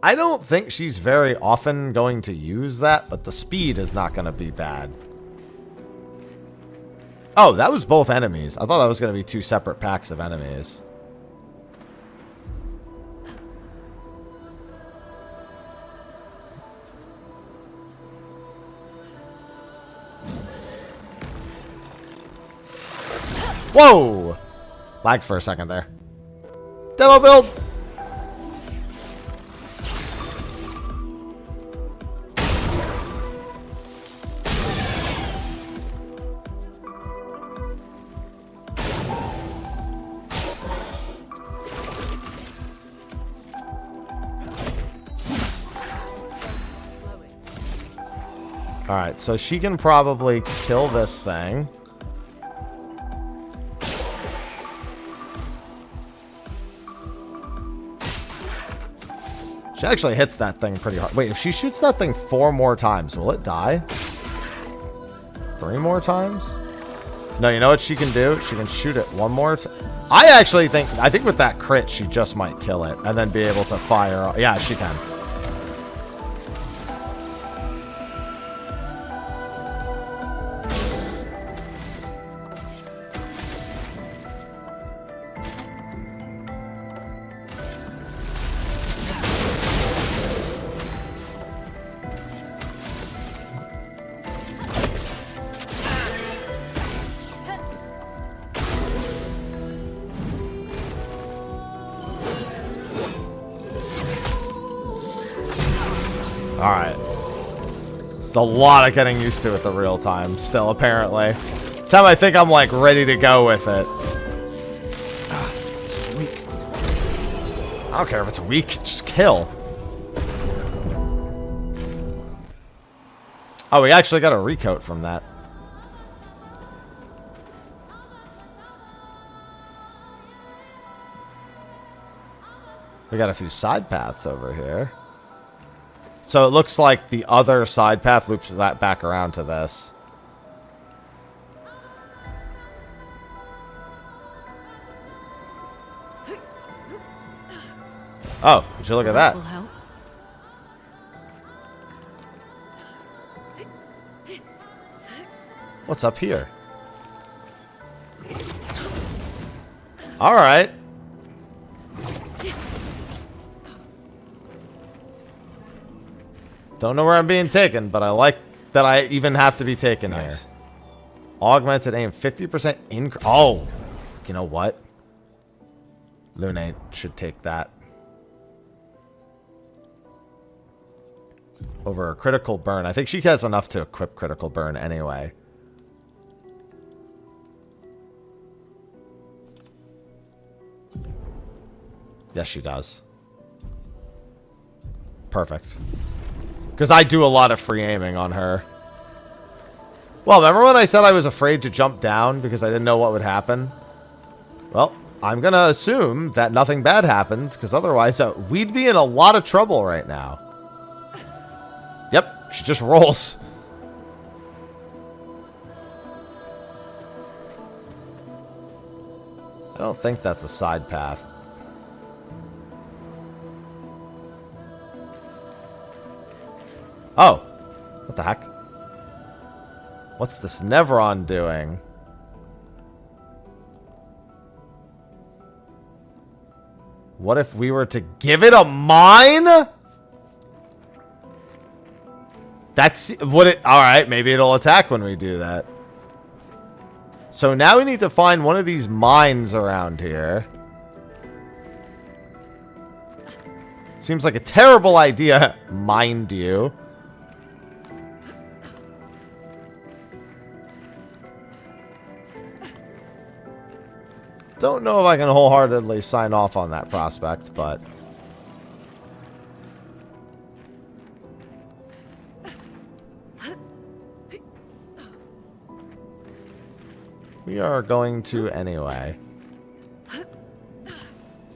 I don't think she's very often going to use that, but the speed is not going to be bad. Oh, that was both enemies. I thought that was going to be 2 separate packs of enemies. Whoa! Lagged for a second there. Demo build! Alright, so she can probably kill this thing. She actually hits that thing pretty hard. Wait, if she shoots that thing 4 more times, will it die? 3 more times? No, you know what she can do? She can shoot it 1 more time. I think with that crit, she just might kill it and then be able to fire. Yeah, she can. Alright. It's a lot of getting used to it the real time still, apparently. Time I think I'm like ready to go with it. This is weak. I don't care if it's weak, just kill. Oh, we actually got a recoat from that. We got a few side paths over here. So it looks like the other side path loops that back around to this. Oh, would you look at that? Will help. What's up here? All right. Don't know where I'm being taken, but I like that I even have to be taken here. Augmented aim, 50% increase. Oh, you know what? Lune should take that. Over a critical burn. I think she has enough to equip critical burn anyway. Yes, she does. Perfect. Because I do a lot of free aiming on her. Well, remember when I said I was afraid to jump down because I didn't know what would happen? Well, I'm going to assume that nothing bad happens, because otherwise we'd be in a lot of trouble right now. Yep, she just rolls. I don't think that's a side path. Oh, what the heck? What's this Nevron doing? What if we were to give it a mine? That's what it... Alright, maybe it'll attack when we do that. So now we need to find one of these mines around here. Seems like a terrible idea, mind you. Don't know if I can wholeheartedly sign off on that prospect, but... we are going to anyway.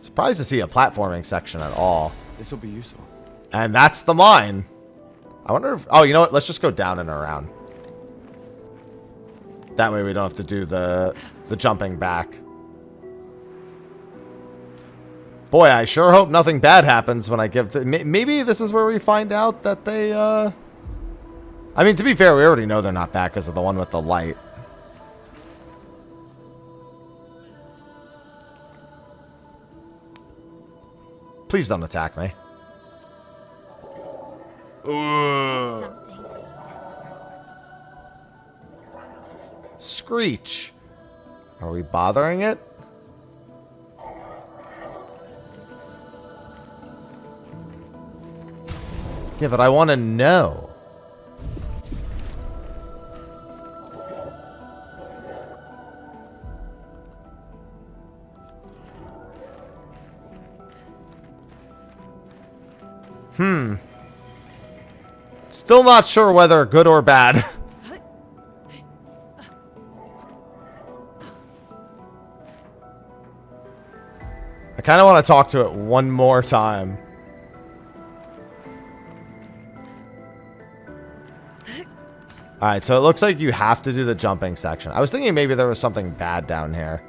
Surprised to see a platforming section at all. This will be useful. And that's the mine. I wonder if... oh, you know what? Let's just go down and around. That way we don't have to do the jumping back. Boy, I sure hope nothing bad happens when I give to... maybe this is where we find out that they, I mean, to be fair, we already know they're not bad because of the one with the light. Please don't attack me. Something. Screech. Are we bothering it? Yeah, but I want to know. Still not sure whether good or bad. I kind of want to talk to it one more time. Alright, so it looks like you have to do the jumping section. I was thinking maybe there was something bad down here.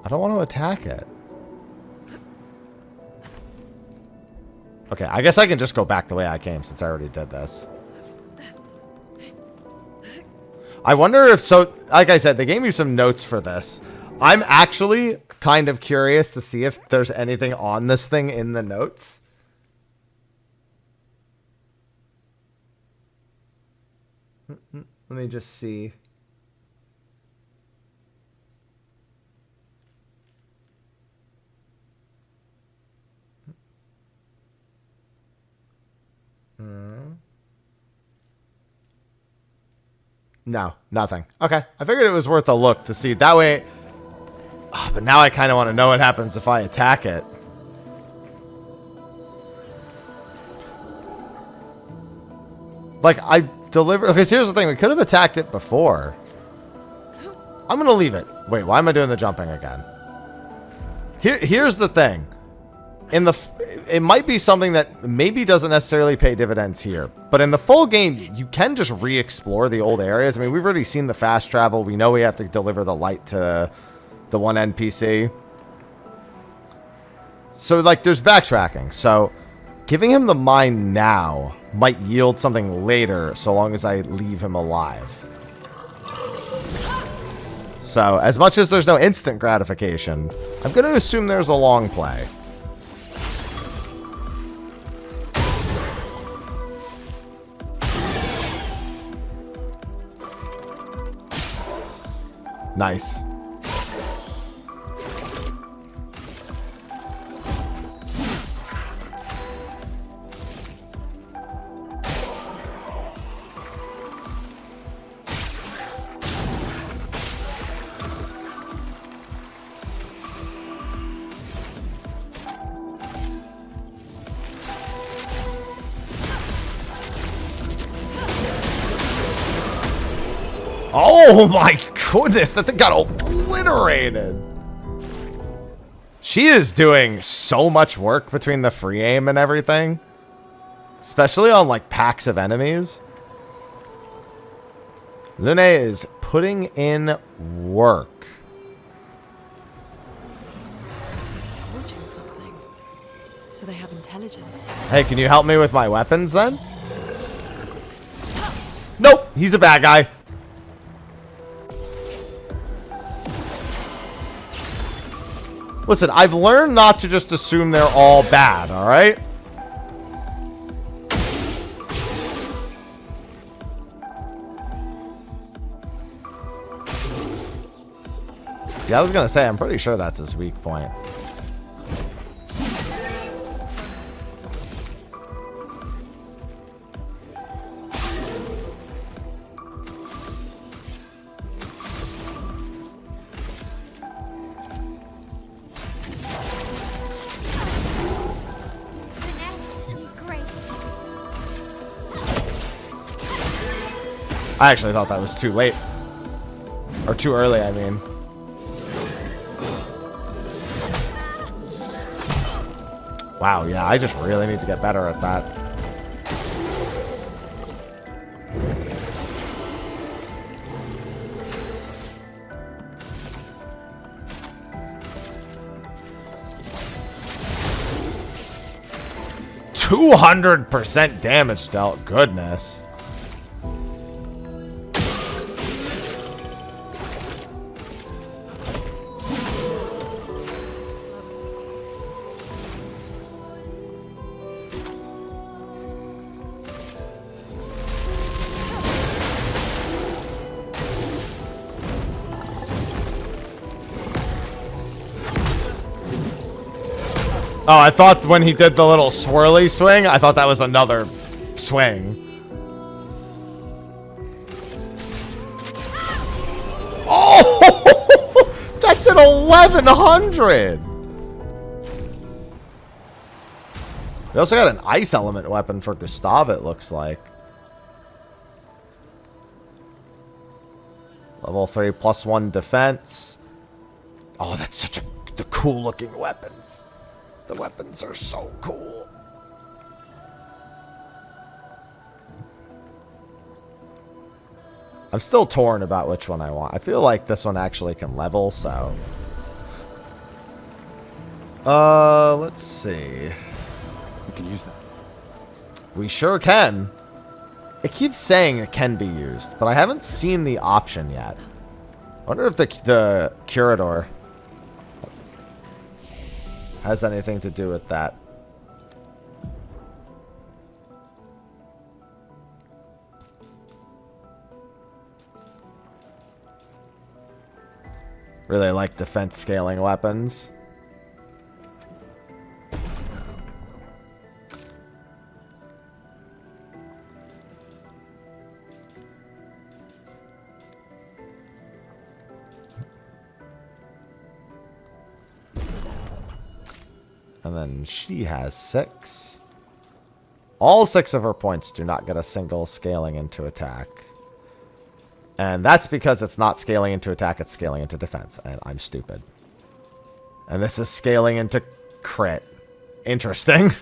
I don't want to attack it. Okay, I guess I can just go back the way I came since I already did this. I wonder if, so, like I said, they gave me some notes for this. I'm actually kind of curious to see if there's anything on this thing in the notes. Let me just see. No, nothing. Okay, I figured it was worth a look to see. That way... oh, but now I kind of want to know what happens if I attack it. Like, I deliver... okay, so here's the thing. We could have attacked it before. I'm going to leave it. Wait, why am I doing the jumping again? Here's the thing. It might be something that maybe doesn't necessarily pay dividends here, but in the full game, you can just re-explore the old areas. I mean, we've already seen the fast travel. We know we have to deliver the light to the one NPC. So, like, there's backtracking. So, Giving him the mine now might yield something later, so long as I leave him alive. So, as much as there's no instant gratification, I'm going to assume there's a long play. Nice. Oh my goodness, that thing got obliterated. She is doing so much work between the free aim and everything. Especially on like packs of enemies. Lune is putting in work. It's forging something. So they have intelligence. Hey, can you help me with my weapons then? Nope, he's a bad guy. Listen, I've learned not to just assume they're all bad, alright? Yeah, I was gonna say, I'm pretty sure that's his weak point. I actually thought that was too late. Or too early, I mean. Wow, yeah, I just really need to get better at that. %200 damage dealt. Goodness. Oh, I thought when he did the little swirly swing, I thought that was another swing. Oh! That did 1100! We also got an ice element weapon for Gustav, it looks like. Level 3 +1 defense. Oh, that's such the cool looking weapons. The weapons are so cool. I'm still torn about which one I want. I feel like this one actually can level, so. Let's see. We can use that. We sure can. It keeps saying it can be used, but I haven't seen the option yet. I wonder if the Curador has anything to do with that. Really like defense scaling weapons. And then she has 6. All 6 of her points do not get a single scaling into attack. And that's because it's not scaling into attack, it's scaling into defense. And I'm stupid. And this is scaling into crit. Interesting.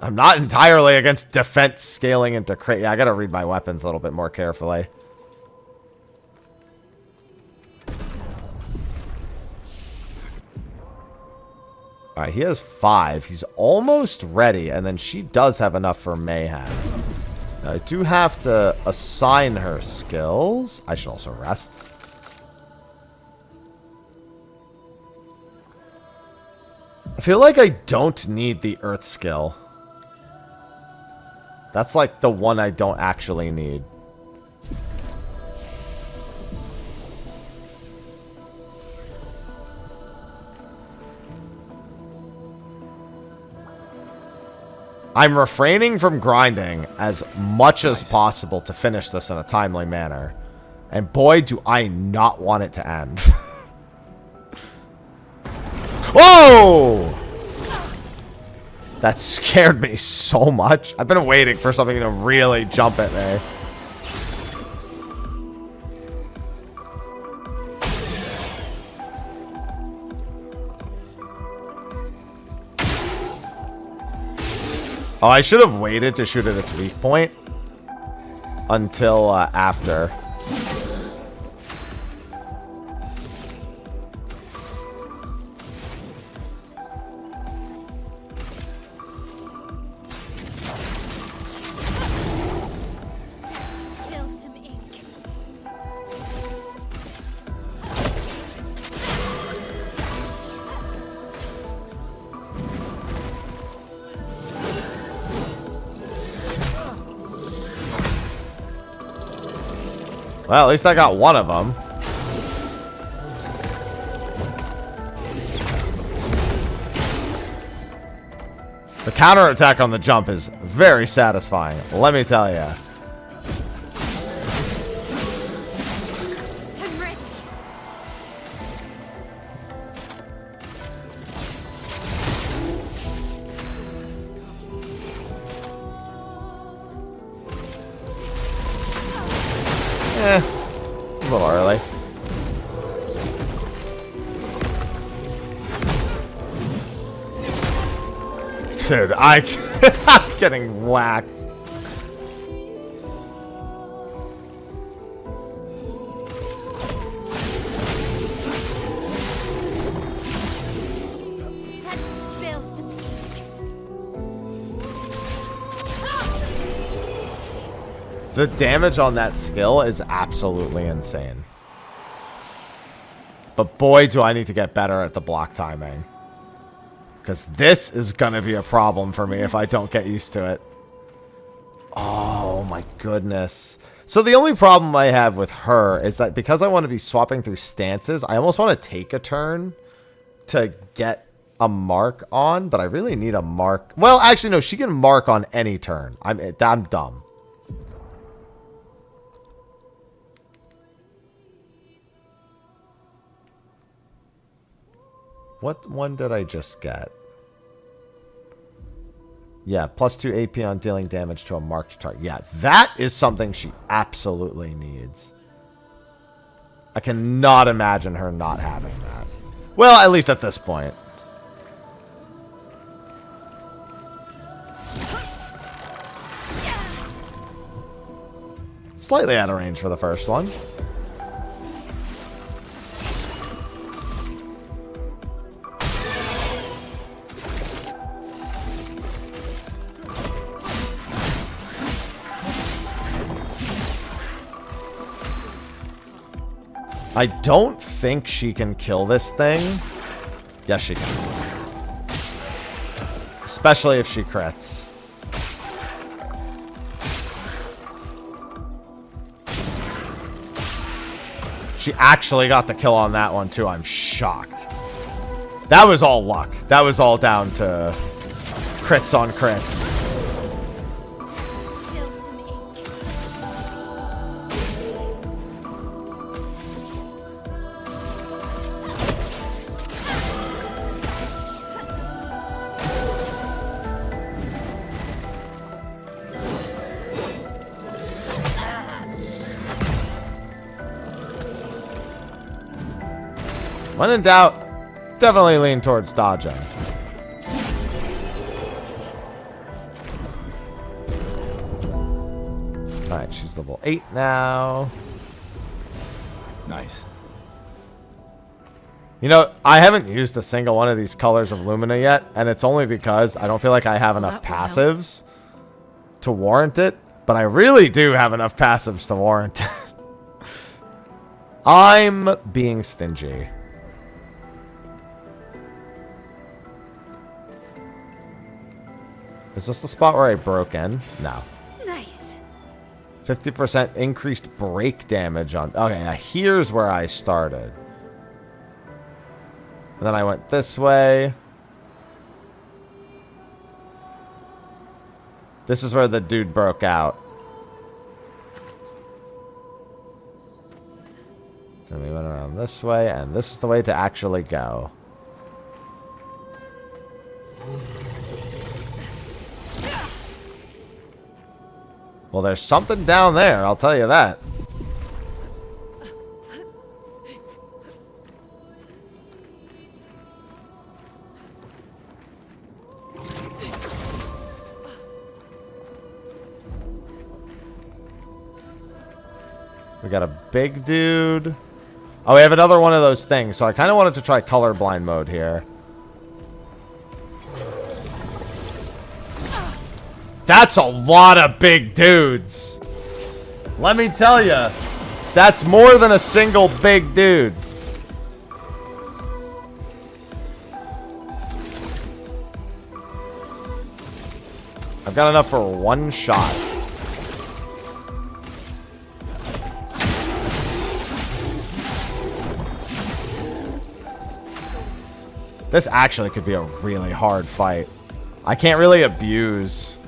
I'm not entirely against defense scaling into crit. Yeah, I gotta read my weapons a little bit more carefully. Alright, he has 5. He's almost ready, and then she does have enough for mayhem. Now, I do have to assign her skills. I should also rest. I feel like I don't need the earth skill. That's like the one I don't actually need. I'm refraining from grinding as much as possible to finish this in a timely manner. And boy, do I not want it to end. Whoa! That scared me so much. I've been waiting for something to really jump at me. Oh, I should have waited to shoot at its weak point until after. Spill some ink. Well, at least I got one of them. The counterattack on the jump is very satisfying, let me tell you. I'm ready. A little early. Dude, I'm getting whacked. Let's spill some ink. The damage on that skill is absolutely insane. But boy, do I need to get better at the block timing. Because this is going to be a problem for me if I don't get used to it. Oh my goodness. So the only problem I have with her is that because I want to be swapping through stances, I almost want to take a turn to get a mark on. But I really need a mark. Well, actually, no, she can mark on any turn. I'm dumb. What one did I just get? Yeah, +2 AP on dealing damage to a marked target. Yeah, that is something she absolutely needs. I cannot imagine her not having that. Well, at least at this point. Slightly out of range for the first one. I don't think she can kill this thing. Yes, she can. Especially if she crits. She actually got the kill on that one, too. I'm shocked. That was all luck. That was all down to crits on crits. Spill some ink. When in doubt, definitely lean towards dodging. Alright, she's level 8 now. Nice. You know, I haven't used a single one of these colors of Lumina yet, and it's only because I don't feel like I have enough passives to warrant it, but I really do have enough passives to warrant it. I'm being stingy. Is this the spot where I broke in? No. Nice. 50% increased break damage on... Okay, now here's where I started. And then I went this way. This is where the dude broke out. Then we went around this way, and this is the way to actually go. Well, there's something down there, I'll tell you that. We got a big dude. Oh, we have another one of those things, so I kind of wanted to try colorblind mode here. That's a lot of big dudes. Let me tell you, that's more than a single big dude. I've got enough for one shot. This actually could be a really hard fight. I can't really abuse.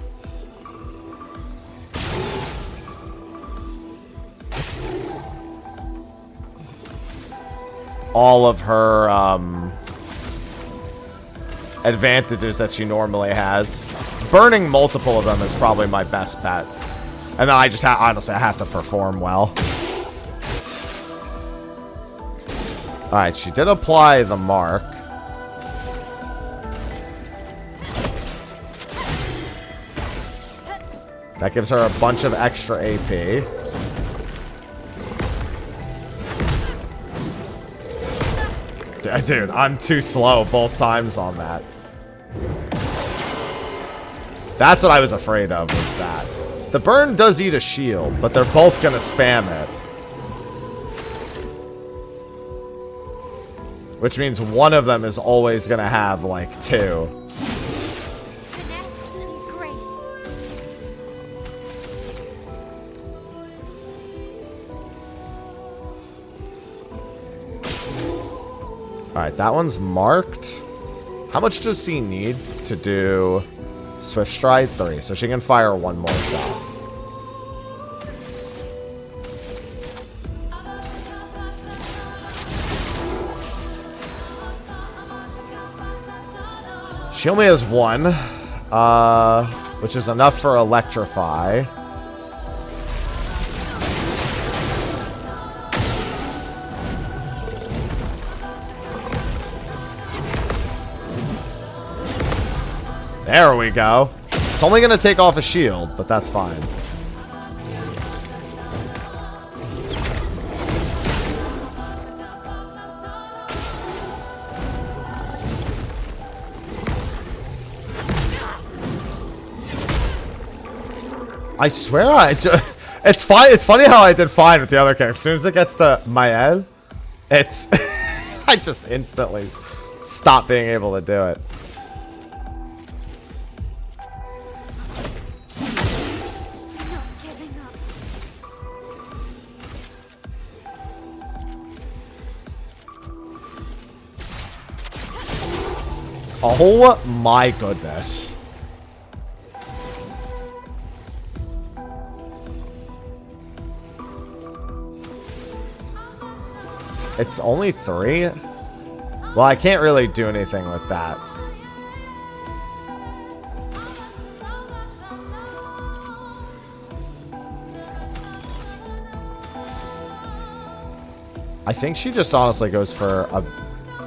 All of her advantages that she normally has. Burning multiple of them is probably my best bet. And then I just honestly, I have to perform well. Alright, she did apply the mark. That gives her a bunch of extra AP. Dude, I'm too slow both times on that. That's what I was afraid of, was that. The burn does eat a shield, but they're both going to spam it. Which means one of them is always going to have, like, two. Finesse and grace. Alright, that one's marked. How much does she need to do Swift Stride? 3, so she can fire one more shot. She only has 1, which is enough for Electrify. There we go. It's only going to take off a shield, but that's fine. I swear it's fine. It's funny how I did fine with the other character. As soon as it gets to Maelle, it's I just instantly stop being able to do it. Oh my goodness. It's only 3? Well, I can't really do anything with that. I think she just honestly goes for a...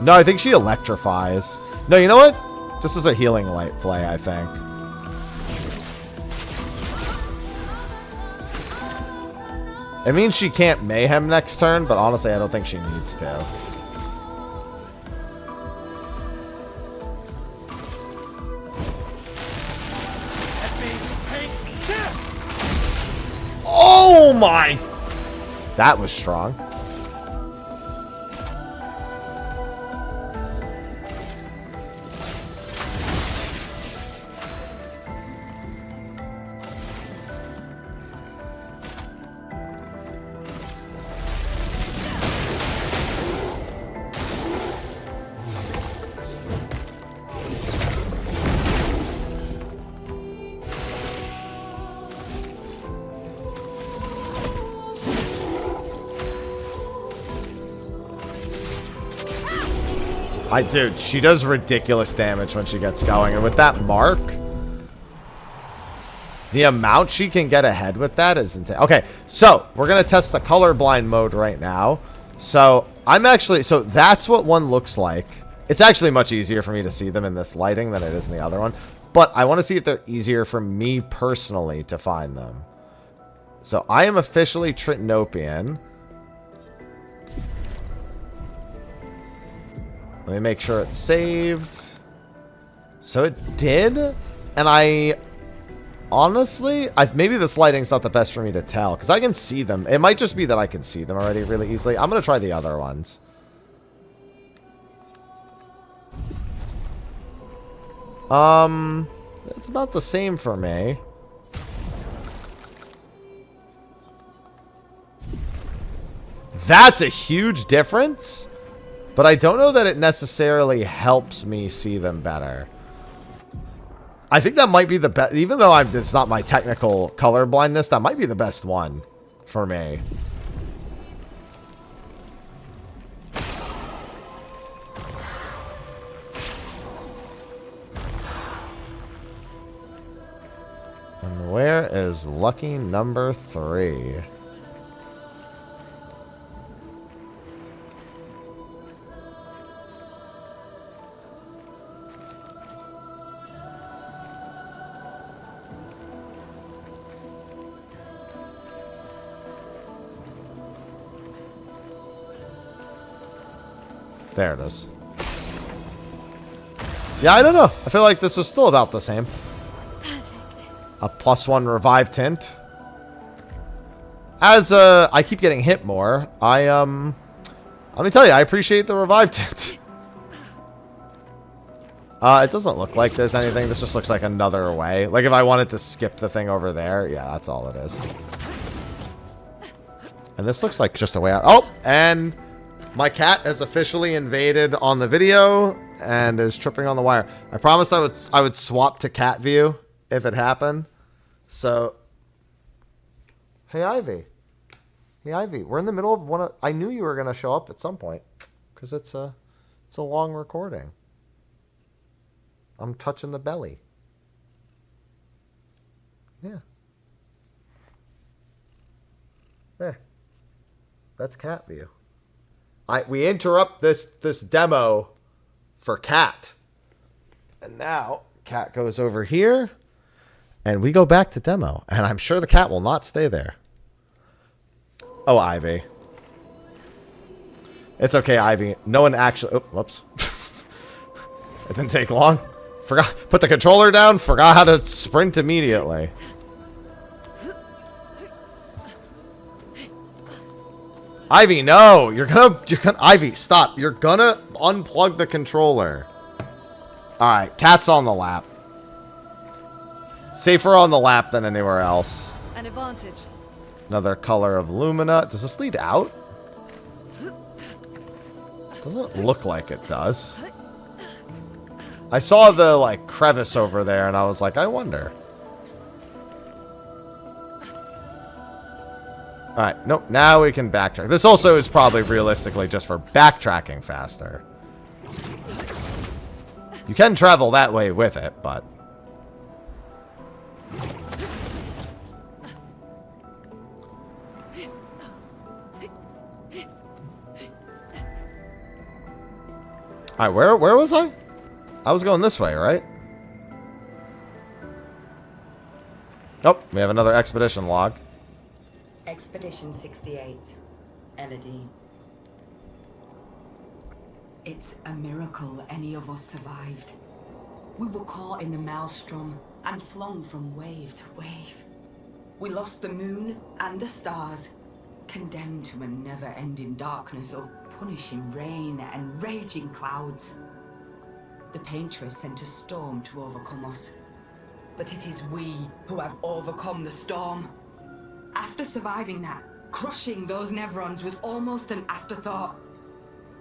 No, I think she electrifies. No, you know what? This is a healing light play, I think. It means she can't mayhem next turn, but honestly, I don't think she needs to. my! That was strong. Dude, she does ridiculous damage when she gets going. And with that mark, the amount she can get ahead with that is insane. Okay, so we're going to test the colorblind mode right now. So so that's what one looks like. It's actually much easier for me to see them in this lighting than it is in the other one. But I want to see if they're easier for me personally to find them. So I am officially Tritanopian. Let me make sure it's saved. So it did. And I honestly, maybe this lighting's not the best for me to tell. Because I can see them. It might just be that I can see them already really easily. I'm going to try the other ones. It's about the same for me. That's a huge difference. But I don't know that it necessarily helps me see them better. I think that might be the best. Even though it's not my technical color blindness, that might be the best one for me. And where is lucky number 3? There it is. Yeah, I don't know. I feel like this was still about the same. Perfect. A +1 revive tint. As I keep getting hit more, let me tell you, I appreciate the revive tint. It doesn't look like there's anything. This just looks like another way. Like if I wanted to skip the thing over there, yeah, that's all it is. And this looks like just a way out. Oh, and my cat has officially invaded on the video and is tripping on the wire. I promised I would swap to cat view if it happened. So, hey Ivy. Hey Ivy, we're in the middle of one of. I knew you were gonna show up at some point because it's a long recording. I'm touching the belly. Yeah. There. That's cat view. We interrupt this demo for cat. And now cat goes over here and we go back to demo. And I'm sure the cat will not stay there. Oh, Ivy. It's okay, Ivy. No one actually... Oh, whoops. It didn't take long. Forgot. Put the controller down. Forgot how to sprint immediately. Ivy, no! You're gonna, Ivy, stop. You're gonna unplug the controller. Alright, cat's on the lap. Safer on the lap than anywhere else. An advantage. Another color of Lumina. Does this lead out? Doesn't look like it does. I saw the, like, crevice over there, and I was like, I wonder. Alright, nope, now we can backtrack. This also is probably realistically just for backtracking faster. You can travel that way with it, but... Alright, where was I? I was going this way, right? Oh, we have another expedition log. Expedition 68, Elodie. It's a miracle any of us survived. We were caught in the maelstrom and flung from wave to wave. We lost the moon and the stars, condemned to a never-ending darkness of punishing rain and raging clouds. The Paintress sent a storm to overcome us, but it is we who have overcome the storm. After surviving that, crushing those Nevrons was almost an afterthought.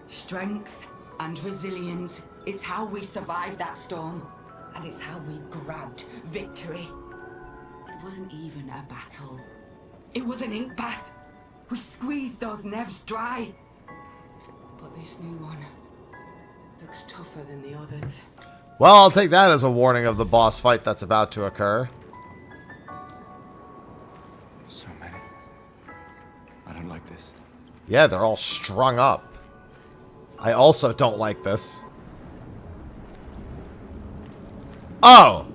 Strength and resilience, it's how we survived that storm, and it's how we grabbed victory. It wasn't even a battle. It was an ink bath. We squeezed those Nevs dry. But this new one looks tougher than the others. Well, I'll take that as a warning of the boss fight that's about to occur. So many. I don't like this. Yeah, they're all strung up. I also don't like this. Oh!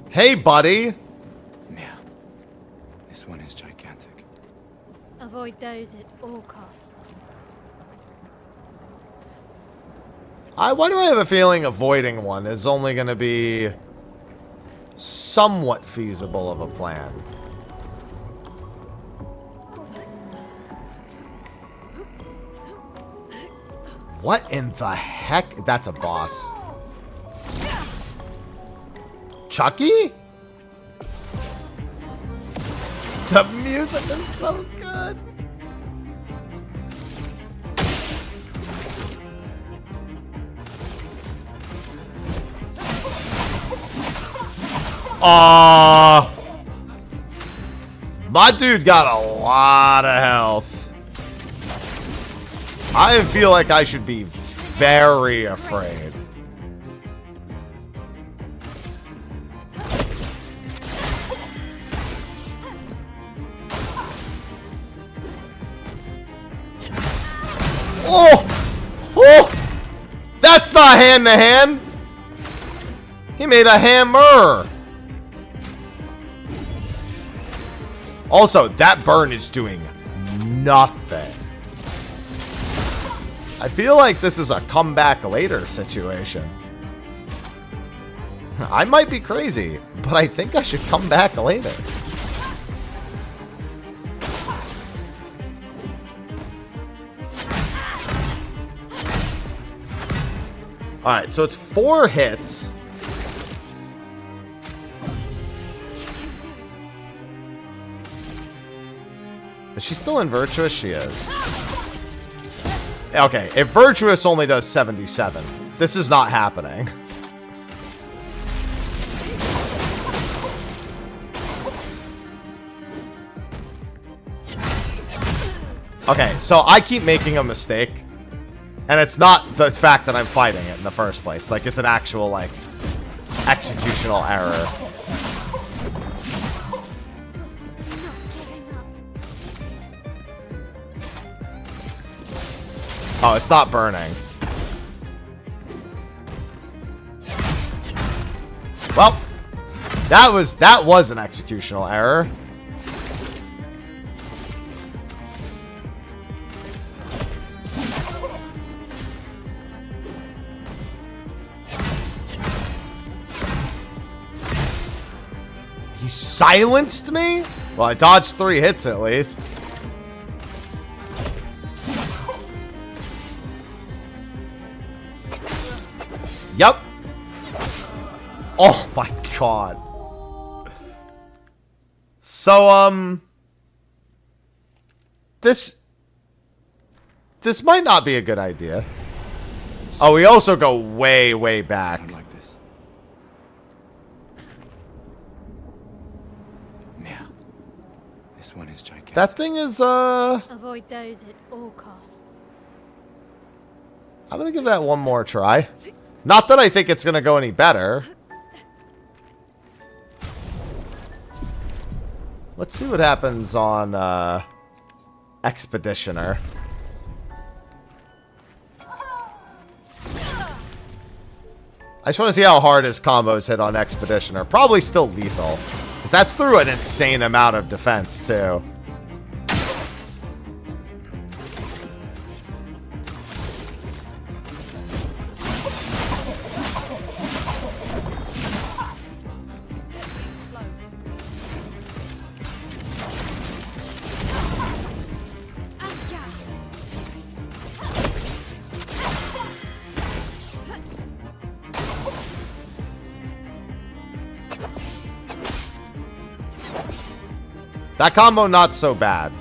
Hey, buddy! Maelle. This one is gigantic. Avoid those at all costs. Why do I have a feeling avoiding one is only going to be somewhat feasible of a plan? What in the heck? That's a boss. Chucky? The music is so good. My dude got a lot of health. I feel like I should be very afraid. Oh! Oh! That's not hand-to-hand! He made a hammer! Also, that burn is doing nothing. I feel like this is a comeback later situation. I might be crazy, but I think I should come back later. Alright, so it's 4 hits. Is she still in Virtuous? She is. Okay, if Virtuous only does 77, this is not happening. Okay, so I keep making a mistake. And it's not the fact that I'm fighting it in the first place. Like, it's an actual, like, executional error. Oh, it's not burning. Well, that was an executional error. He silenced me? Well, I dodged 3 hits at least. Yep. Oh my god. So, this might not be a good idea. Oh, we also go way, way back. I don't like this. Maelle. This one is gigantic. That thing is, Avoid those at all costs. I'm gonna give that one more try. Not that I think it's gonna go any better. Let's see what happens on, Expeditioner. I just want to see how hard his combos hit on Expeditioner. Probably still lethal. Because that's through an insane amount of defense, too. That combo not so bad.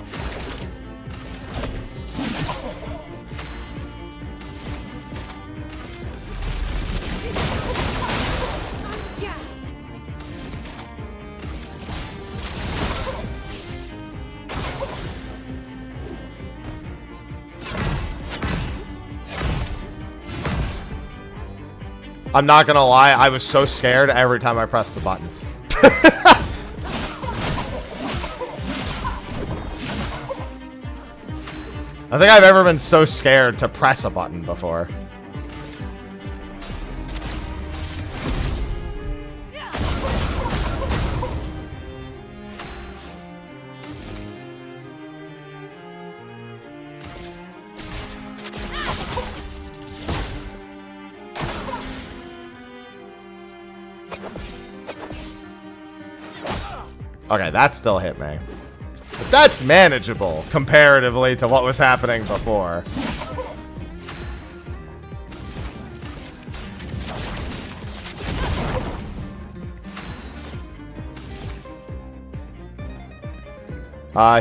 I'm not gonna lie, I was so scared every time I pressed the button. I think I've ever been so scared to press a button before. Okay, that still hit me. But that's manageable comparatively to what was happening before.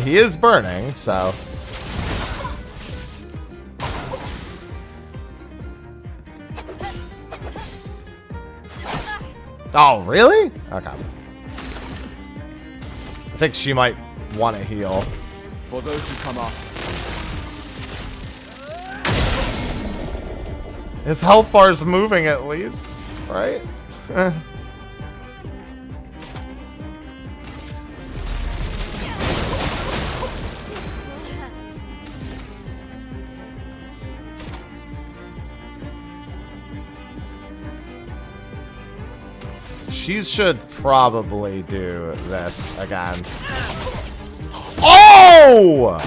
He is burning, so... Oh, really? Okay. I think she might want to heal. For those who come up. His health bar's moving at least, right? She should probably do this again. Oh!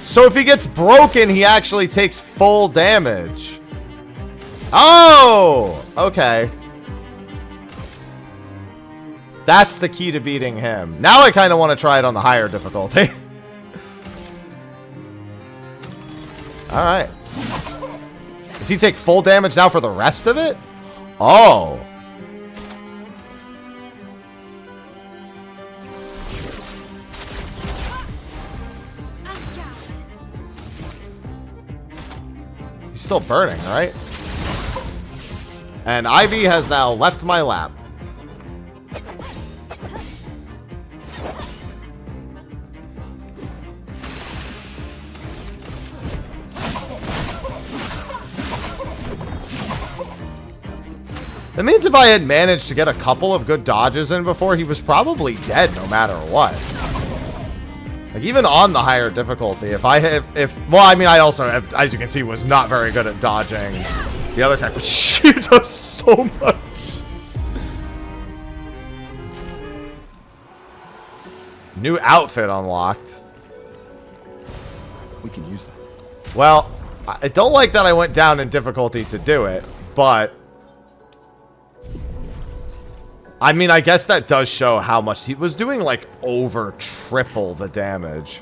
So if he gets broken, he actually takes full damage. Oh! Okay. That's the key to beating him. Now I kind of want to try it on the higher difficulty. Alright. Does he take full damage now for the rest of it? Oh. Still burning, right? And Ivy has now left my lap. That means if I had managed to get a couple of good dodges in before, he was probably dead no matter what. Like, even on the higher difficulty, if well, I mean, I also, as you can see, was not very good at dodging the other attack, but she does so much. New outfit unlocked. We can use that. Well, I don't like that I went down in difficulty to do it, but... I mean, I guess that does show how much he was doing, like, over triple the damage.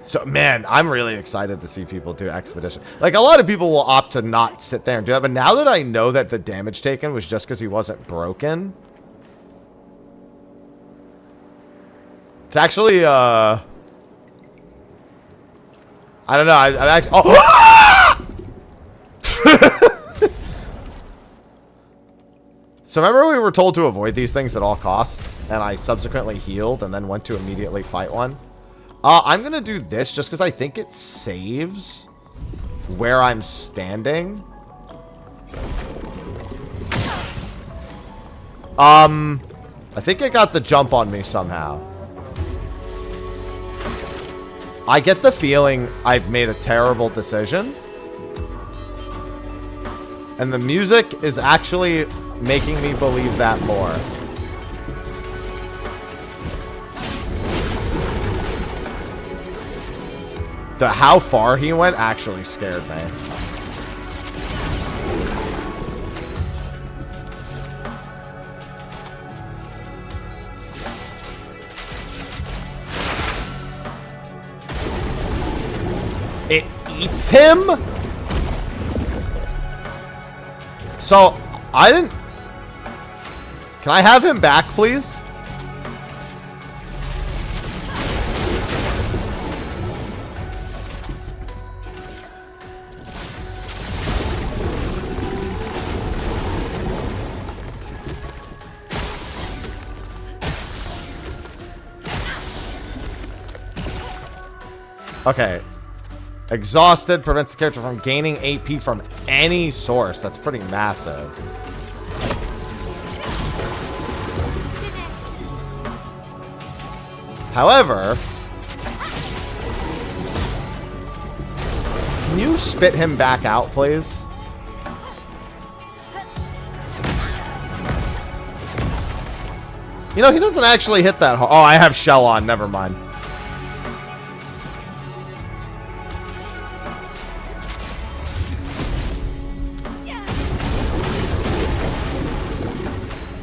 So, man, I'm really excited to see people do Expedition. Like, a lot of people will opt to not sit there and do that, but now that I know that the damage taken was just because he wasn't broken... It's actually, I don't know, I'm actually... Oh! So remember we were told to avoid these things at all costs, and I subsequently healed and then went to immediately fight one? I'm gonna do this just because I think it saves where I'm standing. I think it got the jump on me somehow. I get the feeling I've made a terrible decision. And the music is actually making me believe that more. The how far he went actually scared me. It eats him? So, I didn't... Can I have him back, please? Okay. Exhausted prevents the character from gaining AP from any source. That's pretty massive. However, can you spit him back out, please? You know, he doesn't actually hit that hard. Oh, I have shell on. Never mind.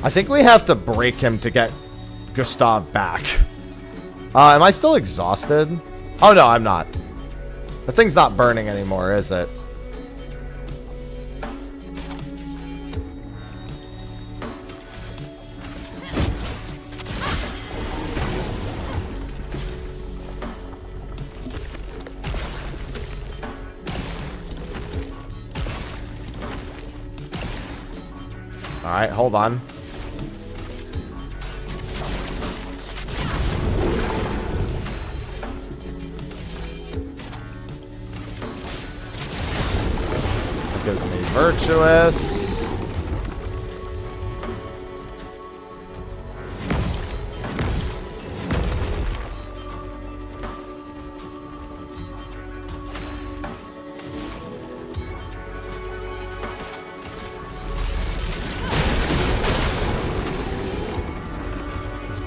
I think we have to break him to get Gustav back. Am I still exhausted? Oh, no, I'm not. The thing's not burning anymore, is it? Alright, hold on. That gives me virtuous.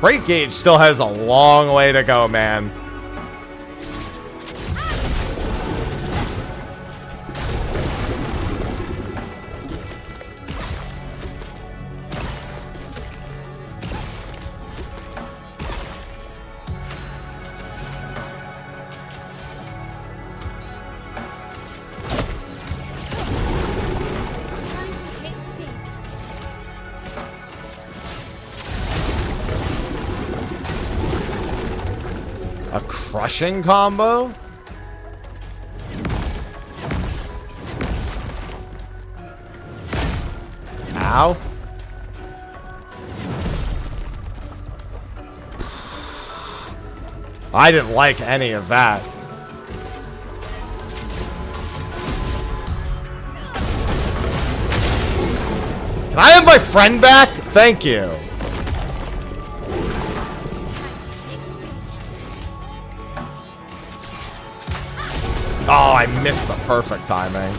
Break gauge still has a long way to go, man. A crushing combo? Ow. I didn't like any of that. Can I have my friend back? Thank you. Oh, I missed the perfect timing.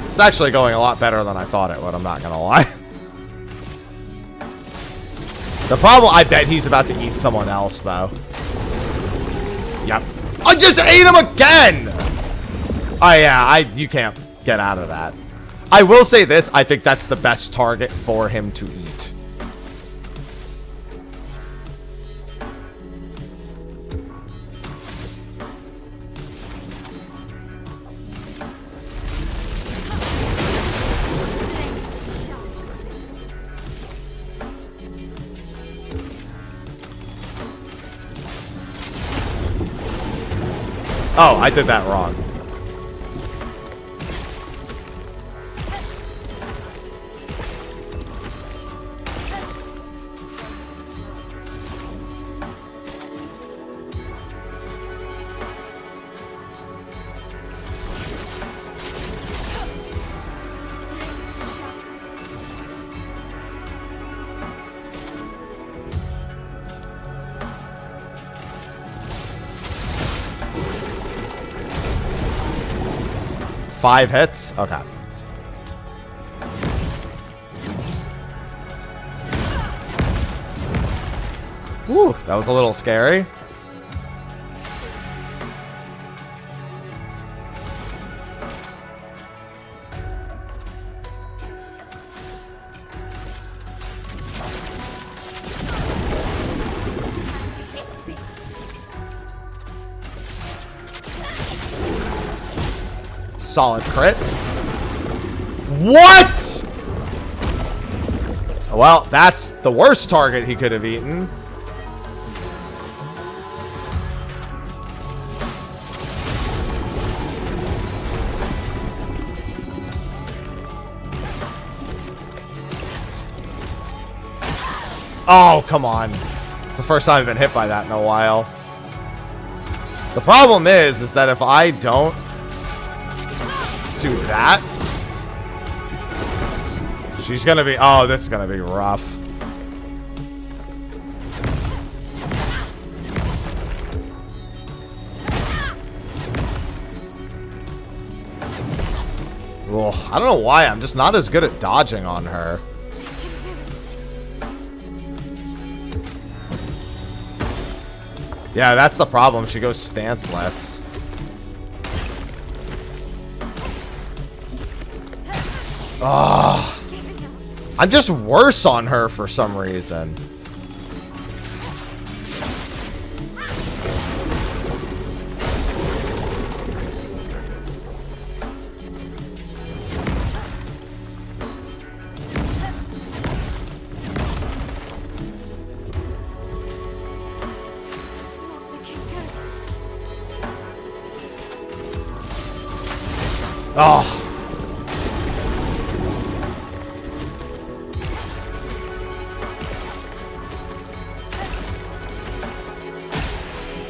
It's actually going a lot better than I thought it would, I'm not gonna lie. The problem, I bet he's about to eat someone else, though. Yep. I just ate him again! Oh yeah, you can't get out of that. I will say this, I think that's the best target for him to eat. Oh, I did that wrong. Five hits? Okay. Whew, that was a little scary. Solid crit. What? Well, that's the worst target he could have eaten. Oh, come on. It's the first time I've been hit by that in a while. The problem is that if I don't do that, she's gonna be, oh, this is gonna be rough. Ugh, I don't know why, I'm just not as good at dodging on her. Yeah, that's the problem. She goes stanceless. Ah, I'm just worse on her for some reason. Oh.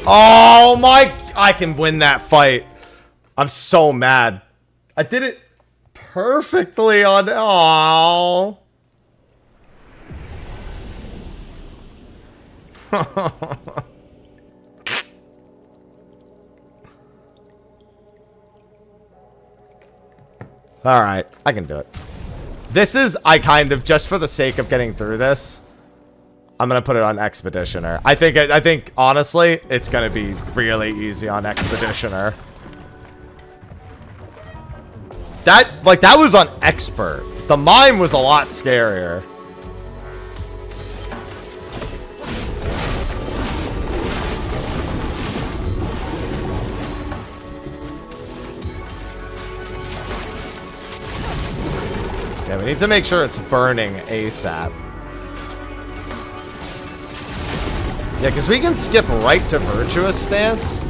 Oh my, I can win that fight. I'm so mad. I did it perfectly on, oh. Alright, I can do it. This is, I kind of, just for the sake of getting through this, I'm gonna put it on Expeditioner. I think, honestly, it's gonna be really easy on Expeditioner. That was on Expert. The mime was a lot scarier. Yeah, we need to make sure it's burning ASAP. Yeah, because we can skip right to Virtuous Stance.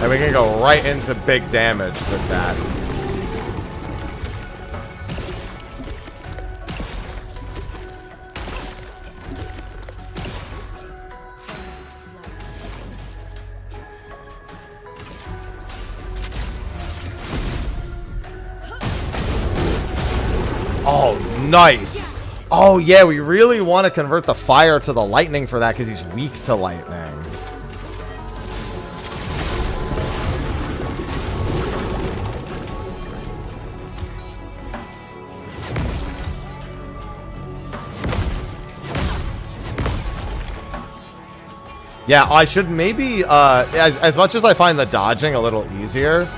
And we can go right into big damage with that. Oh, nice. Oh, yeah, we really want to convert the fire to the lightning for that because he's weak to lightning. Yeah, I should maybe, as much as I find the dodging a little easier,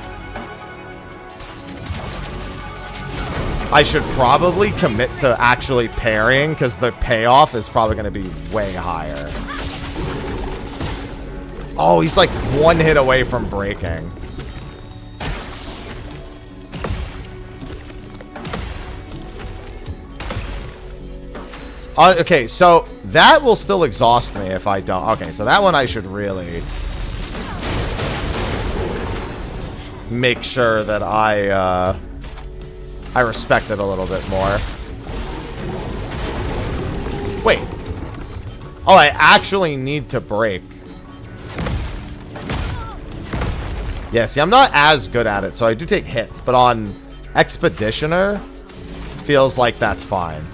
I should probably commit to actually parrying, because the payoff is probably going to be way higher. Oh, he's like one hit away from breaking. Okay, so that will still exhaust me if I don't. Okay, so that one I should really make sure that I respect it a little bit more. Wait. Oh, I actually need to break. Yeah, see, I'm not as good at it, so I do take hits. But on Expeditioner, feels like that's fine.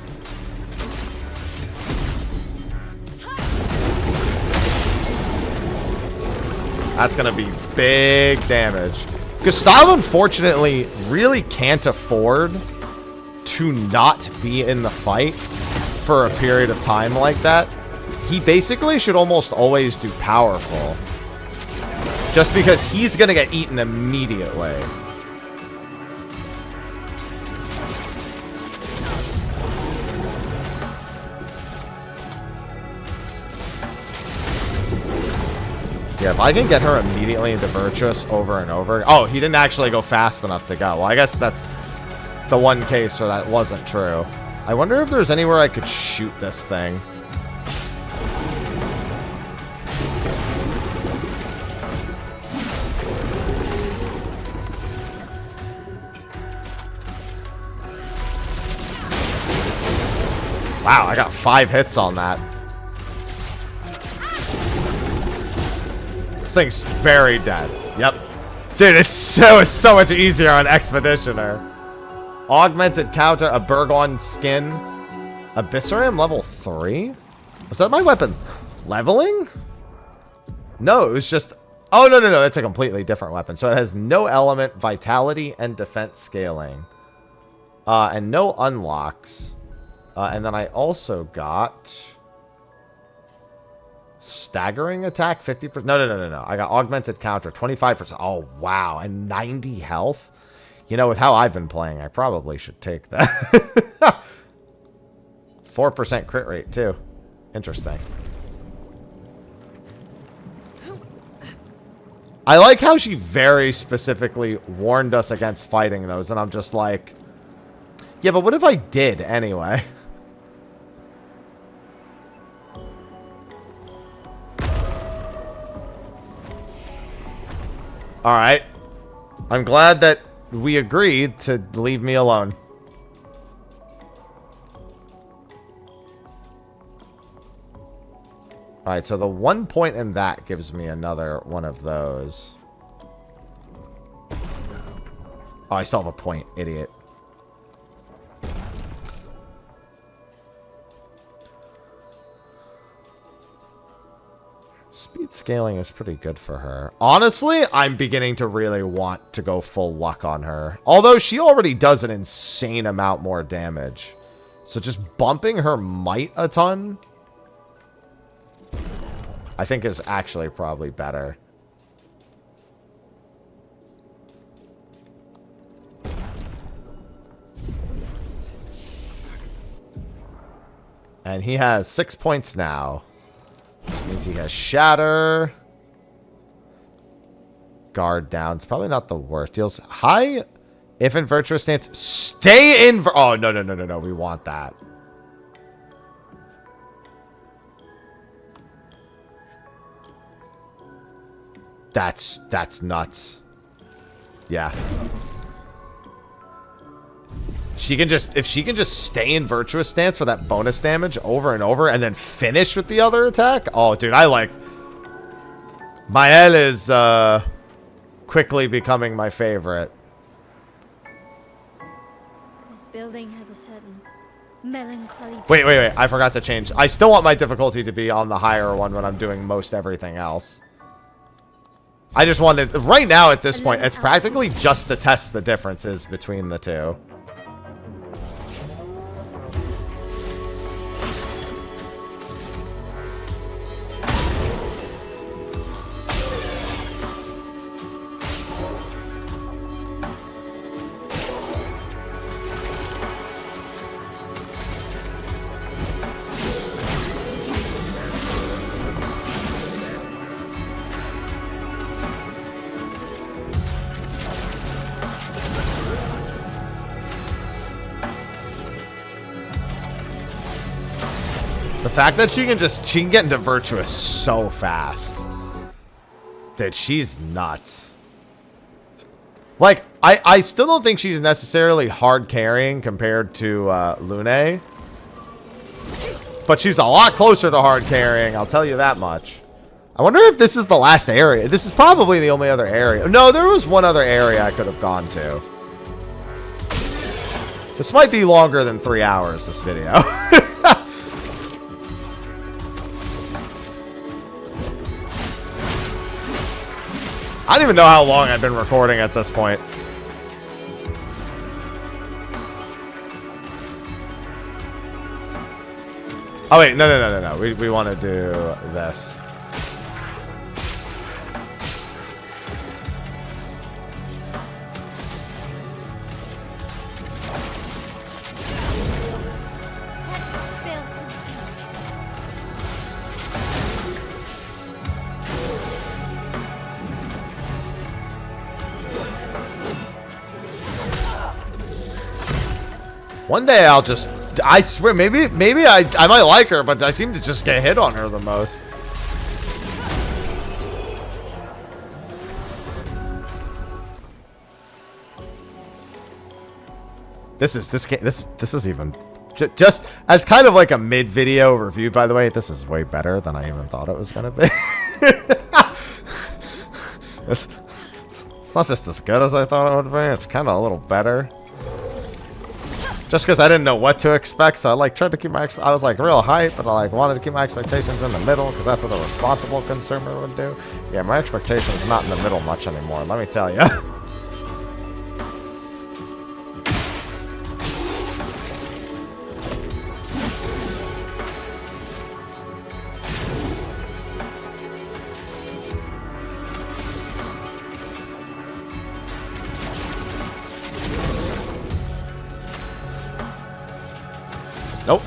That's going to be big damage. Gustav, unfortunately, really can't afford to not be in the fight for a period of time like that. He basically should almost always do powerful. Just because he's going to get eaten immediately. Yeah, if I can get her immediately into Virtuous over and over. Oh, he didn't actually go fast enough to go. Well, I guess that's the one case where that wasn't true. I wonder if there's anywhere I could shoot this thing. Wow, I got 5 hits on that. This thing's very dead. Yep. Dude, it's so much easier on Expeditioner. Augmented counter, a Burgon skin. Abyssarium level 3? Was that my weapon leveling? No, it was just... Oh, no. That's a completely different weapon. So it has no element, vitality, and defense scaling. And no unlocks. And then I also got... Staggering attack, 50%. No. I got augmented counter, 25%. Oh, wow. And 90 health? You know, with how I've been playing, I probably should take that. 4% crit rate, too. Interesting. I like how she very specifically warned us against fighting those, and I'm just like... Yeah, but what if I did, anyway? Alright. I'm glad that we agreed to leave me alone. Alright, so the 1 point in that gives me another one of those. Oh, I still have a point, idiot. Speed scaling is pretty good for her. Honestly, I'm beginning to really want to go full luck on her. Although she already does an insane amount more damage. So just bumping her might a ton, I think is actually probably better. And he has 6 points now. Which means he has Shatter. Guard down. It's probably not the worst. Deals high if in virtuous stance. Stay in... Oh, no. We want that. That's nuts. Yeah. She can just... If she can just stay in virtuous stance for that bonus damage over and over and then finish with the other attack. Oh, dude, I like... Maelle is quickly becoming my favorite. This building has a certain melancholy... Wait. I forgot to change. I still want my difficulty to be on the higher one when I'm doing most everything else. I just wanted... Right now, at this point, it's practically just to test the differences between the two. The fact that she can get into virtuous so fast. Dude, she's nuts. Like, I still don't think she's necessarily hard carrying compared to Lune. But she's a lot closer to hard carrying, I'll tell you that much. I wonder if this is the last area. This is probably the only other area. No, there was one other area I could have gone to. This might be longer than 3 hours, this video. I don't even know how long I've been recording at this point. Oh wait, no. We want to do this. One day I'll just I swear, maybe I might like her, but I seem to just get hit on her the most. This is even just as kind of like a mid-video review, by the way. This is way better than I even thought it was gonna be. it's not just as good as I thought it would be. It's kind of a little better. Just because I didn't know what to expect, so I like tried to keep my I was like real hype, but I like wanted to keep my expectations in the middle because that's what a responsible consumer would do. Yeah, my expectations are not in the middle much anymore. Let me tell you. Nope.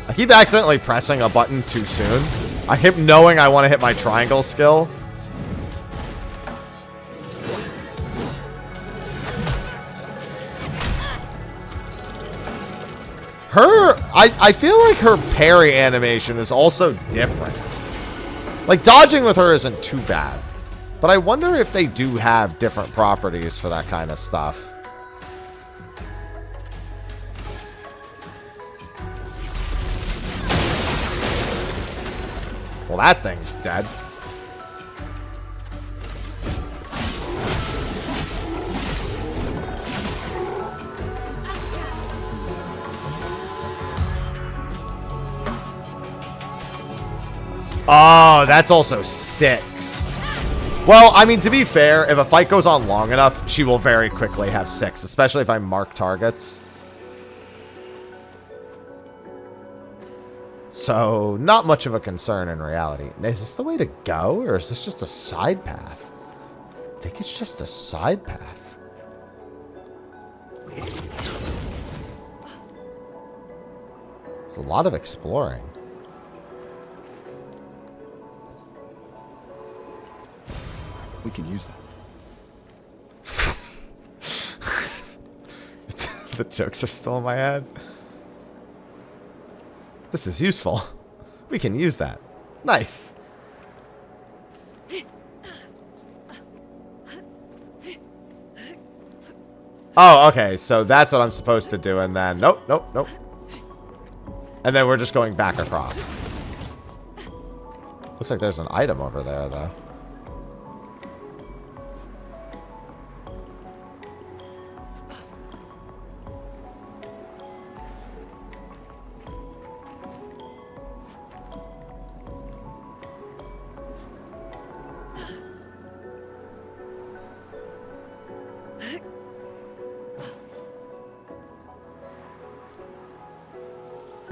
I keep accidentally pressing a button too soon. I keep knowing I want to hit my triangle skill. I feel like her parry animation is also different. Like, dodging with her isn't too bad. But I wonder if they do have different properties for that kind of stuff. Well, that thing's dead. Oh, that's also 6. Well, I mean, to be fair, if a fight goes on long enough, she will very quickly have 6, especially if I mark targets. So, not much of a concern in reality. Is this the way to go, or is this just a side path? I think it's just a side path. It's a lot of exploring. We can use that. The jokes are still in my head. This is useful. We can use that. Nice. Oh, okay. So that's what I'm supposed to do. And then, nope, nope, nope. And then we're just going back across. Looks like there's an item over there, though.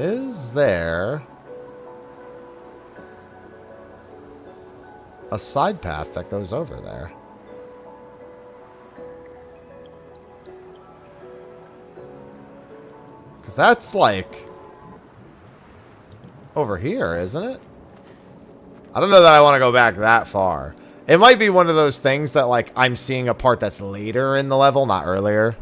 Is there a side path that goes over there? Because that's like over here, isn't it? I don't know that I want to go back that far. It might be one of those things that like I'm seeing a part that's later in the level, not earlier.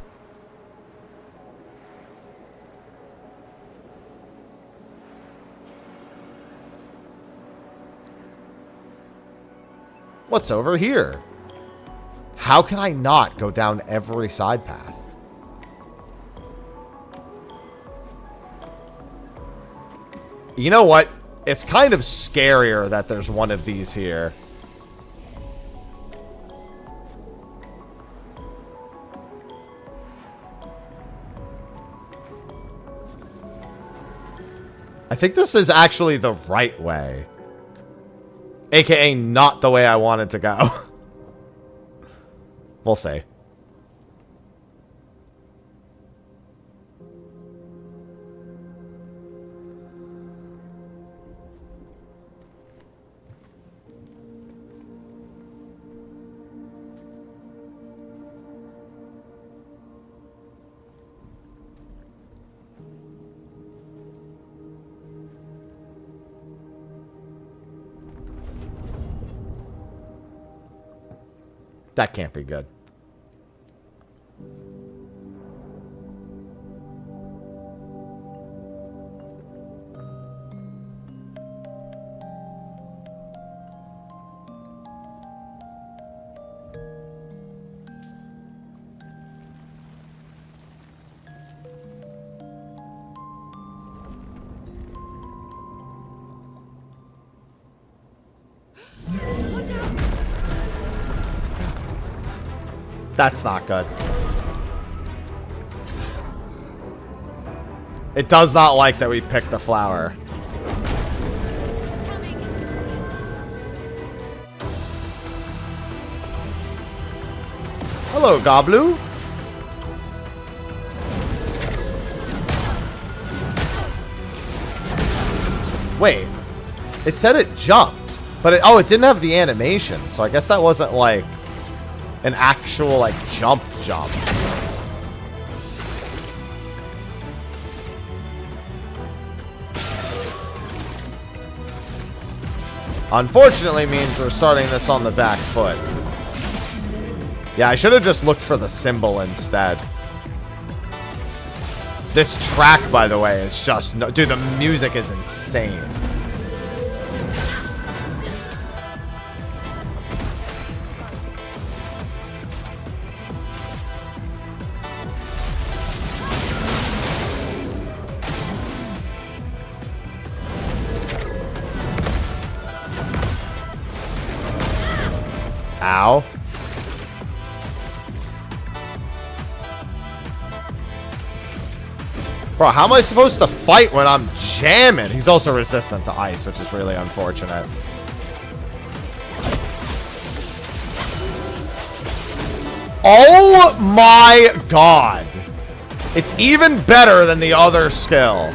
What's over here? How can I not go down every side path? You know what? It's kind of scarier that there's one of these here. I think this is actually the right way. AKA not the way I wanted to go. We'll see. That can't be good. That's not good. It does not like that we picked the flower. Hello, Goblu. Wait. It said it jumped. But it, oh, it didn't have the animation. So I guess that wasn't like an actual like jump. Unfortunately means we're starting this on the back foot. Yeah, I should have just looked for the symbol instead. This track, by the way, is just no... Dude, the music is insane. Ow. Bro, how am I supposed to fight when I'm jamming? He's also resistant to ice, which is really unfortunate. Oh my god. It's even better than the other skill.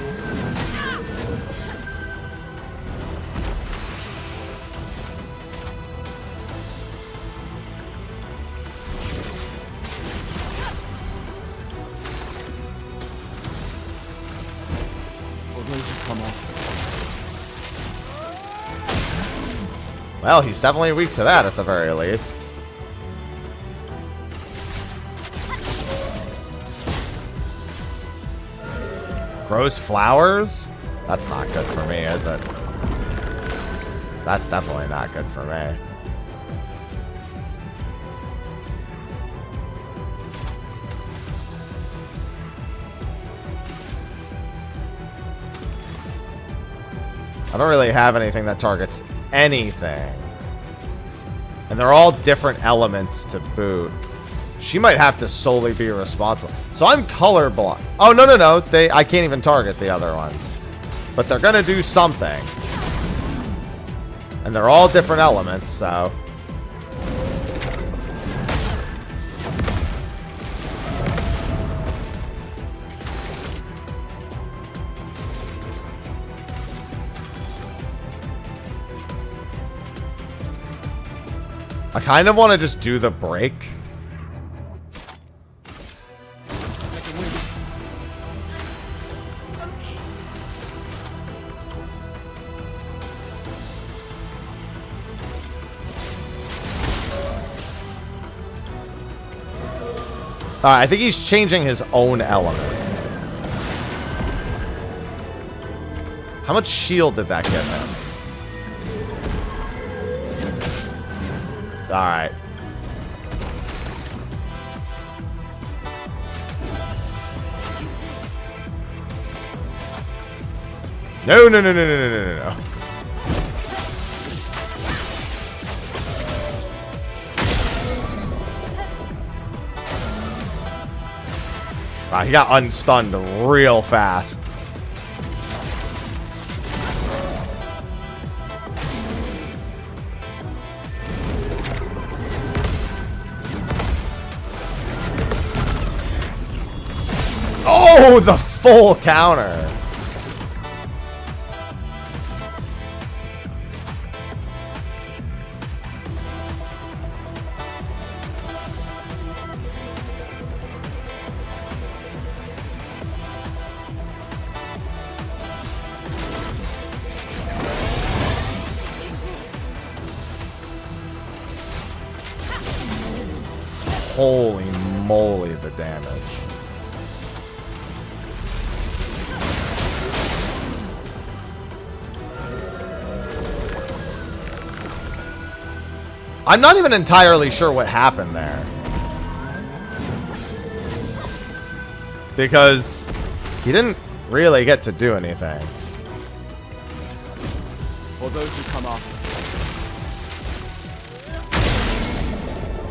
Well, he's definitely weak to that at the very least. Grows flowers? That's not good for me, is it? That's definitely not good for me. I don't really have anything that targets anything. And they're all different elements to boot. She might have to solely be responsible. So I'm colorblind. Oh, no. I can't even target the other ones. But they're going to do something. And they're all different elements, so... I kind of want to just do the break. I think he's changing his own element. How much shield did that get him? Alright. No. Wow, he got unstunned real fast. Oh, the full counter. Holy moly, the damage. I'm not even entirely sure what happened there. Because he didn't really get to do anything. For those who come after.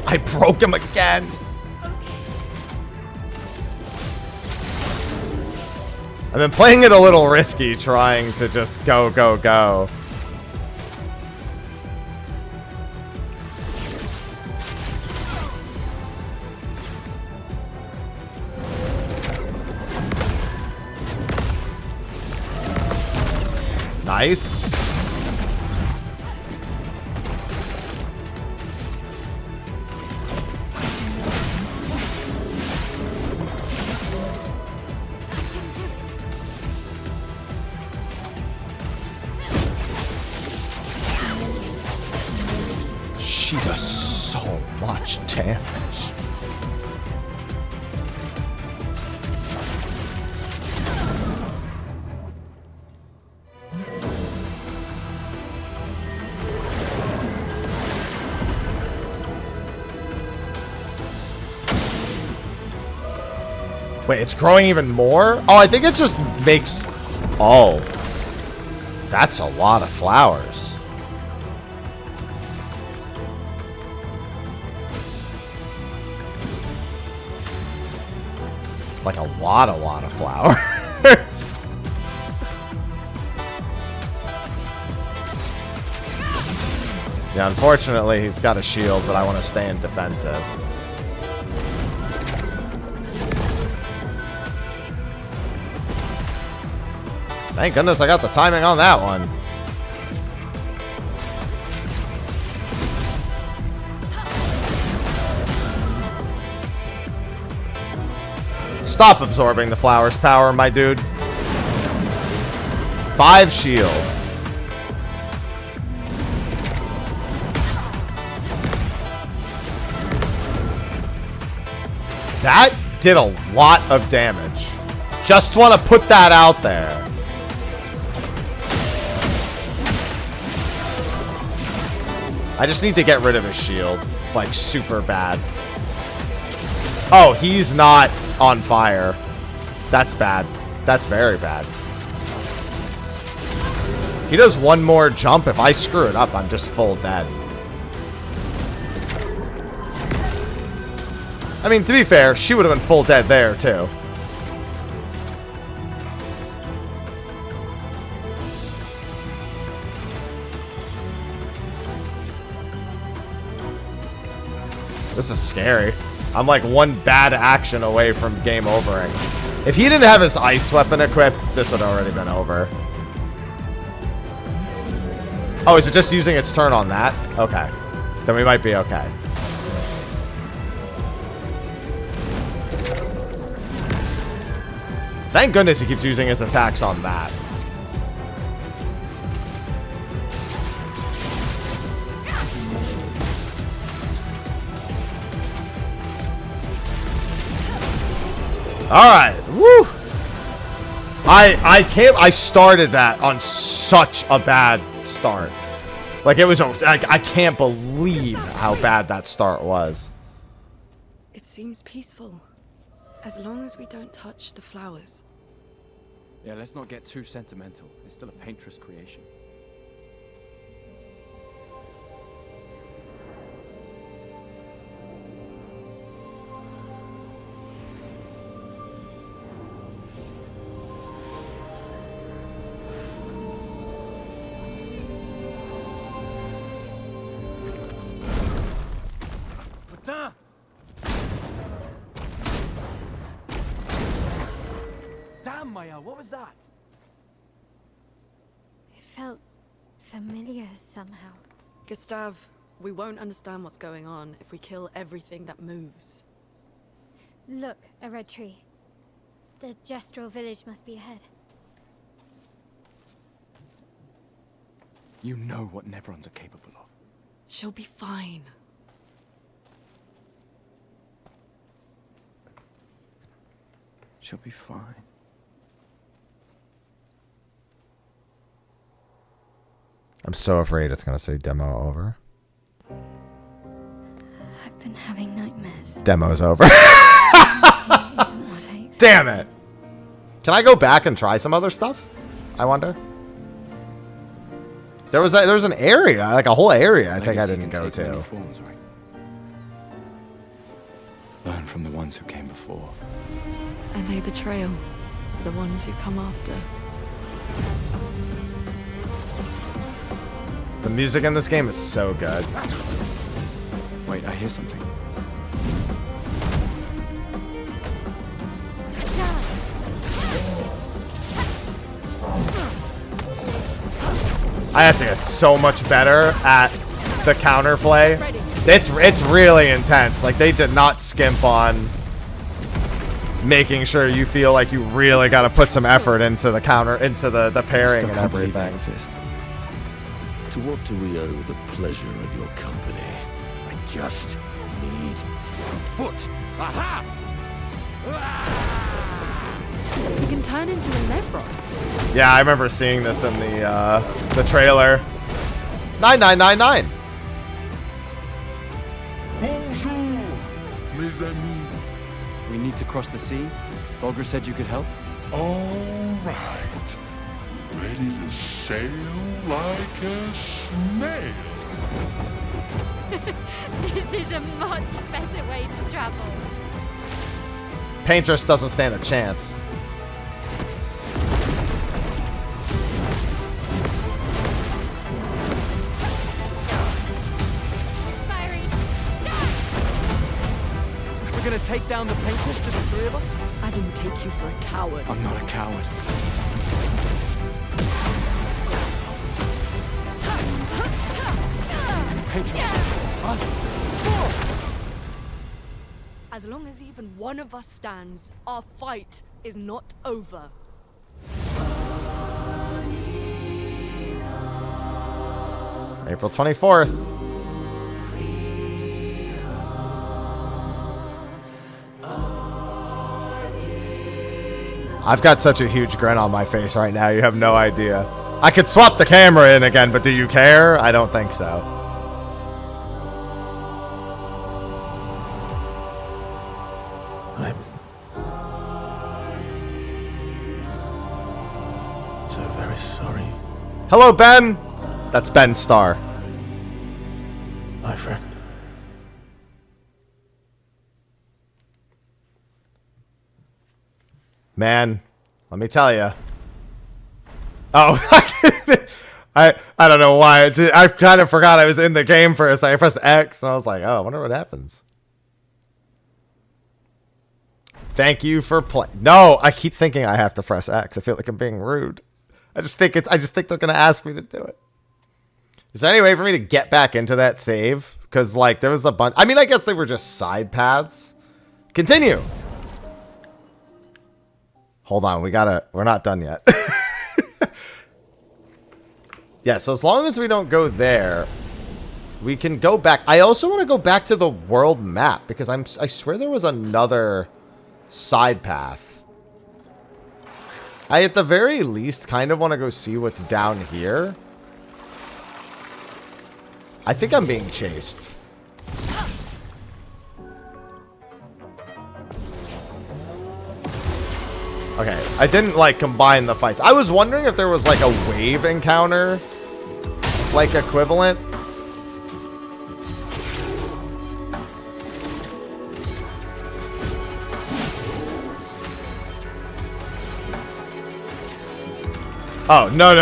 I broke him again. I've been playing it a little risky, trying to just go, go, go. Nice. She does so much damage. Wait, it's growing even more? Oh, I think it just makes... Oh. That's a lot of flowers. Like a lot of flowers. Yeah, unfortunately, he's got a shield, but I want to stay in defensive. Thank goodness I got the timing on that one. Stop absorbing the flower's power, my dude. 5 shield. That did a lot of damage. Just want to put that out there. I just need to get rid of his shield. Like, super bad. Oh, he's not on fire. That's bad. That's very bad. He does one more jump. If I screw it up, I'm just full dead. I mean, to be fair, she would have been full dead there, too. This is scary. I'm like one bad action away from game overing. If he didn't have his ice weapon equipped, this would have already been over. Oh, is it just using its turn on that? Okay. Then we might be okay. Thank goodness he keeps using his attacks on that. Alright, woo! I started that on such a bad start. Like, it was, I can't believe how bad that start was. It seems peaceful. As long as we don't touch the flowers. Yeah, let's not get too sentimental. It's still a paintress creation. Damn, Maelle, what was that? It felt familiar somehow. Gustav, we won't understand what's going on if we kill everything that moves. Look, a red tree. The Gestural village must be ahead. You know what Nevrons are capable of. She'll be fine. She'll be fine. I'm so afraid it's going to say demo over. I've been having nightmares. Demo's over. Isn't what I expected. Damn it. Can I go back and try some other stuff? I wonder. There was an area, like a whole area I think I didn't go to. Many forms, right? Learn from the ones who came before. And lay the trail. The ones you come after. The music in this game is so good. Wait, I hear something. I have to get so much better at the counterplay. It's really intense. Like, they did not skimp on making sure you feel like you really got to put some effort into the the pairing and everything. To what do we owe the pleasure of your company? I just need one foot. Aha! You can turn into a Nevron. Yeah, I remember seeing this in the trailer. 9999. Bonjour, mes amis. We need to cross the sea? Bulger said you could help? All right. Ready to sail like a snail. This is a much better way to travel. Paintress doesn't stand a chance. Firing. We're gonna take down the painters, just the three of us? I didn't take you for a coward. I'm not a coward. Painters. Us. As long as even one of us stands, our fight is not over. April 24th. I've got such a huge grin on my face right now, you have no idea. I could swap the camera in again, but do you care? I don't think so. I'm so very sorry, Hello, Ben. That's Ben Starr. my friend. Man, let me tell you. Oh, I don't know why. I kind of forgot I was in the game for a second. I pressed X and I was like, oh, I wonder what happens. Thank you for playing. No, I keep thinking I have to press X. I feel like I'm being rude. I just think they're gonna ask me to do it. Is there any way for me to get back into that save? Because like there was a bunch. I mean, I guess they were just side paths. Continue. Hold on, we're not done yet. Yeah, so as long as we don't go there, we can go back. I also want to go back to the world map because I swear there was another side path. I at the very least kind of want to go see what's down here. I think I'm being chased. Okay, I didn't like combine the fights. I was wondering if there was like a wave encounter, like equivalent. Oh, no.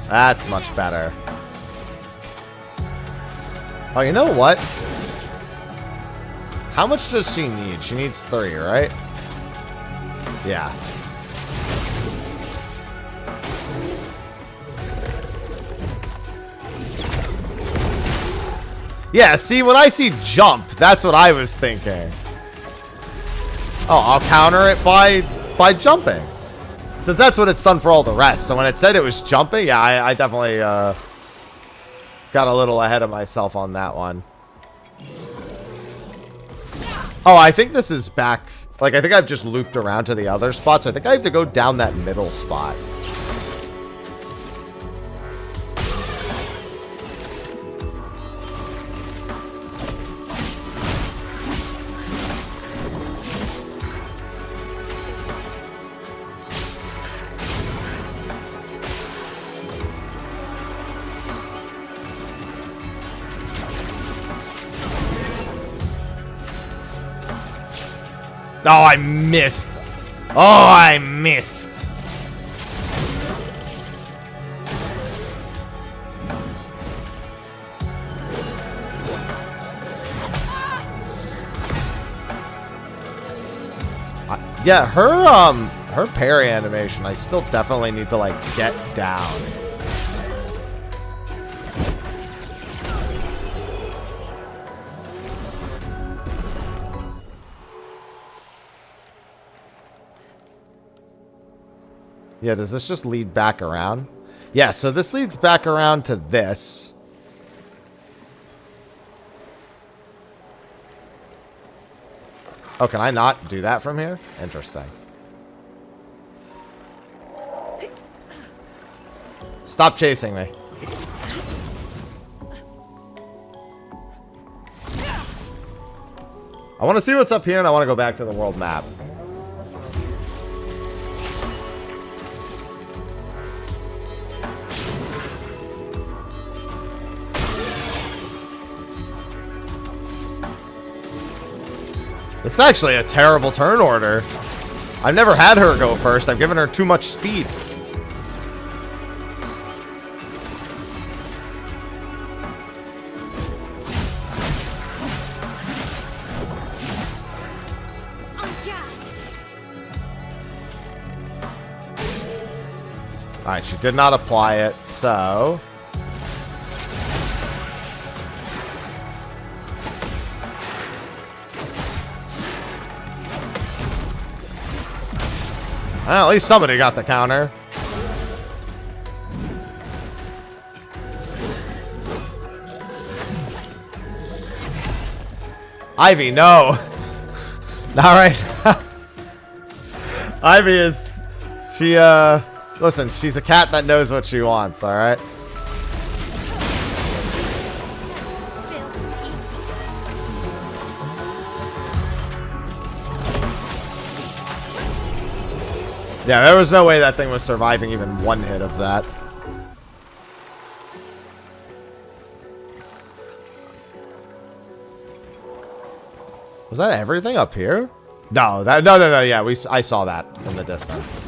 That's much better. Oh, you know what? How much does she need? She needs 3, right? Yeah. Yeah, see, when I see jump, that's what I was thinking. Oh, I'll counter it by jumping. Since that's what it's done for all the rest. So when it said it was jumping, yeah, I definitely got a little ahead of myself on that one. Oh, I think this is back. Like, I think I've just looped around to the other spot. So I think I have to go down that middle spot. Oh, I missed. Oh, I missed. Yeah, her parry animation, I still definitely need to, like, get down. Yeah, does this just lead back around? Yeah, so this leads back around to this. Oh, can I not do that from here? Interesting. Stop chasing me. I want to see what's up here, and I want to go back to the world map. It's actually a terrible turn order. I've never had her go first. I've given her too much speed. Alright, she did not apply it, so... Well, at least somebody got the counter. Ivy, no. Alright. Ivy is... She, listen, she's a cat that knows what she wants, alright? Yeah, there was no way that thing was surviving even one hit of that. Was that everything up here? No, no. Yeah, I saw that in the distance.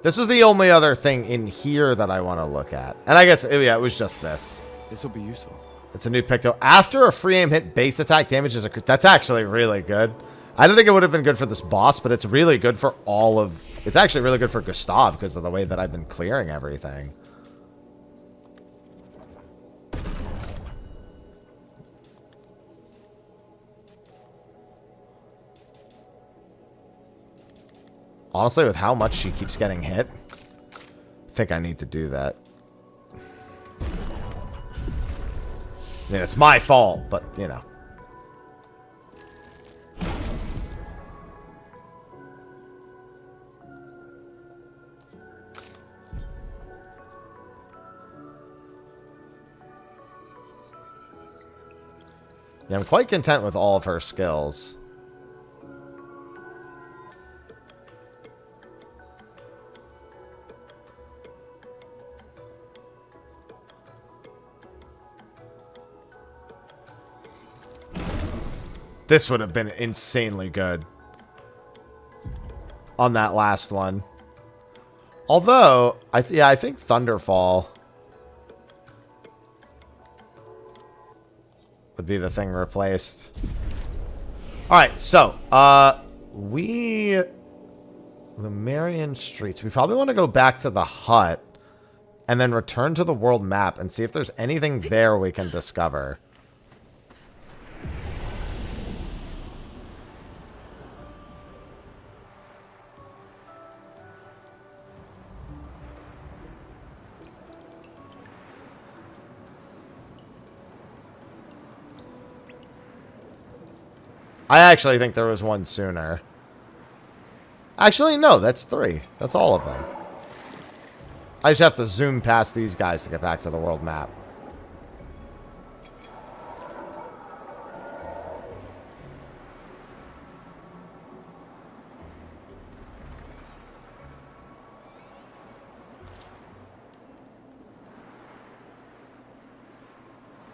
This is the only other thing in here that I want to look at. And I guess, yeah, it was just this. This will be useful. It's a new picto. After a free aim hit, base attack damages a... That's actually really good. I don't think it would have been good for this boss, but it's really good for all of... It's actually really good for Gustav because of the way that I've been clearing everything. Honestly, with how much she keeps getting hit, I think I need to do that. I mean, it's my fault, but, you know. Yeah, I'm quite content with all of her skills. This would have been insanely good on that last one. Although, I think Thunderfall would be the thing replaced. Alright, so, the Marion Streets. We probably want to go back to the hut and then return to the world map and see if there's anything there we can discover. I actually think there was one sooner. Actually, no, that's 3. That's all of them. I just have to zoom past these guys to get back to the world map.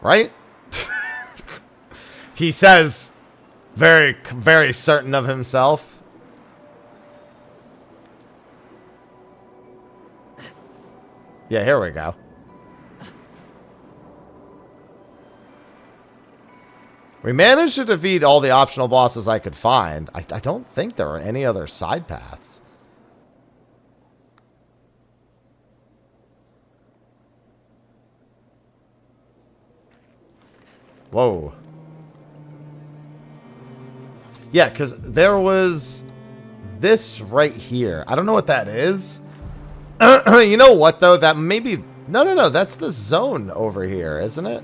Right? He says... Very, very certain of himself. Yeah, here we go. We managed to defeat all the optional bosses I could find. I don't think there are any other side paths. Whoa. Yeah, because there was this right here. I don't know what that is. You know what, though? That maybe... No. That's the zone over here, isn't it?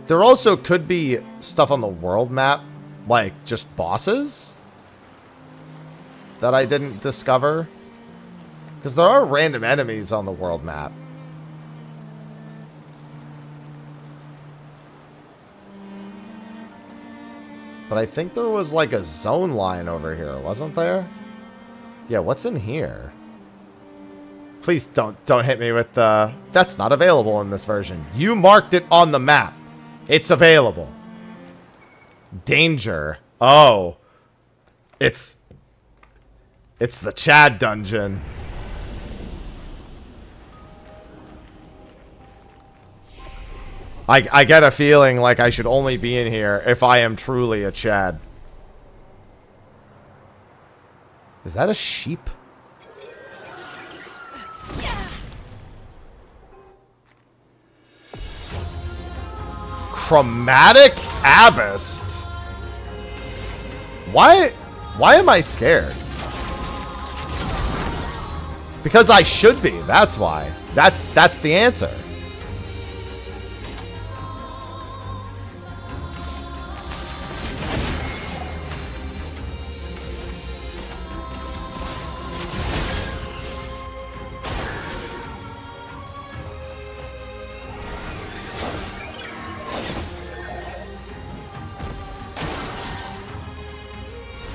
There also could be stuff on the world map, like just bosses that I didn't discover. Because there are random enemies on the world map. But I think there was like a zone line over here, wasn't there? Yeah, what's in here? Please don't hit me with the... That's not available in this version. You marked it on the map. It's available. Danger. Oh. It's the Chad dungeon. I get a feeling like I should only be in here if I am truly a Chad. Is that a sheep? Chromatic Abyss. Why am I scared? Because I should be. That's why. That's the answer.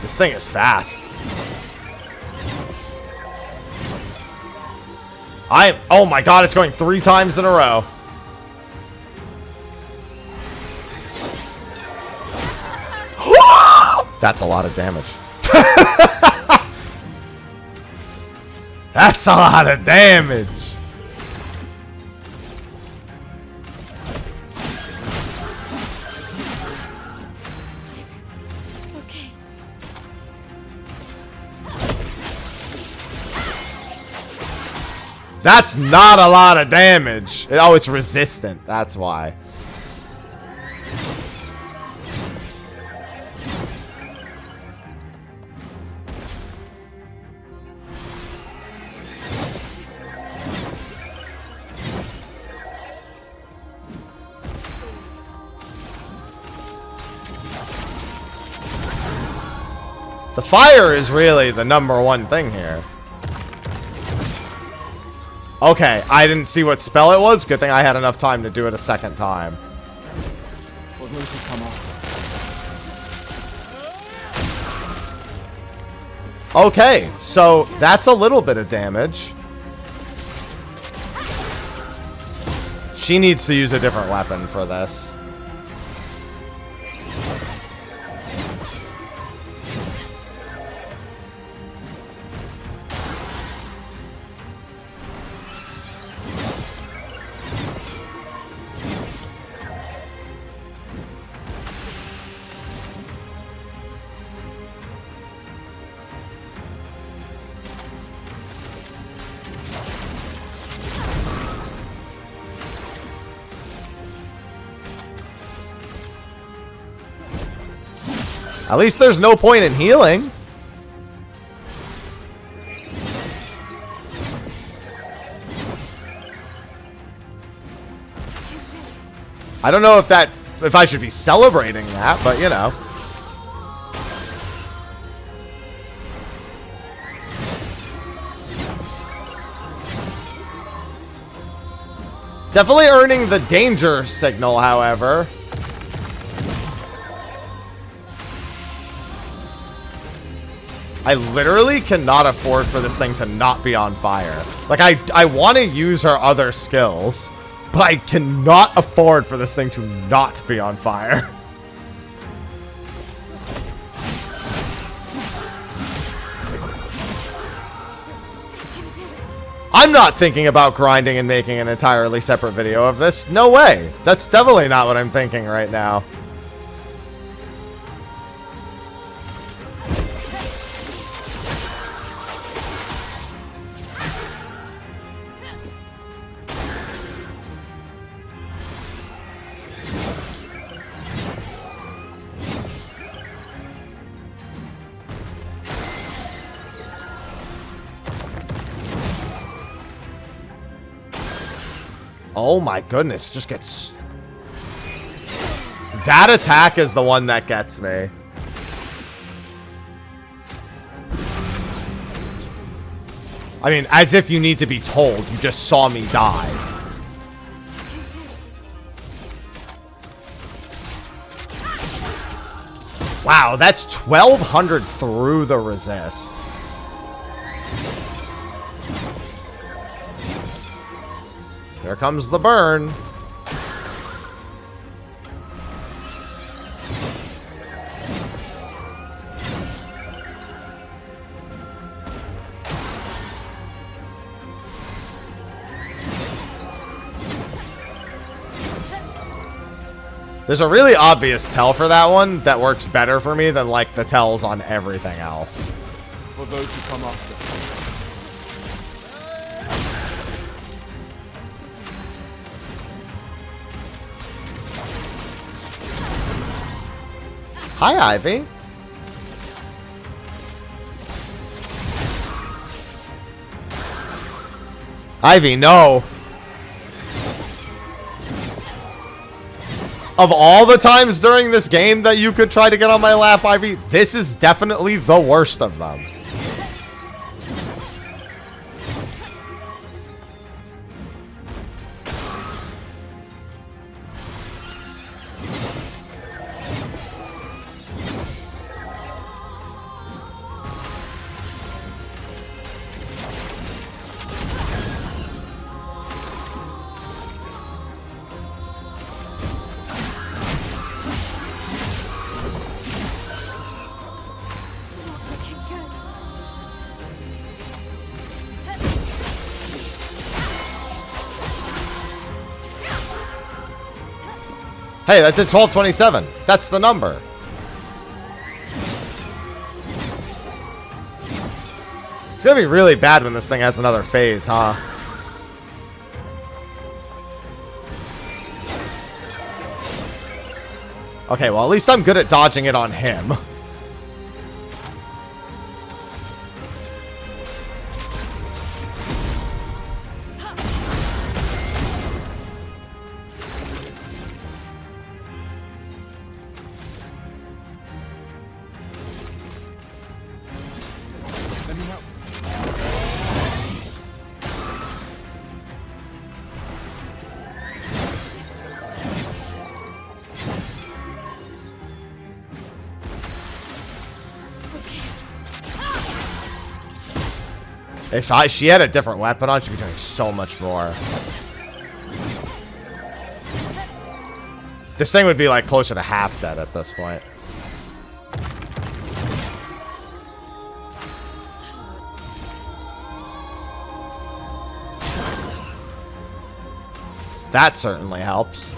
This thing is fast. Oh my god, it's going 3 times in a row. That's a lot of damage. That's a lot of damage. That's not a lot of damage. Oh, it's resistant. That's why. The fire is really the #1 thing here. Okay, I didn't see what spell it was. Good thing I had enough time to do it a second time. Okay, so that's a little bit of damage. She needs to use a different weapon for this. At least there's no point in healing. I don't know if I should be celebrating that, but you know. Definitely earning the danger signal, however. I literally cannot afford for this thing to not be on fire. Like, I want to use her other skills, but I cannot afford for this thing to not be on fire. I'm not thinking about grinding and making an entirely separate video of this. No way. That's definitely not what I'm thinking right now. Oh my goodness, it just gets... That attack is the one that gets me. I mean, as if you need to be told, you just saw me die. Wow, that's 1200 through the resist. Here comes the burn. There's a really obvious tell for that one that works better for me than like the tells on everything else. For those who come after. Hi, Ivy. Ivy, no. Of all the times during this game that you could try to get on my lap, Ivy, this is definitely the worst of them. Hey, that's at 1227. That's the number. It's gonna be really bad when this thing has another phase, huh? Okay, well, at least I'm good at dodging it on him. Let me help. If she had a different weapon on, she'd be doing so much more. This thing would be like closer to half dead at this point. That certainly helps.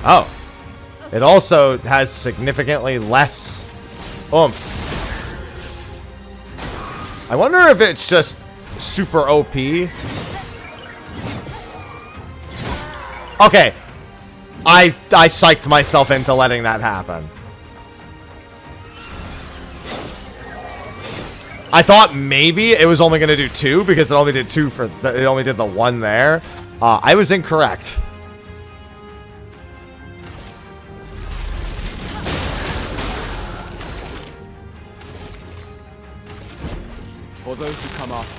Oh. It also has significantly less oomph. I wonder if it's just super OP. Okay. I psyched myself into letting that happen. I thought maybe it was only going to do 2 because it only did 2 for it only did the 1 there. I was incorrect. For those who come after.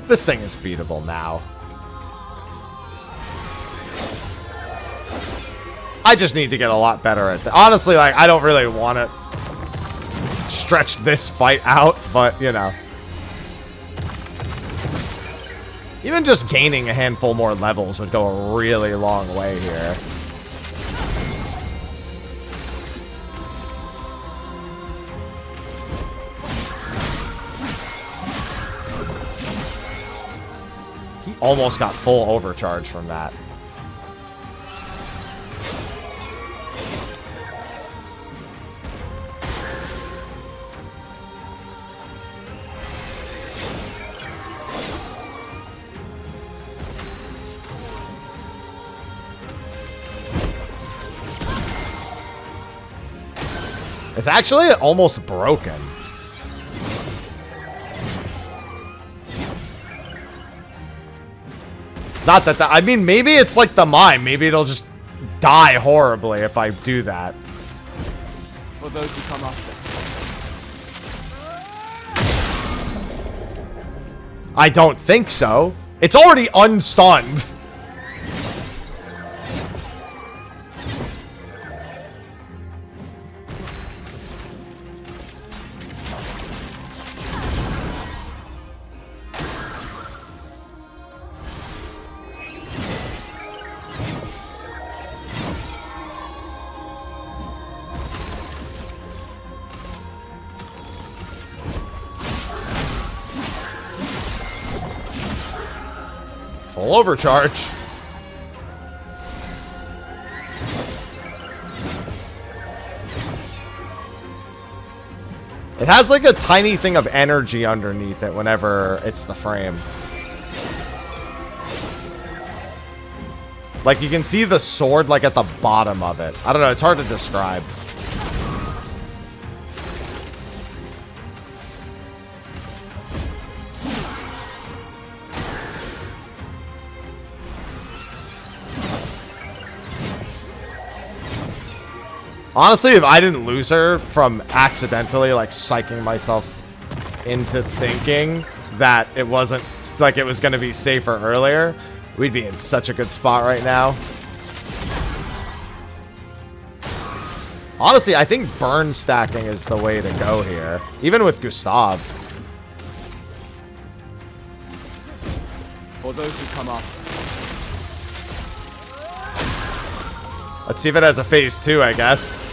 This thing is beatable now. I just need to get a lot better at that. Honestly, like, I don't really want to stretch this fight out, but, you know. Even just gaining a handful more levels would go a really long way here. He almost got full overcharge from that. It's actually almost broken. Not that I mean, maybe it's like the mime. Maybe it'll just die horribly if I do that. For those who come after. I don't think so. It's already unstunned. Full overcharge. It has like a tiny thing of energy underneath it whenever it's the frame. Like you can see the sword like at the bottom of it. I don't know, it's hard to describe. Honestly, if I didn't lose her from accidentally, like, psyching myself into thinking that it wasn't, like, it was going to be safer earlier, we'd be in such a good spot right now. Honestly, I think burn stacking is the way to go here, even with Gustav. For those who come after. Let's see if it has a phase 2, I guess.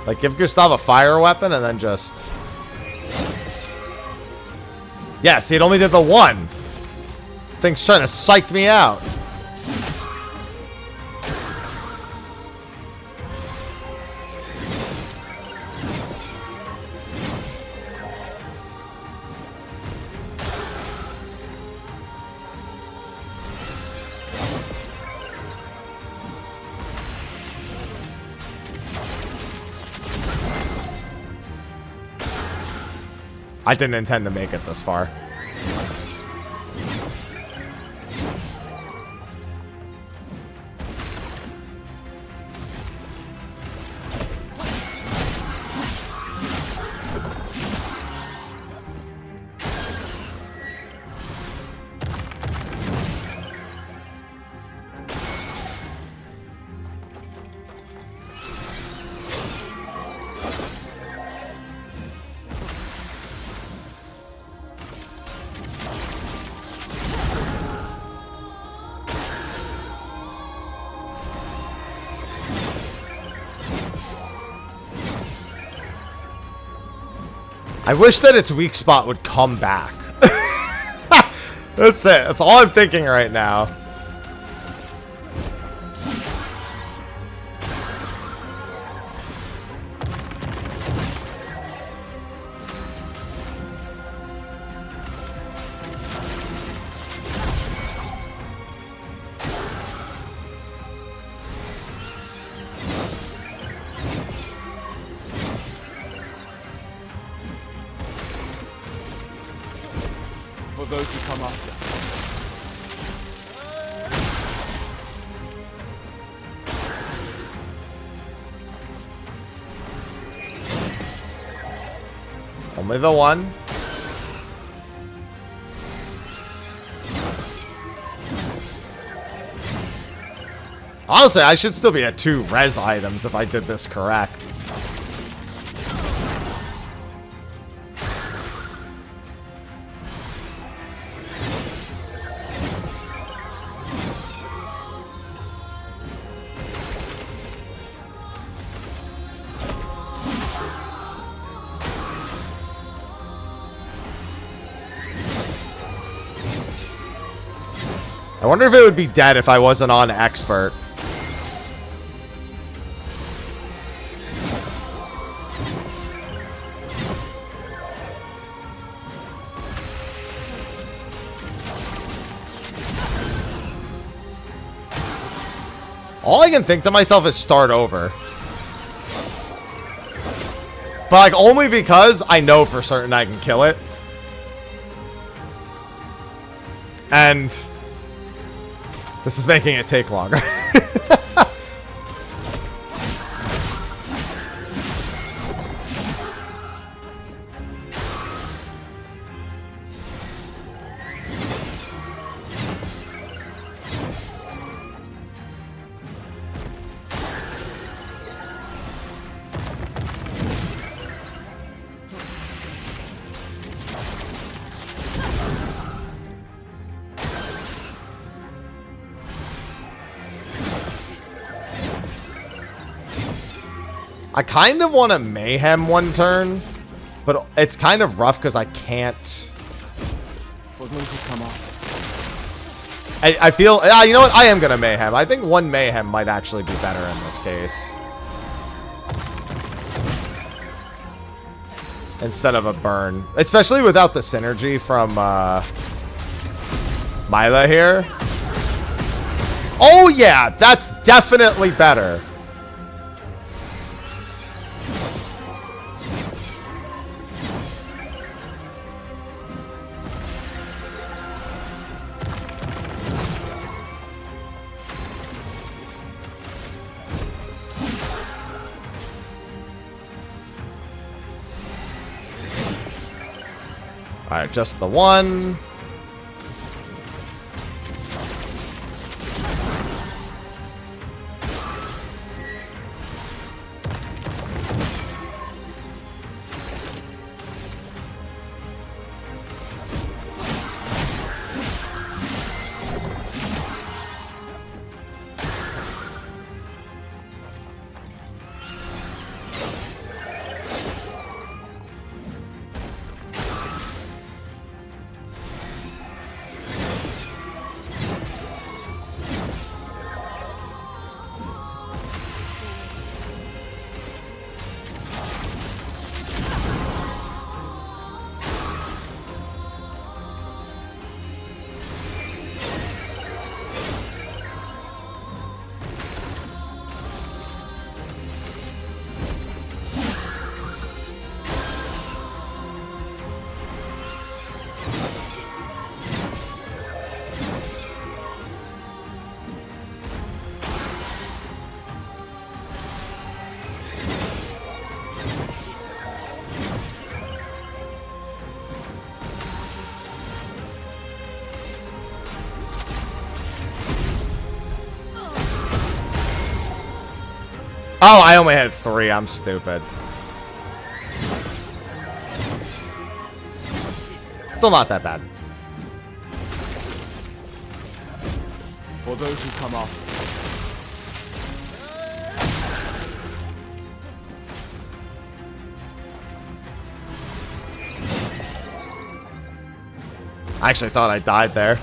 Like, give Gustav a fire weapon and then just... Yeah, see, it only did the one. Thing's trying to psych me out. I didn't intend to make it this far. I wish that its weak spot would come back. That's it. That's all I'm thinking right now. For those who come after. Only the one. Honestly, I should still be at 2 res items if I did this correct. I wonder if it would be dead if I wasn't on expert. All I can think to myself is start over. But like only because I know for certain I can kill it. And this is making it take longer. I kind of want to mayhem one turn, but it's kind of rough because I can't. I feel, you know what? I am going to mayhem. I think one mayhem might actually be better in this case. Instead of a burn. Especially without the synergy from Maelle here. Oh yeah, that's definitely better. Alright, just the one. Oh, I only had 3. I'm stupid. Still not that bad. For those who come off. I actually thought I died there.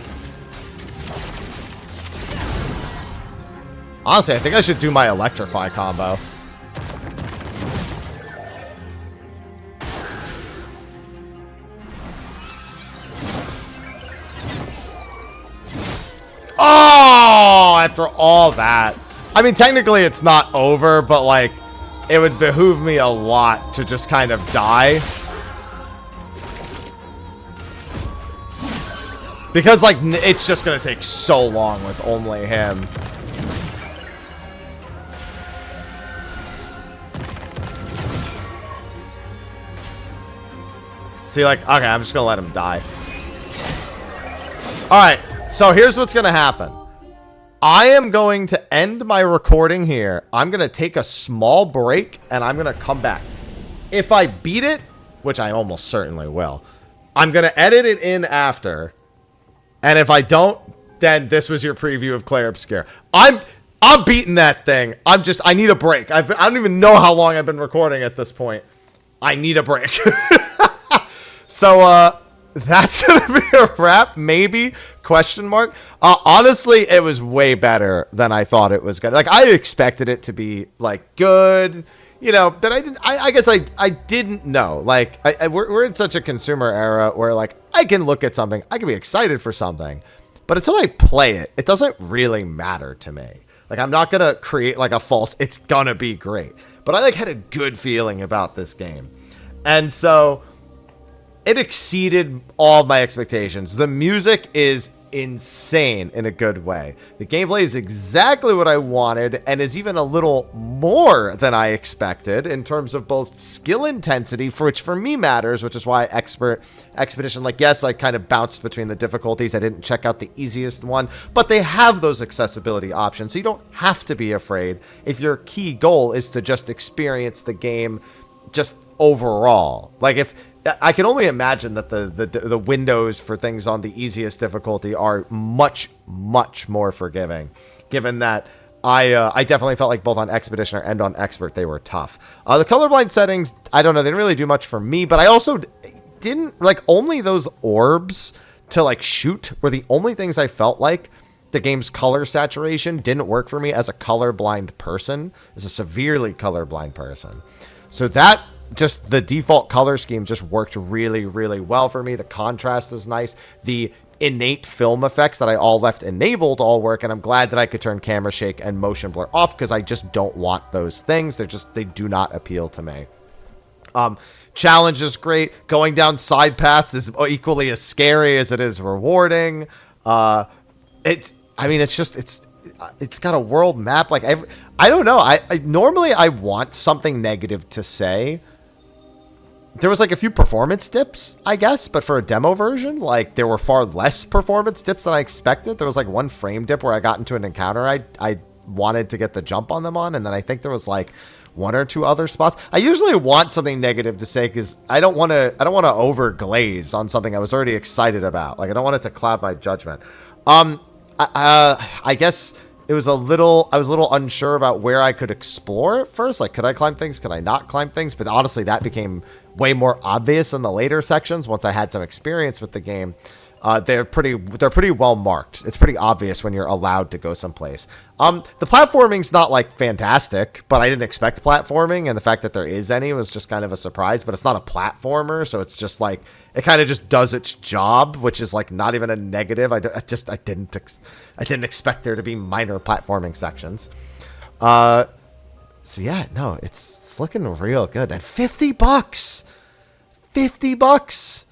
Honestly, I think I should do my electrify combo. Oh, after all that. I mean, technically it's not over, but like, it would behoove me a lot to just kind of die. Because like, it's just gonna take so long with only him. See, like, okay, I'm just gonna let him die. Alright, so here's what's gonna happen. I am going to end my recording here. I'm gonna take a small break, and I'm gonna come back. If I beat it, which I almost certainly will, I'm gonna edit it in after. And if I don't, then this was your preview of Clair Obscur. I'm beating that thing. I need a break. I don't even know how long I've been recording at this point. I need a break. So, that's gonna be a wrap, maybe, question mark. Honestly, it was way better than I thought it was gonna. Like, I expected it to be, like, good, you know, but I guess I didn't know. Like, we're in such a consumer era where, like, I can look at something, I can be excited for something, but until I play it, it doesn't really matter to me. Like, I'm not gonna create, like, a false, it's gonna be great. But I, like, had a good feeling about this game. And so it exceeded all my expectations. The music is insane in a good way. The gameplay is exactly what I wanted and is even a little more than I expected in terms of both skill intensity, which for me matters, which is why Expedition, like, yes, I kind of bounced between the difficulties. I didn't check out the easiest one, but they have those accessibility options, so you don't have to be afraid if your key goal is to just experience the game just overall. Like, if I can only imagine that the windows for things on the easiest difficulty are much more forgiving, given that I definitely felt like both on Expeditioner and on Expert they were tough. The colorblind settings, I don't know, they didn't really do much for me, but I also didn't, like, only those orbs to, like, shoot were the only things I felt like the game's color saturation didn't work for me as a colorblind person, as a severely colorblind person. So that, just the default color scheme just worked really well for me. The contrast is nice. The innate film effects that I all left enabled all work, and I'm glad that I could turn camera shake and motion blur off because I just don't want those things. They do not appeal to me. Challenge is great. Going down side paths is equally as scary as it is rewarding. It's got a world map. Like, I don't know. I normally I want something negative to say. There was, like, a few performance dips, I guess, but for a demo version, like, there were far less performance dips than I expected. There was, like, one frame dip where I got into an encounter I wanted to get the jump on them on, and then I think there was, like, one or two other spots. I usually want something negative to say because I don't want to overglaze on something I was already excited about. Like, I don't want it to cloud my judgment. I guess I was a little unsure about where I could explore at first. Like, could I climb things? Could I not climb things? But honestly, that became way more obvious in the later sections once I had some experience with the game. They're pretty well marked. It's pretty obvious when you're allowed to go someplace. The platforming's not, like, fantastic, but I didn't expect platforming, and the fact that there is any was just kind of a surprise. But it's not a platformer, so it's just like it kind of just does its job, which is, like, not even a negative. I didn't expect there to be minor platforming sections. So yeah, no, it's looking real good. And $50, $50.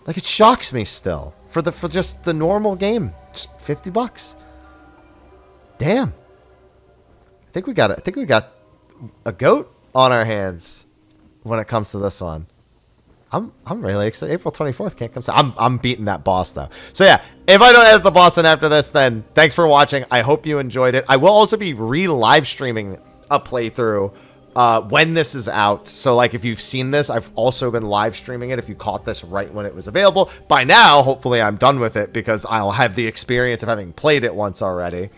Like, it shocks me still for just the normal game. Just $50. Damn. I think we got a goat on our hands when it comes to this one. I'm really excited. April 24th can't come soon. I'm beating that boss though. So yeah, if I don't edit the boss in after this, then thanks for watching. I hope you enjoyed it. I will also be live streaming a playthrough when this is out. So, like, if you've seen this, I've also been live streaming it if you caught this right when it was available. By now, hopefully I'm done with it because I'll have the experience of having played it once already.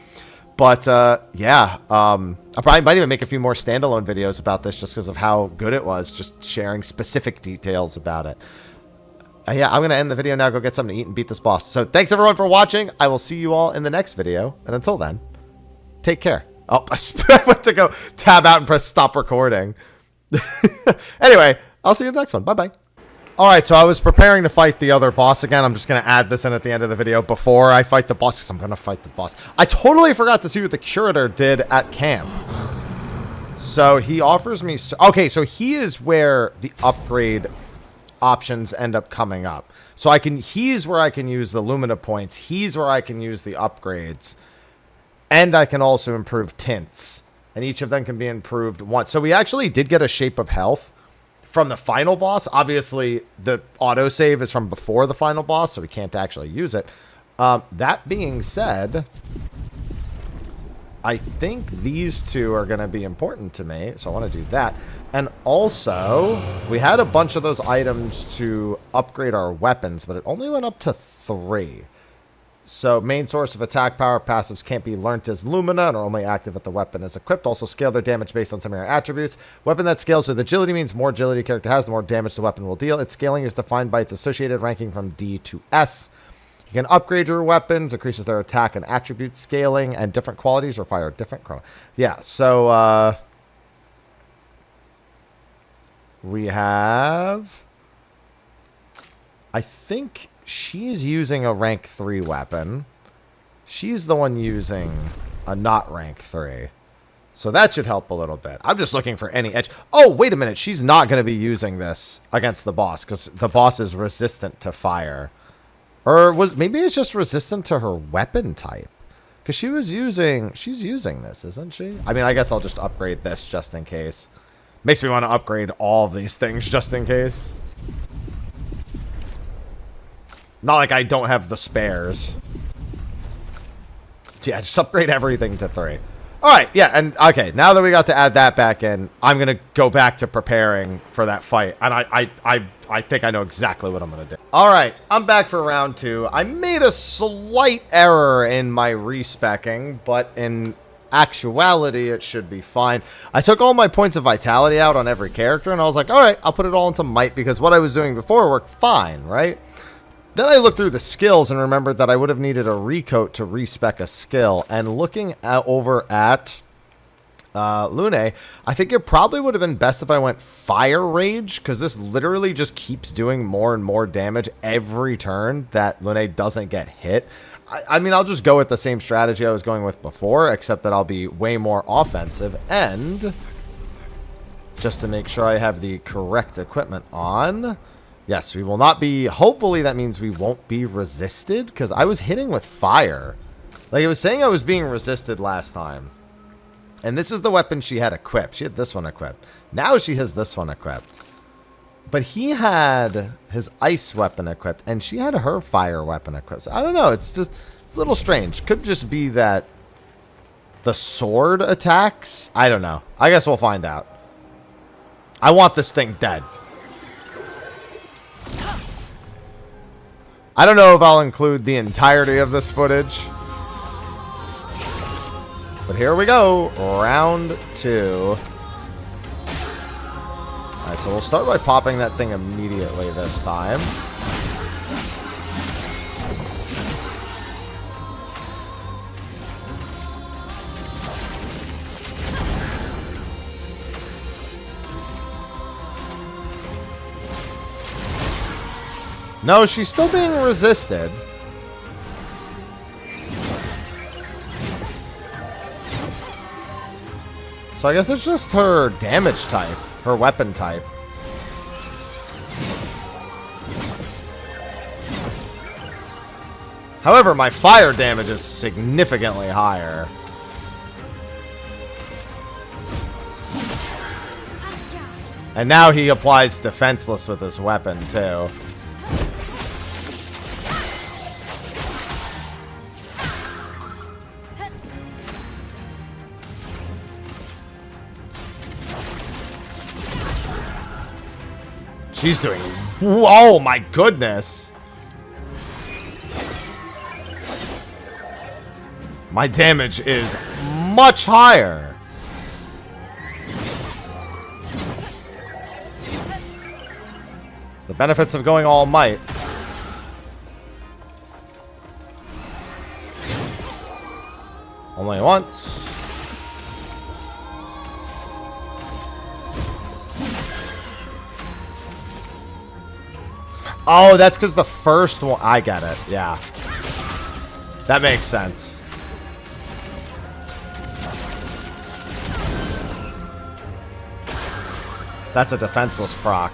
But yeah, I probably might even make a few more standalone videos about this just because of how good it was, just sharing specific details about it. Yeah, I'm going to end the video now, go get something to eat and beat this boss. So thanks everyone for watching. I will see you all in the next video. And until then, take care. Oh, I went to go tab out and press stop recording. Anyway, I'll see you in the next one. Bye-bye. All right, so I was preparing to fight the other boss again. I'm just going to add this in at the end of the video before I fight the boss, because I'm going to fight the boss. I totally forgot to see what the curator did at camp. So he offers me... Okay, so he is where the upgrade options end up coming up. So he's where I can use the Lumina points. He's where I can use the upgrades. And I can also improve tints. And each of them can be improved once. So we actually did get a Shape of Health from the final boss. Obviously, the autosave is from before the final boss, so we can't actually use it. That being said, I think these two are going to be important to me, so I want to do that. And also, we had a bunch of those items to upgrade our weapons, but it only went up to 3. So, main source of attack power passives can't be learnt as Lumina and are only active if the weapon is equipped. Also, scale their damage based on similar attributes. Weapon that scales with agility means more agility a character has, the more damage the weapon will deal. Its scaling is defined by its associated ranking from D to S. You can upgrade your weapons, increases their attack and attribute scaling, and different qualities require different chrono. Yeah, so, we have... I think she's using a rank 3 weapon. She's the one using a not rank 3. So that should help a little bit. I'm just looking for any edge. Oh, wait a minute. She's not going to be using this against the boss because the boss is resistant to fire. Or maybe it's just resistant to her weapon type. Because she's using this, isn't she? I mean, I guess I'll just upgrade this just in case. Makes me want to upgrade all of these things just in case. Not like I don't have the spares. Yeah, just upgrade everything to 3. Alright, yeah, and okay, now that we got to add that back in, I'm going to go back to preparing for that fight. And I think I know exactly what I'm going to do. Alright, I'm back for round 2. I made a slight error in my respecking, but in actuality, it should be fine. I took all my points of vitality out on every character, and I was like, alright, I'll put it all into might, because what I was doing before worked fine, right? Then I looked through the skills and remembered that I would have needed a recoat to respec a skill. And looking over at Lune, I think it probably would have been best if I went Fire Rage, because this literally just keeps doing more and more damage every turn that Lune doesn't get hit. I mean, I'll just go with the same strategy I was going with before, except that I'll be way more offensive. And just to make sure I have the correct equipment on... Yes, we will not be... Hopefully that means we won't be resisted, because I was hitting with fire. Like, it was saying I was being resisted last time. And this is the weapon she had equipped. She had this one equipped. Now she has this one equipped. But he had his ice weapon equipped, and she had her fire weapon equipped. So I don't know. It's just... It's a little strange. Could just be that the sword attacks? I don't know. I guess we'll find out. I want this thing dead. I don't know if I'll include the entirety of this footage. But here we go. Round 2. Alright, so we'll start by popping that thing immediately this time. No, she's still being resisted. So I guess it's just her damage type, her weapon type. However, my fire damage is significantly higher. And now he applies defenseless with his weapon, too. She's doing... Oh, my goodness. My damage is much higher. The benefits of going all might. Only once. Oh, that's because the first one... I get it. Yeah. That makes sense. That's a defenseless proc.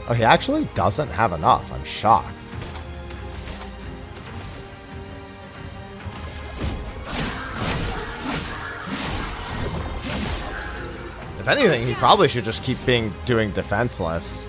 Oh, he actually doesn't have enough. I'm shocked. If anything, he probably should just keep doing defenseless.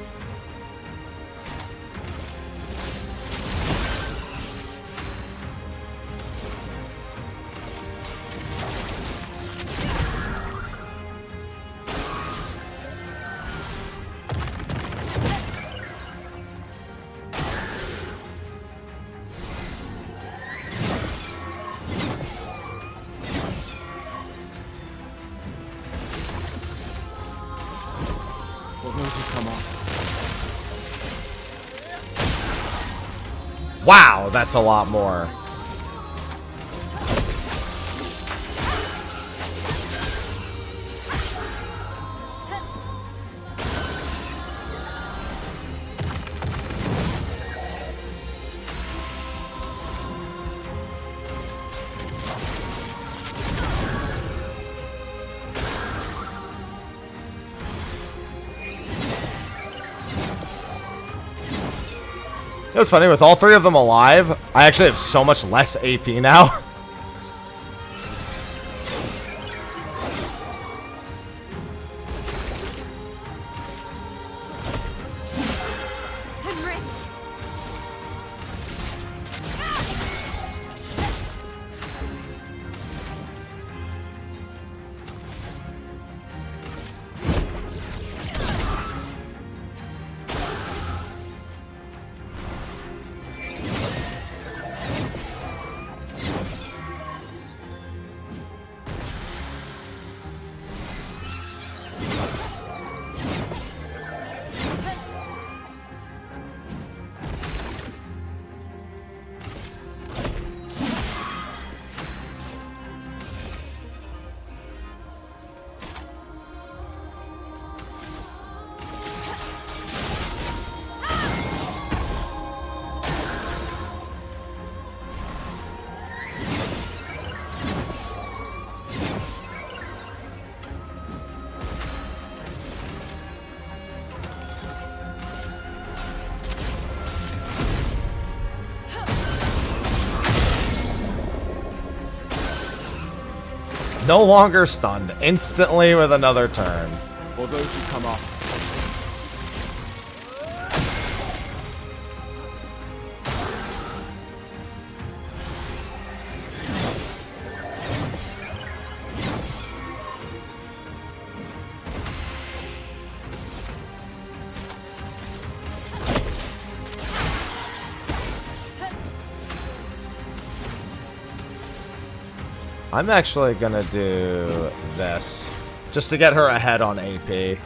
Wow, that's a lot more. You know what's funny? With all three of them alive, I actually have so much less AP now. No longer stunned, instantly with another turn. For those who come up. I'm actually gonna do this, just to get her ahead on AP.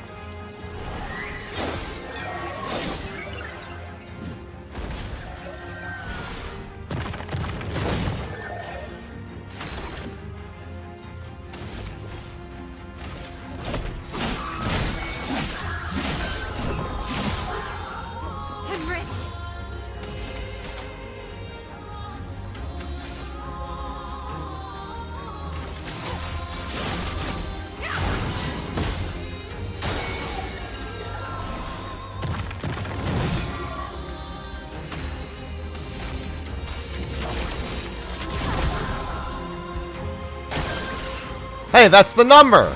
Hey, that's the number!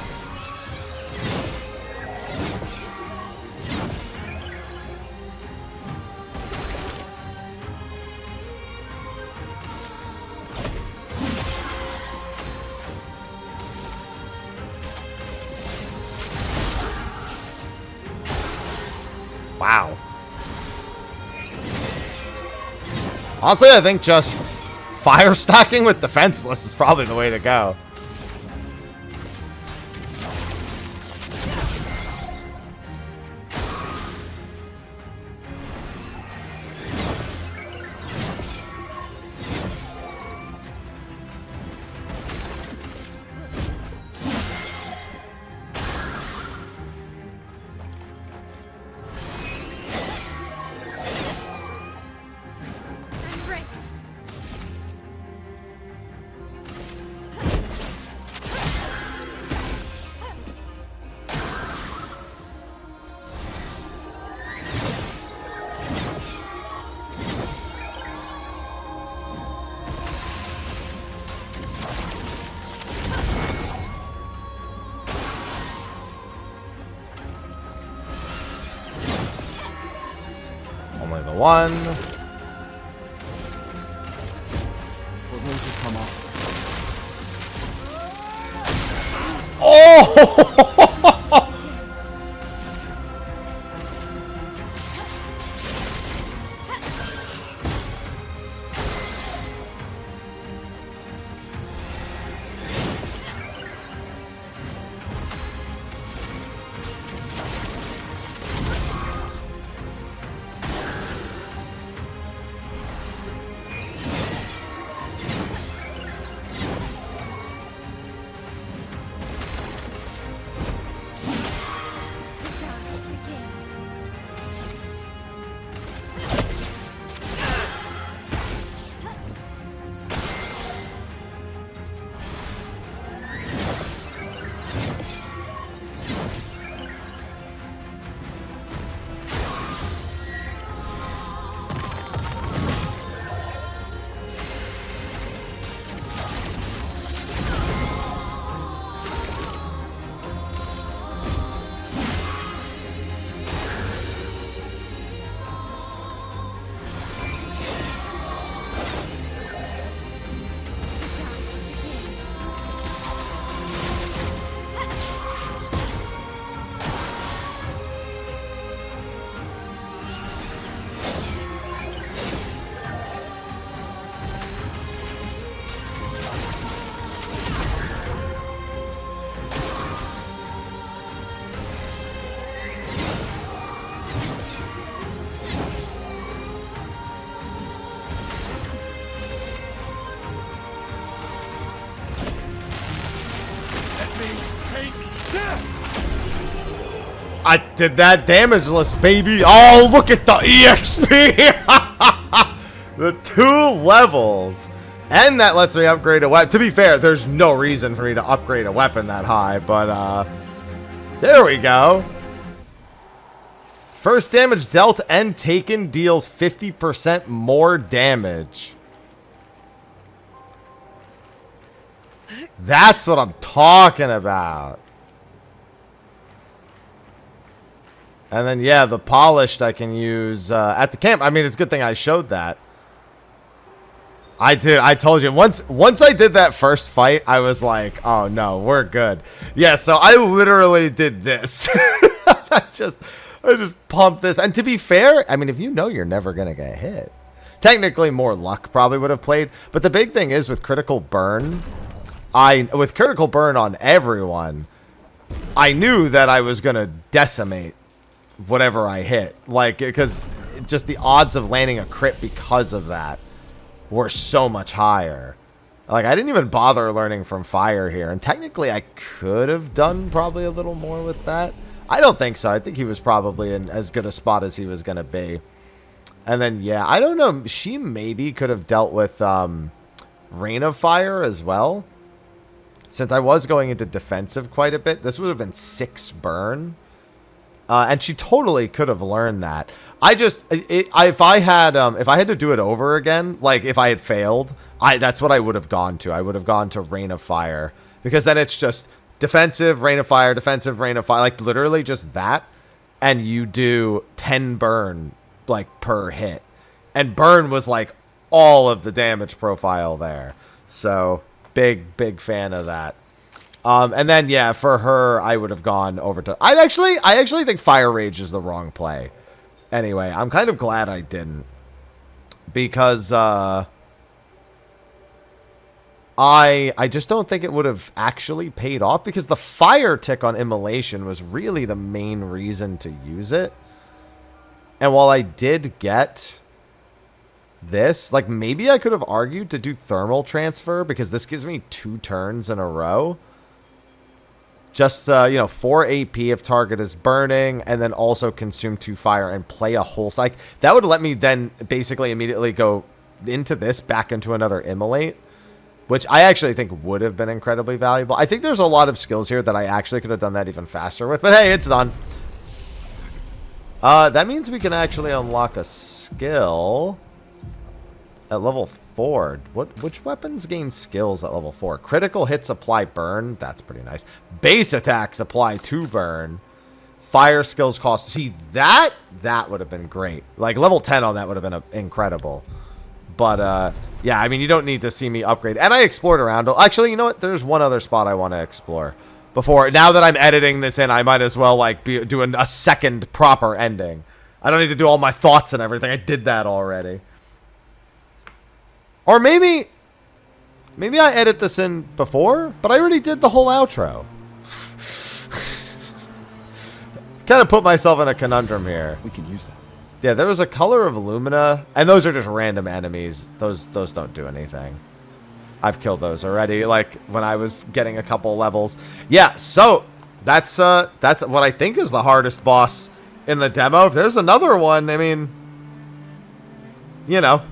Wow. Honestly, I think just fire stacking with defenseless is probably the way to go. 1. Will those just come off? Oh! I did that damageless, baby. Oh, look at the EXP. The 2 levels. And that lets me upgrade a weapon. To be fair, there's no reason for me to upgrade a weapon that high, but there we go. First damage dealt and taken deals 50% more damage. That's what I'm talking about. And then, yeah, the polished I can use at the camp. I mean, it's a good thing I showed that. I did. I told you. Once I did that first fight, I was like, oh, no, we're good. Yeah, so I literally did this. I just pumped this. And to be fair, I mean, if you know you're never going to get hit. Technically, more luck probably would have played. But the big thing is with critical burn, with critical burn on everyone, I knew that I was going to decimate whatever I hit, like, because just the odds of landing a crit because of that were so much higher. Like, I didn't even bother learning from fire here, and technically I could have done probably a little more with that. I don't think so. I think he was probably in as good a spot as he was going to be. And then, yeah, I don't know. She maybe could have dealt with Rain of Fire as well. Since I was going into defensive quite a bit, this would have been 6 burn. And she totally could have learned that. If I had to do it over again, like if I had failed, that's what I would have gone to. I would have gone to Rain of Fire, because then it's just defensive, Rain of Fire, defensive, Rain of Fire, like literally just that, and you do 10 burn like per hit, and burn was like all of the damage profile there. So big fan of that. And then, yeah, for her, I would have gone over to... I actually think Fire Rage is the wrong play. Anyway, I'm kind of glad I didn't. Because, I just don't think it would have actually paid off. Because the Fire Tick on Immolation was really the main reason to use it. And while I did get this, like, maybe I could have argued to do Thermal Transfer. Because this gives me 2 turns in a row. Just, 4 AP if target is burning, and then also consume 2 fire and play a whole psych. That would let me then basically immediately go into this, back into another Immolate, which I actually think would have been incredibly valuable. I think there's a lot of skills here that I actually could have done that even faster with, but hey, it's done. That means we can actually unlock a skill at level 4. Which weapons gain skills at level 4? Critical hits apply burn. That's pretty nice. Base attacks apply 2 burn. Fire skills cost. See, that would have been great. Like, level 10 on that would have been incredible. But, yeah, I mean, you don't need to see me upgrade. And I explored around. Actually, you know what? There's one other spot I want to explore. Now that I'm editing this in, I might as well, like, be doing a second proper ending. I don't need to do all my thoughts and everything. I did that already. Or maybe I edit this in before, but I already did the whole outro. Kind of put myself in a conundrum here. We can use that. Yeah, there was a color of Lumina, and those are just random enemies. Those don't do anything. I've killed those already, like when I was getting a couple levels. Yeah, so that's what I think is the hardest boss in the demo. If there's another one, I mean, you know,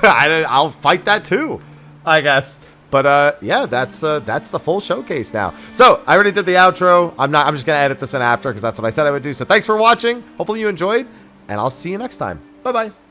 I'll fight that too, I guess. But yeah, that's the full showcase now. So I already did the outro. I'm just gonna edit this in after because that's what I said I would do. So thanks for watching. Hopefully you enjoyed, and I'll see you next time. Bye bye.